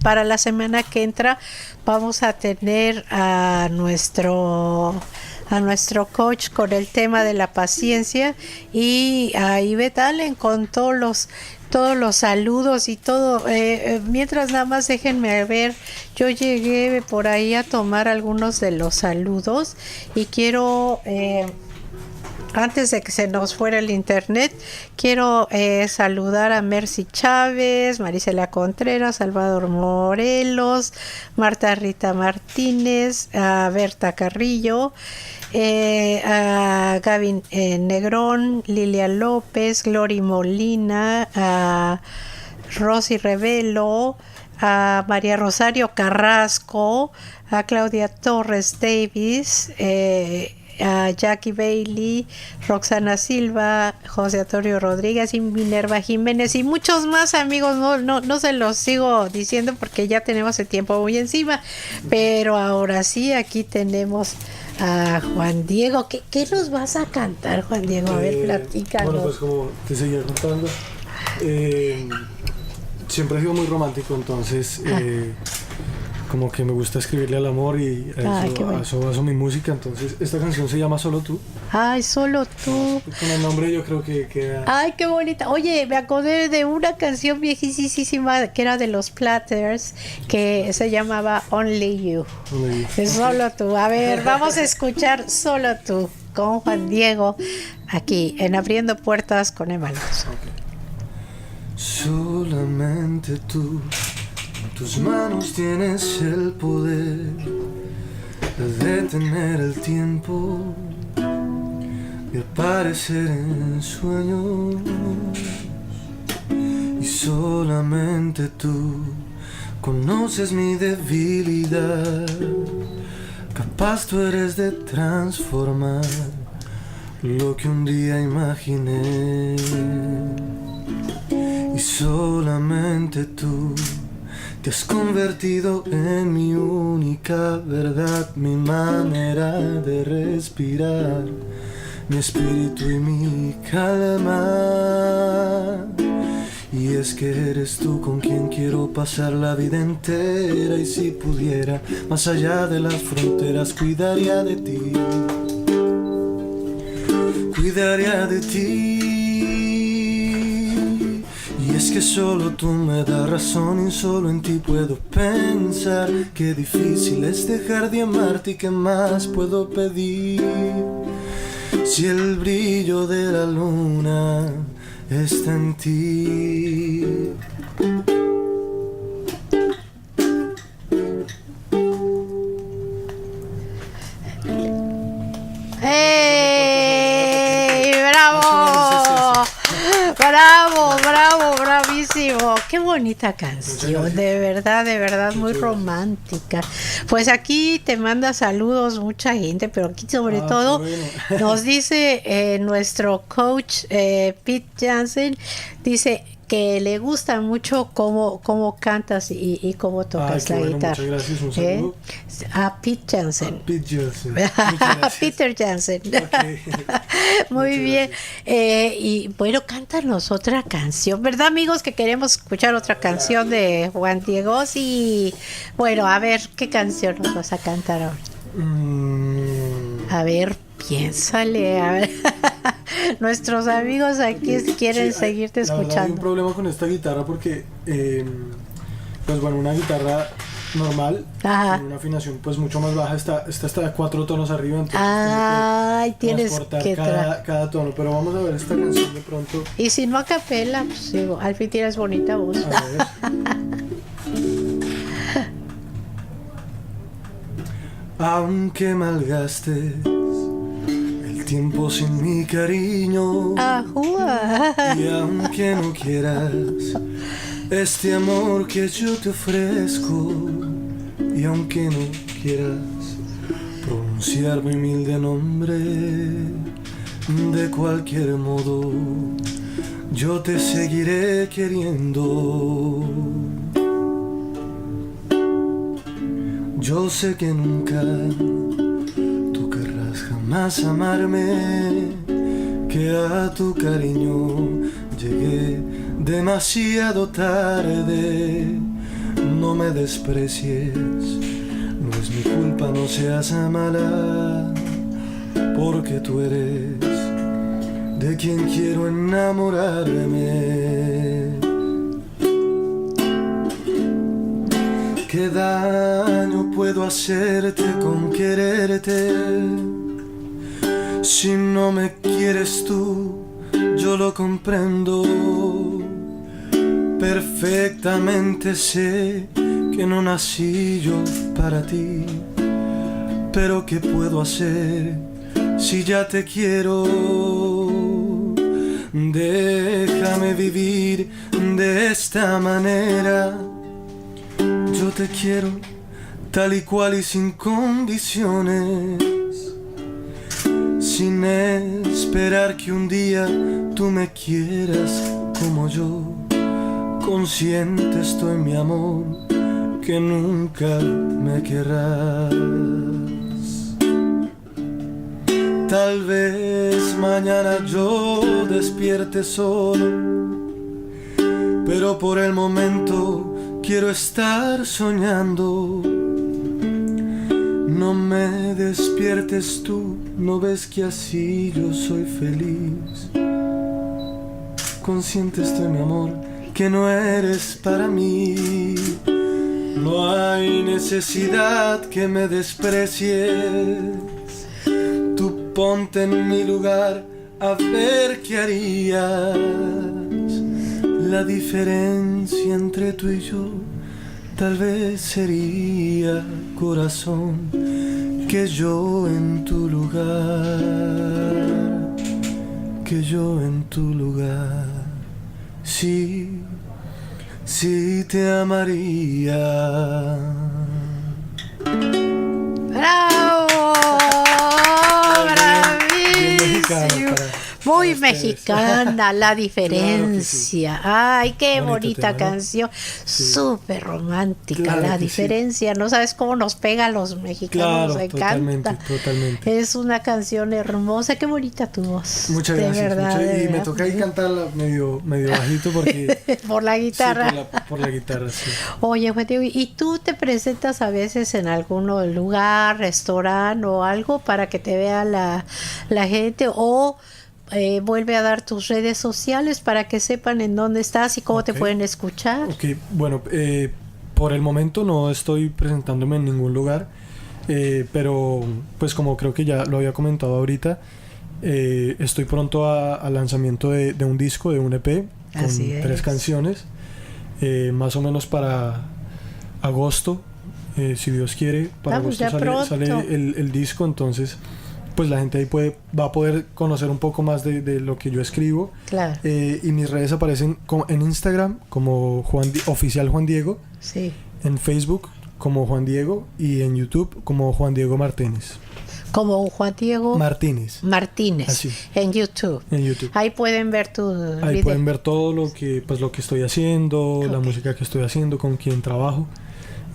Speaker 1: para la semana que entra vamos a tener a nuestro coach con el tema de la paciencia, y a Ivette Allen con todos los saludos y todo. Mientras, nada más déjenme ver, yo llegué por ahí a tomar algunos de los saludos y quiero... antes de que se nos fuera el internet, quiero saludar a Mercy Chávez, Marisela Contreras, Salvador Morelos, Marta Rita Martínez, a Berta Carrillo, a Gavin Negrón, Lilia López, Glory Molina, a Rosy Revelo, a María Rosario Carrasco, a Claudia Torres Davis, a Jackie Bailey, Roxana Silva, José Antonio Rodríguez y Minerva Jiménez y muchos más, amigos. No se los sigo diciendo porque ya tenemos el tiempo muy encima, pero ahora sí, aquí tenemos a Juan Diego. ¿Qué nos vas a cantar, Juan Diego? A ver, platícanos.
Speaker 3: Bueno, pues como te seguía contando, siempre he sido muy romántico, entonces como que me gusta escribirle al amor, y a eso baso mi música. Entonces esta canción se llama Solo Tú.
Speaker 1: Ay, Solo Tú.
Speaker 3: Con el nombre yo creo que queda...
Speaker 1: Ay, qué bonita. Oye, me acordé de una canción viejísima que era de los Platters, que se llamaba Only You. Es Solo Tú. A ver, vamos a escuchar Solo Tú con Juan Diego aquí en Abriendo Puertas con Emma Alonso.
Speaker 3: Okay. Solamente tú, en tus manos tienes el poder de detener el tiempo, de aparecer en sueños. Y solamente tú conoces mi debilidad, capaz tú eres de transformar lo que un día imaginé. Y solamente tú te has convertido en mi única verdad, mi manera de respirar, mi espíritu y mi calma. Y es que eres tú con quien quiero pasar la vida entera, y si pudiera, más allá de las fronteras, cuidaría de ti, cuidaría de ti. Y es que solo tú me das razón, y solo en ti puedo pensar. Qué difícil es dejar de amarte, y qué más puedo pedir, si el brillo de la luna está en ti.
Speaker 1: ¡Hey! ¡Bravo! Bravo, bravo, bravísimo. Qué bonita canción, de verdad, muy romántica. Pues aquí te manda saludos mucha gente, pero aquí sobre todo
Speaker 3: bueno.
Speaker 1: nos dice nuestro coach Pete Jansen, dice que le gusta mucho cómo cantas y cómo tocas la guitarra.
Speaker 3: Muchas gracias, un saludo.
Speaker 1: A Pete Jansen.
Speaker 3: Pete Jansen.
Speaker 1: Peter Jansen.
Speaker 3: Okay.
Speaker 1: Muy
Speaker 3: Muchas
Speaker 1: bien. Y bueno, cántanos otra canción, ¿verdad, amigos? Que queremos escuchar otra canción de Juan Diego. Y bueno, a ver, ¿qué canción nos vas a cantar ahora? A ver, piénsale. A ver. Nuestros amigos aquí quieren seguirte escuchando.
Speaker 3: Hay un problema con esta guitarra porque, pues bueno, una guitarra normal, con una afinación pues mucho más baja, está 4 tonos arriba, entonces
Speaker 1: tienes que
Speaker 3: cada tono, pero vamos a ver esta canción de pronto.
Speaker 1: Y si no a capela, pues digo, al fin tienes bonita voz.
Speaker 3: A ver. Aunque malgastes el tiempo sin mi cariño, y aunque no quieras este amor que yo te ofrezco, y aunque no quieras pronunciar mi humilde nombre, de cualquier modo yo te seguiré queriendo. Yo sé que nunca tú querrás jamás amarme, que a tu cariño llegué demasiado tarde. No me desprecies, no es mi culpa, no seas mala, porque tú eres de quien quiero enamorarme. ¿Qué daño puedo hacerte con quererte? Si no me quieres tú, yo lo comprendo. Perfectamente sé que no nací yo para ti, pero ¿qué puedo hacer si ya te quiero? Déjame vivir de esta manera. Yo te quiero tal y cual y sin condiciones, sin esperar que un día tú me quieras como yo. Consciente estoy, mi amor, que nunca me querrás. Tal vez mañana yo despierte solo, pero por el momento quiero estar soñando. No me despiertes tú, no ves que así yo soy feliz. Consciente estoy, mi amor, que no eres para mí. No hay necesidad que me desprecies. Tú ponte en mi lugar a ver qué harías. La diferencia entre tú y yo tal vez sería, corazón, que yo en tu lugar, que yo en tu lugar, sí, sí te amaría.
Speaker 1: ¡Bravo! ¡Bravísimo! Muy mexicana, La Diferencia. Claro, sí. Ay, qué bonita canción. Sí. Súper romántica, claro, La Diferencia. Sí. No sabes cómo nos pega a los mexicanos. Claro, me encanta.
Speaker 3: Totalmente.
Speaker 1: Es una canción hermosa. Qué bonita tu voz.
Speaker 3: Muchas gracias.
Speaker 1: Verdad,
Speaker 3: y me toca ahí cantarla medio bajito porque...
Speaker 1: por la guitarra.
Speaker 3: Sí, por la guitarra, sí.
Speaker 1: Oye, Juan Diego, ¿y tú te presentas a veces en algún lugar, restaurante o algo para que te vea la gente? O... vuelve a dar tus redes sociales para que sepan en dónde estás y cómo te pueden escuchar.
Speaker 3: Ok, bueno, por el momento no estoy presentándome en ningún lugar, pero pues como creo que ya lo había comentado ahorita, estoy pronto al lanzamiento de un disco, de un EP, con 3 canciones, más o menos para agosto, si Dios quiere, para agosto sale el disco, entonces... pues la gente ahí va a poder conocer un poco más de lo que yo escribo.
Speaker 1: Claro.
Speaker 3: Y mis redes aparecen en Instagram como oficial Juan Diego,
Speaker 1: Sí.
Speaker 3: en Facebook como Juan Diego y en YouTube como Juan Diego Martínez.
Speaker 1: Como Juan Diego
Speaker 3: Martínez.
Speaker 1: Así. En YouTube.
Speaker 3: En YouTube.
Speaker 1: Ahí pueden ver tu
Speaker 3: Ahí
Speaker 1: video.
Speaker 3: pueden ver todo lo que estoy haciendo, la música que estoy haciendo, con quién trabajo.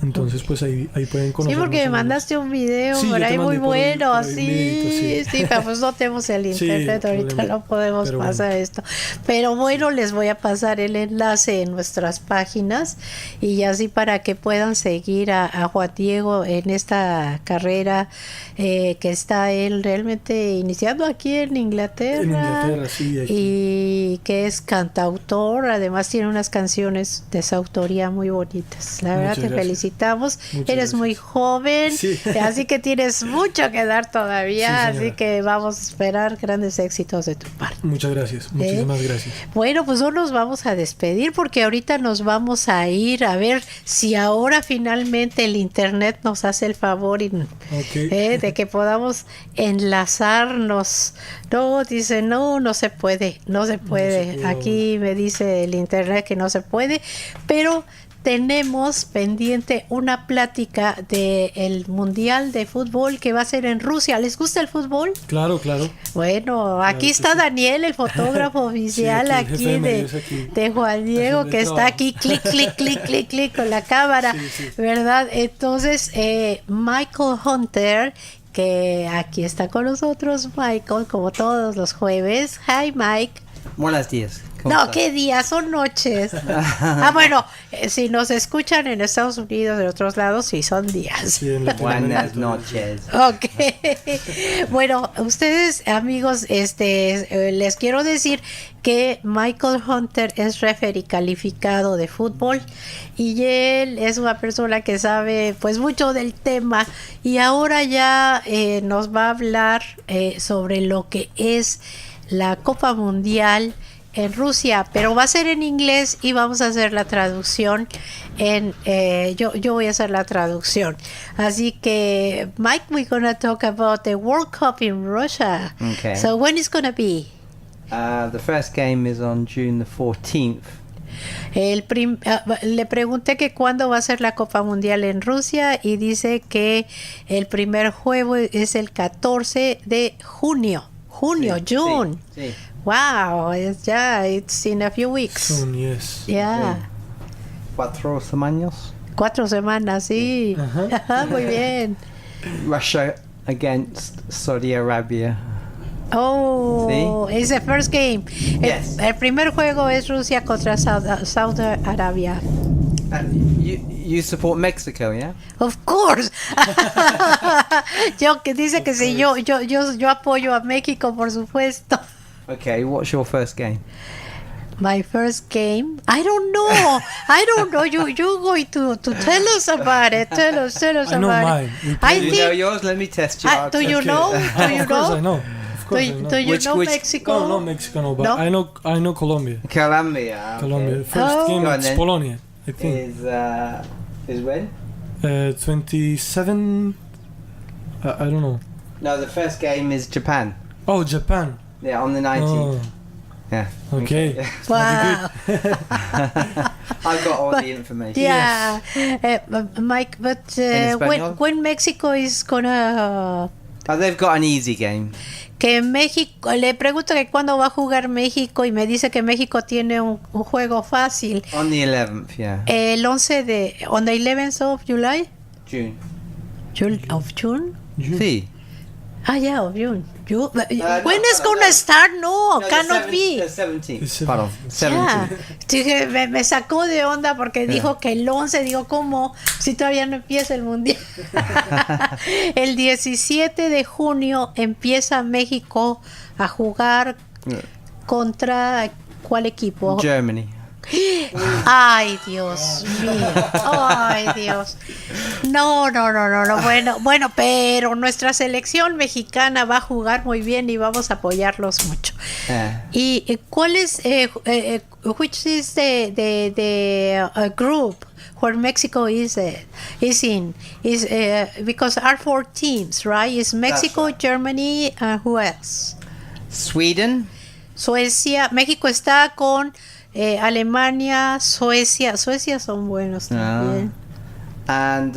Speaker 3: Entonces, pues ahí pueden conocer.
Speaker 1: Sí, porque me
Speaker 3: más o menos.
Speaker 1: mandaste un video
Speaker 3: Sí,
Speaker 1: por
Speaker 3: yo te
Speaker 1: ahí muy
Speaker 3: mandé por ahí
Speaker 1: bueno,
Speaker 3: un
Speaker 1: sí,
Speaker 3: videíto,
Speaker 1: sí, pero pues no tenemos el
Speaker 3: Sí,
Speaker 1: internet, ahorita
Speaker 3: problema.
Speaker 1: no podemos
Speaker 3: Pero
Speaker 1: pasar
Speaker 3: bueno.
Speaker 1: esto. Pero bueno, les voy a pasar el enlace en nuestras páginas y así para que puedan seguir a Juan Diego en esta carrera que está él realmente iniciando aquí en Inglaterra.
Speaker 3: En Inglaterra, sí, aquí.
Speaker 1: Y que es cantautor, además tiene unas canciones de su autoría muy bonitas. La verdad
Speaker 3: Muchas
Speaker 1: te
Speaker 3: gracias.
Speaker 1: felicitamos.
Speaker 3: Muchas
Speaker 1: Eres muy
Speaker 3: gracias.
Speaker 1: joven,
Speaker 3: Sí.
Speaker 1: así que tienes mucho que dar todavía,
Speaker 3: Sí,
Speaker 1: así
Speaker 3: señora.
Speaker 1: que vamos a esperar grandes éxitos de tu parte.
Speaker 3: Muchas gracias, muchísimas gracias.
Speaker 1: Bueno, pues no nos vamos a despedir porque ahorita nos vamos a ir a ver si ahora finalmente el internet nos hace el favor de que podamos enlazarnos. No, dice, no se puede.
Speaker 3: No se puede.
Speaker 1: Aquí me dice el internet que no se puede, pero tenemos pendiente una plática del Mundial de Fútbol que va a ser en Rusia. ¿Les gusta el fútbol?
Speaker 3: Claro.
Speaker 1: Bueno, aquí
Speaker 3: que
Speaker 1: está
Speaker 3: sí.
Speaker 1: Daniel, el fotógrafo oficial
Speaker 3: aquí el jefe de
Speaker 1: aquí
Speaker 3: medios aquí.
Speaker 1: de Juan Diego,
Speaker 3: Haciendo
Speaker 1: que
Speaker 3: el
Speaker 1: está
Speaker 3: trabajo.
Speaker 1: aquí, clic con la cámara,
Speaker 3: Sí.
Speaker 1: ¿verdad? Entonces, Michael Hunter, que aquí está con nosotros, Michael, como todos los jueves. Hi, Mike.
Speaker 5: Buenos días. ¿Cómo
Speaker 1: No,
Speaker 5: estás?
Speaker 1: ¿qué días? Son noches. Bueno, si nos escuchan en Estados Unidos, en otros lados, sí son días.
Speaker 3: Sí, en Latinoamérica.
Speaker 5: Buenas noches.
Speaker 1: Ok. Bueno, ustedes, amigos, les quiero decir que Michael Hunter es referee calificado de fútbol y él es una persona que sabe pues mucho del tema y ahora ya nos va a hablar sobre lo que es la Copa Mundial en Rusia, pero va a ser en inglés y vamos a hacer la traducción yo voy a hacer la traducción. Así que, Mike, we're gonna talk about the World Cup in Russia.
Speaker 5: Okay.
Speaker 1: So when it's gonna be?
Speaker 5: The first game is on June the 14th.
Speaker 1: Le pregunté que cuándo va a ser la Copa Mundial en Rusia y dice que el primer juego es el 14 de junio. June.
Speaker 5: Sí.
Speaker 1: Wow, it's in a few weeks.
Speaker 3: Soon, yes.
Speaker 1: Yeah.
Speaker 5: 4 semanas.
Speaker 1: 4 semanas, sí.
Speaker 3: Ajá.
Speaker 1: Muy bien.
Speaker 5: Russia against Saudi Arabia.
Speaker 1: Oh,
Speaker 5: Sí.
Speaker 1: it's the first game.
Speaker 5: Yes.
Speaker 1: El primer juego es Rusia contra Saudi Arabia.
Speaker 5: You support Mexico, yeah?
Speaker 1: Of course. Yo que dice que sí, yo apoyo a México, por supuesto.
Speaker 5: Okay, what's your first game?
Speaker 1: My first game, I don't know. You going to tell us about it. Tell us
Speaker 3: I know
Speaker 1: about
Speaker 3: mine.
Speaker 1: it.
Speaker 3: We
Speaker 1: I
Speaker 5: You know
Speaker 1: think.
Speaker 5: yours? Let me test you.
Speaker 1: Do you
Speaker 3: Okay.
Speaker 1: know? Do you
Speaker 3: Of course I
Speaker 1: know?
Speaker 3: know. Of course I know.
Speaker 1: Do you
Speaker 5: Which-
Speaker 1: know
Speaker 5: which-
Speaker 1: Mexico?
Speaker 3: No, not Mexico, no, but
Speaker 1: No?
Speaker 3: I know Colombia.
Speaker 5: Colombia. Okay.
Speaker 3: Colombia. First
Speaker 1: Oh.
Speaker 3: game
Speaker 5: Go on
Speaker 3: it's
Speaker 5: then.
Speaker 3: Polonia, I think.
Speaker 5: Is when?
Speaker 3: 27. I don't know.
Speaker 5: No, the first game is Japan.
Speaker 3: Oh, Japan.
Speaker 5: Yeah, on the 19th.
Speaker 3: Oh,
Speaker 5: Yeah.
Speaker 3: okay.
Speaker 5: Yeah.
Speaker 1: Wow.
Speaker 5: I've got all
Speaker 1: But-
Speaker 5: the information.
Speaker 1: Yeah, Mike. But
Speaker 5: En español?
Speaker 1: when Mexico is gonna
Speaker 5: Oh, they've got an easy game.
Speaker 1: que México, le pregunto que cuándo va a jugar México y me dice que México tiene un juego fácil.
Speaker 5: On the 11th, yeah.
Speaker 1: El 11 de on the 11th of July,
Speaker 5: June.
Speaker 1: June.
Speaker 5: Sí.
Speaker 1: Ah, yeah, of June.
Speaker 5: no,
Speaker 1: When is
Speaker 5: no,
Speaker 1: gonna
Speaker 5: no.
Speaker 1: start? No,
Speaker 5: No,
Speaker 1: cannot
Speaker 5: the
Speaker 1: be.
Speaker 5: 17th. Pardon.
Speaker 1: Yeah.
Speaker 5: 17th.
Speaker 1: Dije, me sacó de onda porque dijo que el 11, digo, ¿cómo? Si todavía no empieza el mundial. El 17 de junio empieza México a jugar contra ¿cuál equipo?
Speaker 5: Germany.
Speaker 1: Ay, Dios mío. Ay, Dios. No. Bueno, pero nuestra selección mexicana va a jugar muy bien y vamos a apoyarlos mucho. ¿Y cuál es which is the group where Mexico is because are 4 teams, right? Is Mexico,
Speaker 5: right.
Speaker 1: Germany, who else?
Speaker 5: Sweden,
Speaker 1: Suecia. México está con Alemania, Suecia. Suecia son buenos también.
Speaker 5: and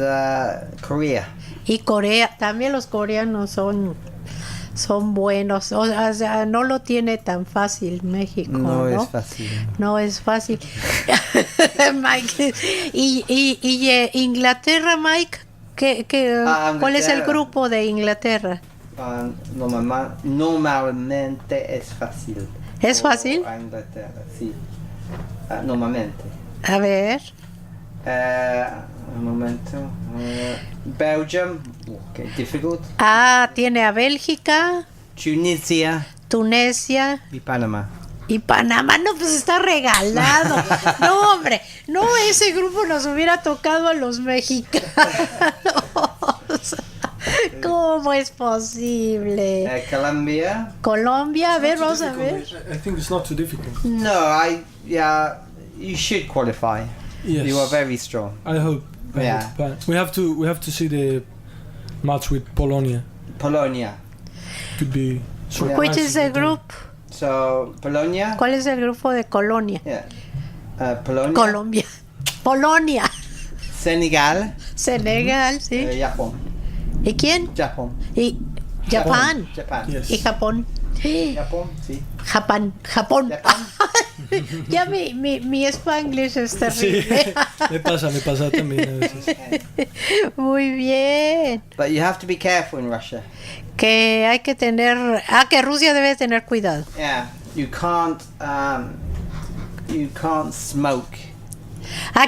Speaker 5: Korea.
Speaker 1: Y Corea, también los coreanos son buenos. O sea, no lo tiene tan fácil México, ¿no?
Speaker 5: No es fácil.
Speaker 1: No es fácil. Mike, y Inglaterra, Mike, ¿cuál es el
Speaker 5: Inglaterra.
Speaker 1: grupo de Inglaterra?
Speaker 5: Normalmente es fácil.
Speaker 1: ¿Es fácil?
Speaker 5: A Inglaterra, sí. Normalmente.
Speaker 1: A ver.
Speaker 5: Un momento. Belgium, okay, difficult.
Speaker 1: Tiene a Bélgica,
Speaker 5: Tunisia
Speaker 1: Tunisia
Speaker 5: y Panamá.
Speaker 1: y Panamá. No, pues está regalado. No, hombre, no, ese grupo nos hubiera tocado a los mexicanos. ¿Cómo es posible?
Speaker 5: Colombia.
Speaker 1: Colombia, a ver, vamos a ver.
Speaker 3: I think it's not too difficult.
Speaker 5: No, you should qualify.
Speaker 3: Yes.
Speaker 5: You are very strong.
Speaker 3: I hope.
Speaker 5: Yeah.
Speaker 3: But we have to see the match with Polonia.
Speaker 5: Polonia.
Speaker 3: Could be.
Speaker 1: Which is the group?
Speaker 5: So, Polonia.
Speaker 1: ¿Cuál es el grupo de Colonia?
Speaker 5: Yeah. Polonia.
Speaker 1: Colombia. Polonia.
Speaker 5: Senegal.
Speaker 1: Senegal, sí.
Speaker 5: Japón.
Speaker 1: ¿Y quién?
Speaker 5: Japón.
Speaker 1: Y Japón.
Speaker 5: Japón.
Speaker 3: Yes.
Speaker 1: Y Japón.
Speaker 5: Japón, sí.
Speaker 1: Japón.
Speaker 5: Japón.
Speaker 1: Ya mi Spanglish es
Speaker 3: Sí,
Speaker 1: terrible.
Speaker 3: me pasa también a veces.
Speaker 1: Muy bien.
Speaker 5: But you have to be careful in Russia.
Speaker 1: Que hay que tener... que Rusia debe tener cuidado.
Speaker 5: Yeah. You can't smoke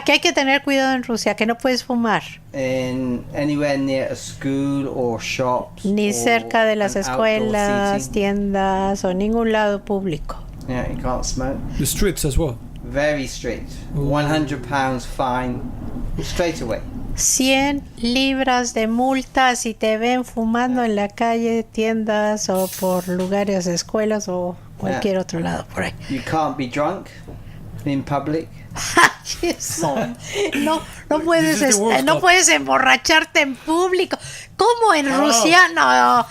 Speaker 1: Que hay que tener cuidado en Rusia, que no puedes fumar.
Speaker 5: in anywhere near a school or shops.
Speaker 1: Ni
Speaker 5: or
Speaker 1: cerca de las
Speaker 5: an outdoor
Speaker 1: escuelas,
Speaker 5: seating.
Speaker 1: tiendas o ningún lado público.
Speaker 5: Yeah, you can't smoke.
Speaker 3: The streets as well.
Speaker 5: Very strict.
Speaker 3: Ooh.
Speaker 5: £100 fine straight away.
Speaker 1: 100 libras de multa si te ven fumando en la calle, tiendas o por lugares, escuelas o cualquier otro lado por ahí.
Speaker 5: You can't be drunk in public.
Speaker 1: Eso. No puedes
Speaker 3: This is the World
Speaker 1: no
Speaker 3: Cup.
Speaker 1: puedes emborracharte en público. ¿Cómo en Rusia? No.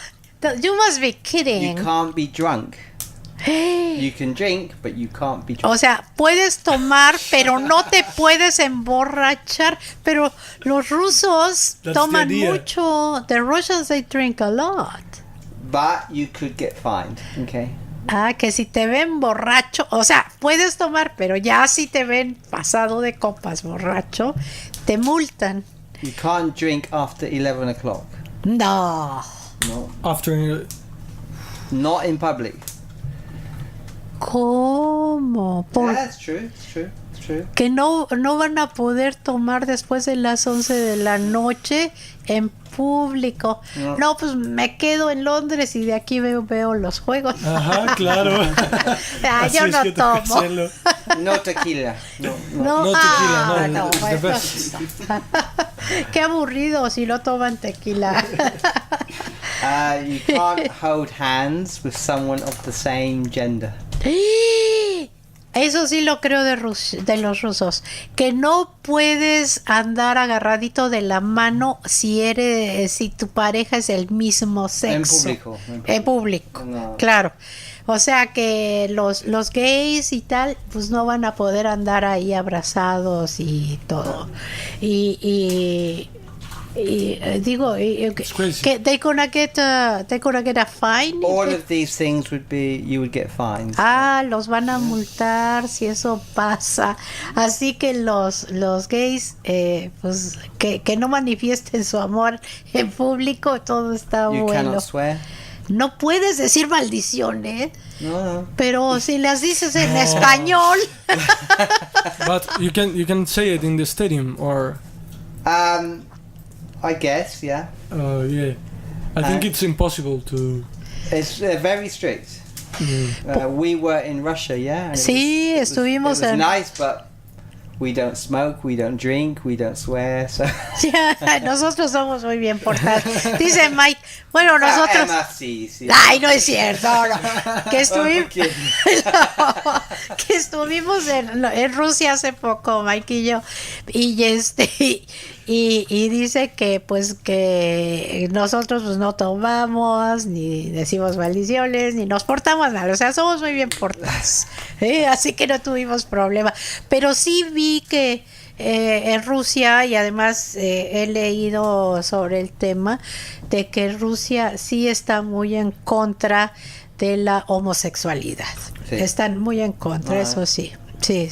Speaker 1: You must be
Speaker 5: You
Speaker 1: kidding.
Speaker 5: can't be drunk. You can drink, but you can't be drunk.
Speaker 1: O sea, puedes tomar, pero no te puedes emborrachar. Pero los rusos
Speaker 3: That's
Speaker 1: toman
Speaker 3: the idea.
Speaker 1: mucho. The Russians, they drink a lot.
Speaker 5: But you could get fined, okay?
Speaker 1: Que si te ven borracho, o sea, puedes tomar, pero ya si te ven pasado de copas borracho, te multan.
Speaker 5: You can't drink after 11 o'clock.
Speaker 1: No.
Speaker 5: No.
Speaker 3: After
Speaker 5: Not in public.
Speaker 1: ¿Cómo?
Speaker 5: Yeah, it's true. It's true. It's true.
Speaker 1: Que no van a poder tomar después de las 11 de la noche en público.
Speaker 5: No.
Speaker 1: No, pues me quedo en Londres y de aquí veo los juegos.
Speaker 3: Ajá, claro. Así
Speaker 1: Yo
Speaker 3: es
Speaker 1: no
Speaker 3: que toca
Speaker 1: tomo.
Speaker 3: hacerlo.
Speaker 5: No tequila. No.
Speaker 1: No,
Speaker 3: No tequila, no,
Speaker 1: no,
Speaker 3: it's the
Speaker 1: bueno.
Speaker 3: best.
Speaker 1: Qué aburrido si no toman tequila.
Speaker 5: You can't hold hands with someone of the same gender.
Speaker 1: Eso sí lo creo de los rusos, que no puedes andar agarradito de la mano si tu pareja es el mismo sexo. En público.
Speaker 5: No.
Speaker 1: Claro. O sea que los gays y tal, pues no van a poder andar ahí abrazados y todo. Y digo,
Speaker 3: crazy.
Speaker 1: que they gonna get a fine.
Speaker 5: All of these things you would get fined.
Speaker 1: Los van a multar si eso pasa. Así que los gays, pues que no manifiesten su amor en público, todo está
Speaker 5: You
Speaker 1: bueno.
Speaker 5: cannot swear.
Speaker 1: No puedes decir maldiciones,
Speaker 5: No.
Speaker 1: pero si las dices en español.
Speaker 3: But you can say it in the stadium or
Speaker 5: I guess, yeah.
Speaker 3: yeah. I think it's impossible to.
Speaker 5: It's very strict. We were in Russia, yeah. and
Speaker 1: Sí, estuvimos
Speaker 5: it was
Speaker 1: en...
Speaker 5: nice, but we don't smoke, we don't drink, we don't swear. So
Speaker 1: Ya, nosotros somos muy bien portados. Dice Mike, Bueno, nosotros...
Speaker 5: Emma, sí.
Speaker 1: Ay, no es cierto. No. Que, que estuvimos en Rusia hace poco, Mike y yo, y dice que pues que nosotros pues no tomamos, ni decimos maldiciones, ni nos portamos mal, o sea, somos muy bien portados, así que no tuvimos problema. Pero sí vi que en Rusia, y además he leído sobre el tema, de que Rusia sí está muy en contra de la homosexualidad. Sí. Están muy en contra, eso sí. Sí.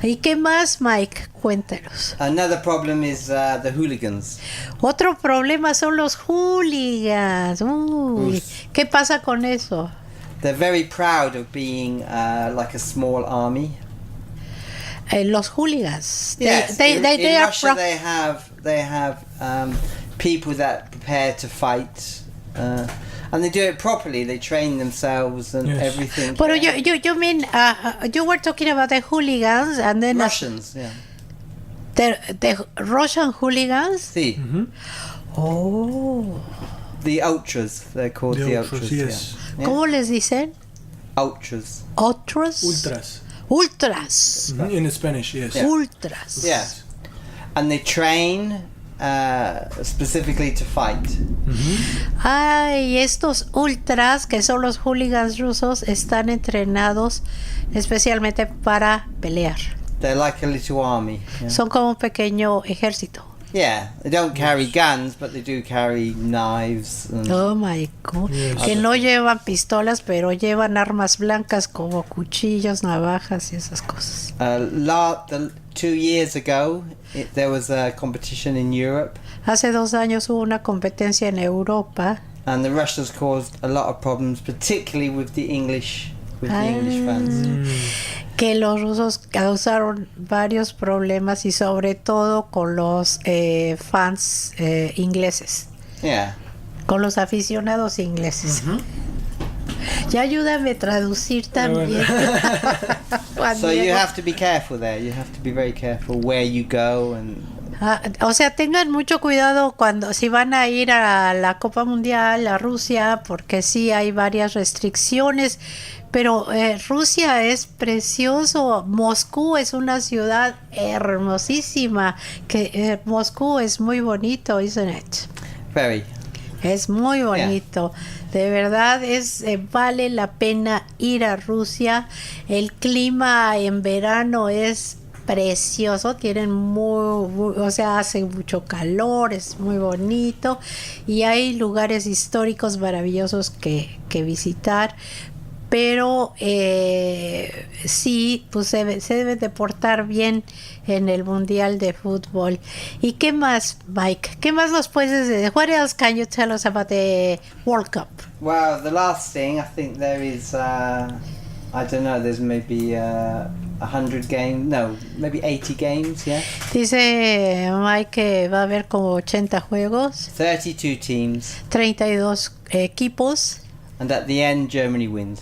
Speaker 1: ¿Y qué más, Mike? Cuéntanos.
Speaker 5: Another problem is the hooligans.
Speaker 1: Otro problema son los hooligans. Uy, ¿qué pasa con eso?
Speaker 5: They're very proud of being like a small army.
Speaker 1: Los hooligans.
Speaker 5: Yes.
Speaker 1: In
Speaker 5: Russia they have people that prepare to fight. And they do it properly. They train themselves and everything.
Speaker 1: But you mean you were talking about the hooligans and then
Speaker 5: Russians, yeah.
Speaker 1: The Russian hooligans?
Speaker 5: Sí.
Speaker 3: Mm-hmm.
Speaker 1: Oh.
Speaker 5: The ultras, they're called the ultras.
Speaker 3: Yes.
Speaker 5: Yeah.
Speaker 1: ¿Cómo les dicen?
Speaker 5: Ultras.
Speaker 1: Ultras.
Speaker 3: Mm-hmm. In Spanish, yes.
Speaker 5: Yeah.
Speaker 1: Ultras.
Speaker 5: Yes. And they train specifically to fight.
Speaker 1: Mm-hmm. Ay, estos ultras, que son los hooligans rusos, están entrenados especialmente para pelear.
Speaker 5: They're like a little army. Yeah.
Speaker 1: Son como un pequeño ejército.
Speaker 5: Yeah, they don't carry guns, but they do carry knives. And
Speaker 1: oh my God.
Speaker 3: Yes.
Speaker 1: Que no llevan pistolas, pero llevan armas blancas como cuchillos, navajas y esas cosas.
Speaker 5: 2 years ago, there was a competition in Europe.
Speaker 1: Hace 2 años hubo una competencia en Europa.
Speaker 5: And the Russians caused a lot of problems, particularly with the English fans.
Speaker 1: Que los rusos causaron varios problemas y sobre todo con los fans ingleses.
Speaker 5: Yeah.
Speaker 1: Con los aficionados ingleses. Uh-huh. Ya ayúdame a traducir también.
Speaker 5: So you have to be careful there. You have to be very careful where you go and.
Speaker 1: O sea, tengan mucho cuidado si van a ir a la Copa Mundial a Rusia, porque sí hay varias restricciones, pero Rusia es precioso. Moscú es una ciudad hermosísima, que Moscú es muy bonito, isn't it?
Speaker 5: Very.
Speaker 1: Es muy bonito. Yeah. De verdad vale la pena ir a Rusia. El clima en verano es precioso, tienen o sea, hace mucho calor, es muy bonito y hay lugares históricos maravillosos que visitar, pero sí, pues se debe de portar bien en el Mundial de Fútbol. ¿Y qué más, Mike? ¿Qué más nos puedes decir? What else can you tell us about the World Cup?
Speaker 5: Well, the last thing, I think there is I don't know, there's maybe 100 games, no, maybe 80 games, yeah.
Speaker 1: Dice Mike que va a haber como 80 juegos.
Speaker 5: 32 teams.
Speaker 1: 32 equipos.
Speaker 5: And at the end, Germany wins.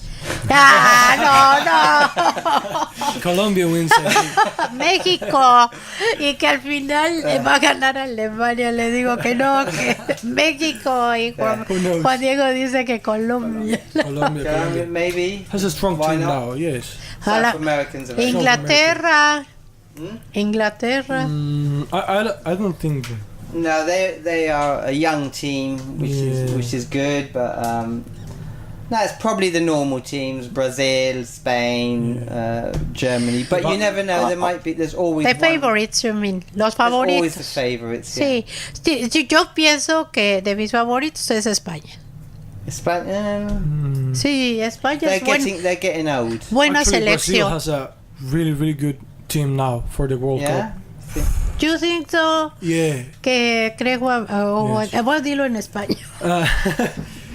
Speaker 1: ¡Ah, no!
Speaker 3: Colombia wins.
Speaker 1: México. Y que al final va a ganar Alemania. Le digo que no, que México. Y Juan Diego dice que Colombia.
Speaker 3: Colombia.
Speaker 5: Maybe.
Speaker 3: Has a strong team now, yes.
Speaker 5: South Americans.
Speaker 1: Inglaterra. Inglaterra.
Speaker 3: I don't think.
Speaker 5: No, they are a young team, which is good, but no, it's probably the normal teams: Brazil, Spain, Germany. But you never know. There's always
Speaker 1: the favorites. You mean los favoritos?
Speaker 5: Always the favorites.
Speaker 1: Sí.
Speaker 5: Yeah.
Speaker 1: Sí, yo pienso que de mis favoritos es España.
Speaker 5: España.
Speaker 1: Sí, España
Speaker 5: they're getting old.
Speaker 1: Buena
Speaker 3: Actually,
Speaker 1: selección.
Speaker 3: Brazil has a really good team now for the World Cup.
Speaker 1: You think so?
Speaker 3: Yeah.
Speaker 1: Que creo, voy a decirlo en español.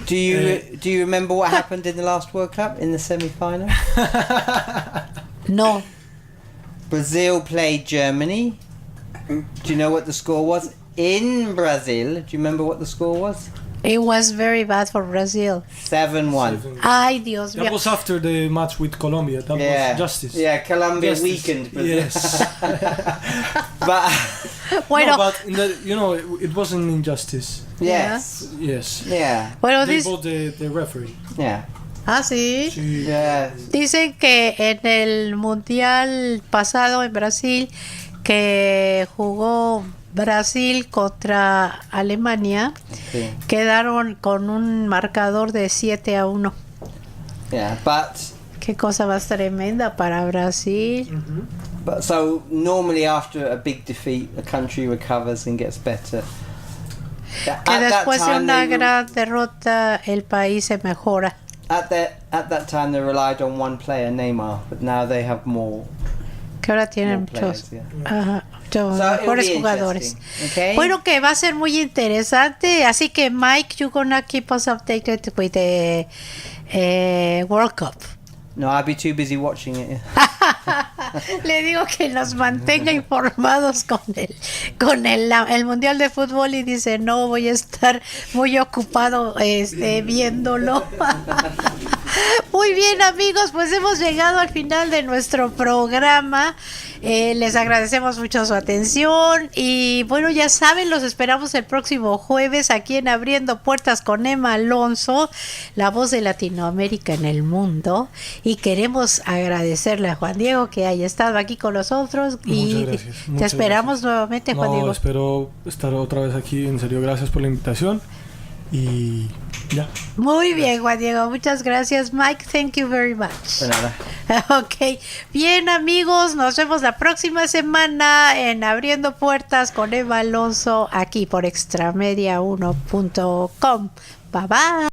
Speaker 5: Do you remember what happened in the last World Cup in the semi-final?
Speaker 1: No.
Speaker 5: Brazil played Germany. Do you know what the score was in Brazil? Do you remember what the score was?
Speaker 1: It was very bad for Brazil.
Speaker 5: 7-1.
Speaker 1: Ay, Dios
Speaker 3: That
Speaker 1: mío.
Speaker 3: was after the match with Colombia. That
Speaker 5: Yeah.
Speaker 3: was justice.
Speaker 5: Yeah, Colombia
Speaker 3: Justice.
Speaker 5: weakened Brazil.
Speaker 3: Yes.
Speaker 1: Bueno,
Speaker 3: No, but in the, it was an injustice.
Speaker 5: Yes.
Speaker 3: Yes.
Speaker 5: Yeah.
Speaker 1: bueno,
Speaker 3: They
Speaker 1: dice,
Speaker 3: both the referee.
Speaker 5: Yeah.
Speaker 1: sí.
Speaker 3: Sí.
Speaker 5: Yeah.
Speaker 1: Dicen que en el mundial pasado en Brasil, que jugó Brasil contra Alemania,
Speaker 5: Sí.
Speaker 1: quedaron con un marcador de 7-1.
Speaker 5: Yeah. But
Speaker 1: Qué cosa más tremenda para Brasil.
Speaker 5: so normally after a big defeat, the country recovers and gets better.
Speaker 1: Que
Speaker 5: At that
Speaker 1: después de
Speaker 5: time,
Speaker 1: una
Speaker 5: they
Speaker 1: gran derrota el país se mejora.
Speaker 5: at that time they relied on one player, Neymar, but now they have more
Speaker 1: Que ahora tienen
Speaker 5: players.
Speaker 1: muchos,
Speaker 5: Yeah.
Speaker 1: ajá, muchos
Speaker 5: So it'll
Speaker 1: mejores
Speaker 5: be
Speaker 1: jugadores.
Speaker 5: interesting, okay?
Speaker 1: Bueno, que va a ser muy interesante. Así que Mike, you gonna keep us updated with the World Cup.
Speaker 5: No, I'd be too busy watching it.
Speaker 1: Le digo que nos mantenga informados con el Mundial de Fútbol y dice, no, voy a estar muy ocupado viéndolo. Muy bien, amigos, pues hemos llegado al final de nuestro programa. Les agradecemos mucho su atención y bueno, ya saben, los esperamos el próximo jueves aquí en Abriendo Puertas con Emma Alonso, la voz de Latinoamérica en el mundo, y queremos agradecerle a Juan Diego que haya estado aquí con nosotros y
Speaker 3: Muchas gracias,
Speaker 1: te
Speaker 3: muchas
Speaker 1: esperamos nuevamente, Juan
Speaker 3: No,
Speaker 1: Diego.
Speaker 3: espero estar otra vez aquí. En serio, gracias por la invitación. Y ya.
Speaker 1: Muy bien, Juan Diego, muchas gracias. Mike, thank you very much.
Speaker 5: De nada.
Speaker 1: Ok, bien, amigos, nos vemos la próxima semana en Abriendo Puertas con Eva Alonso aquí por extramedia1.com. Bye bye.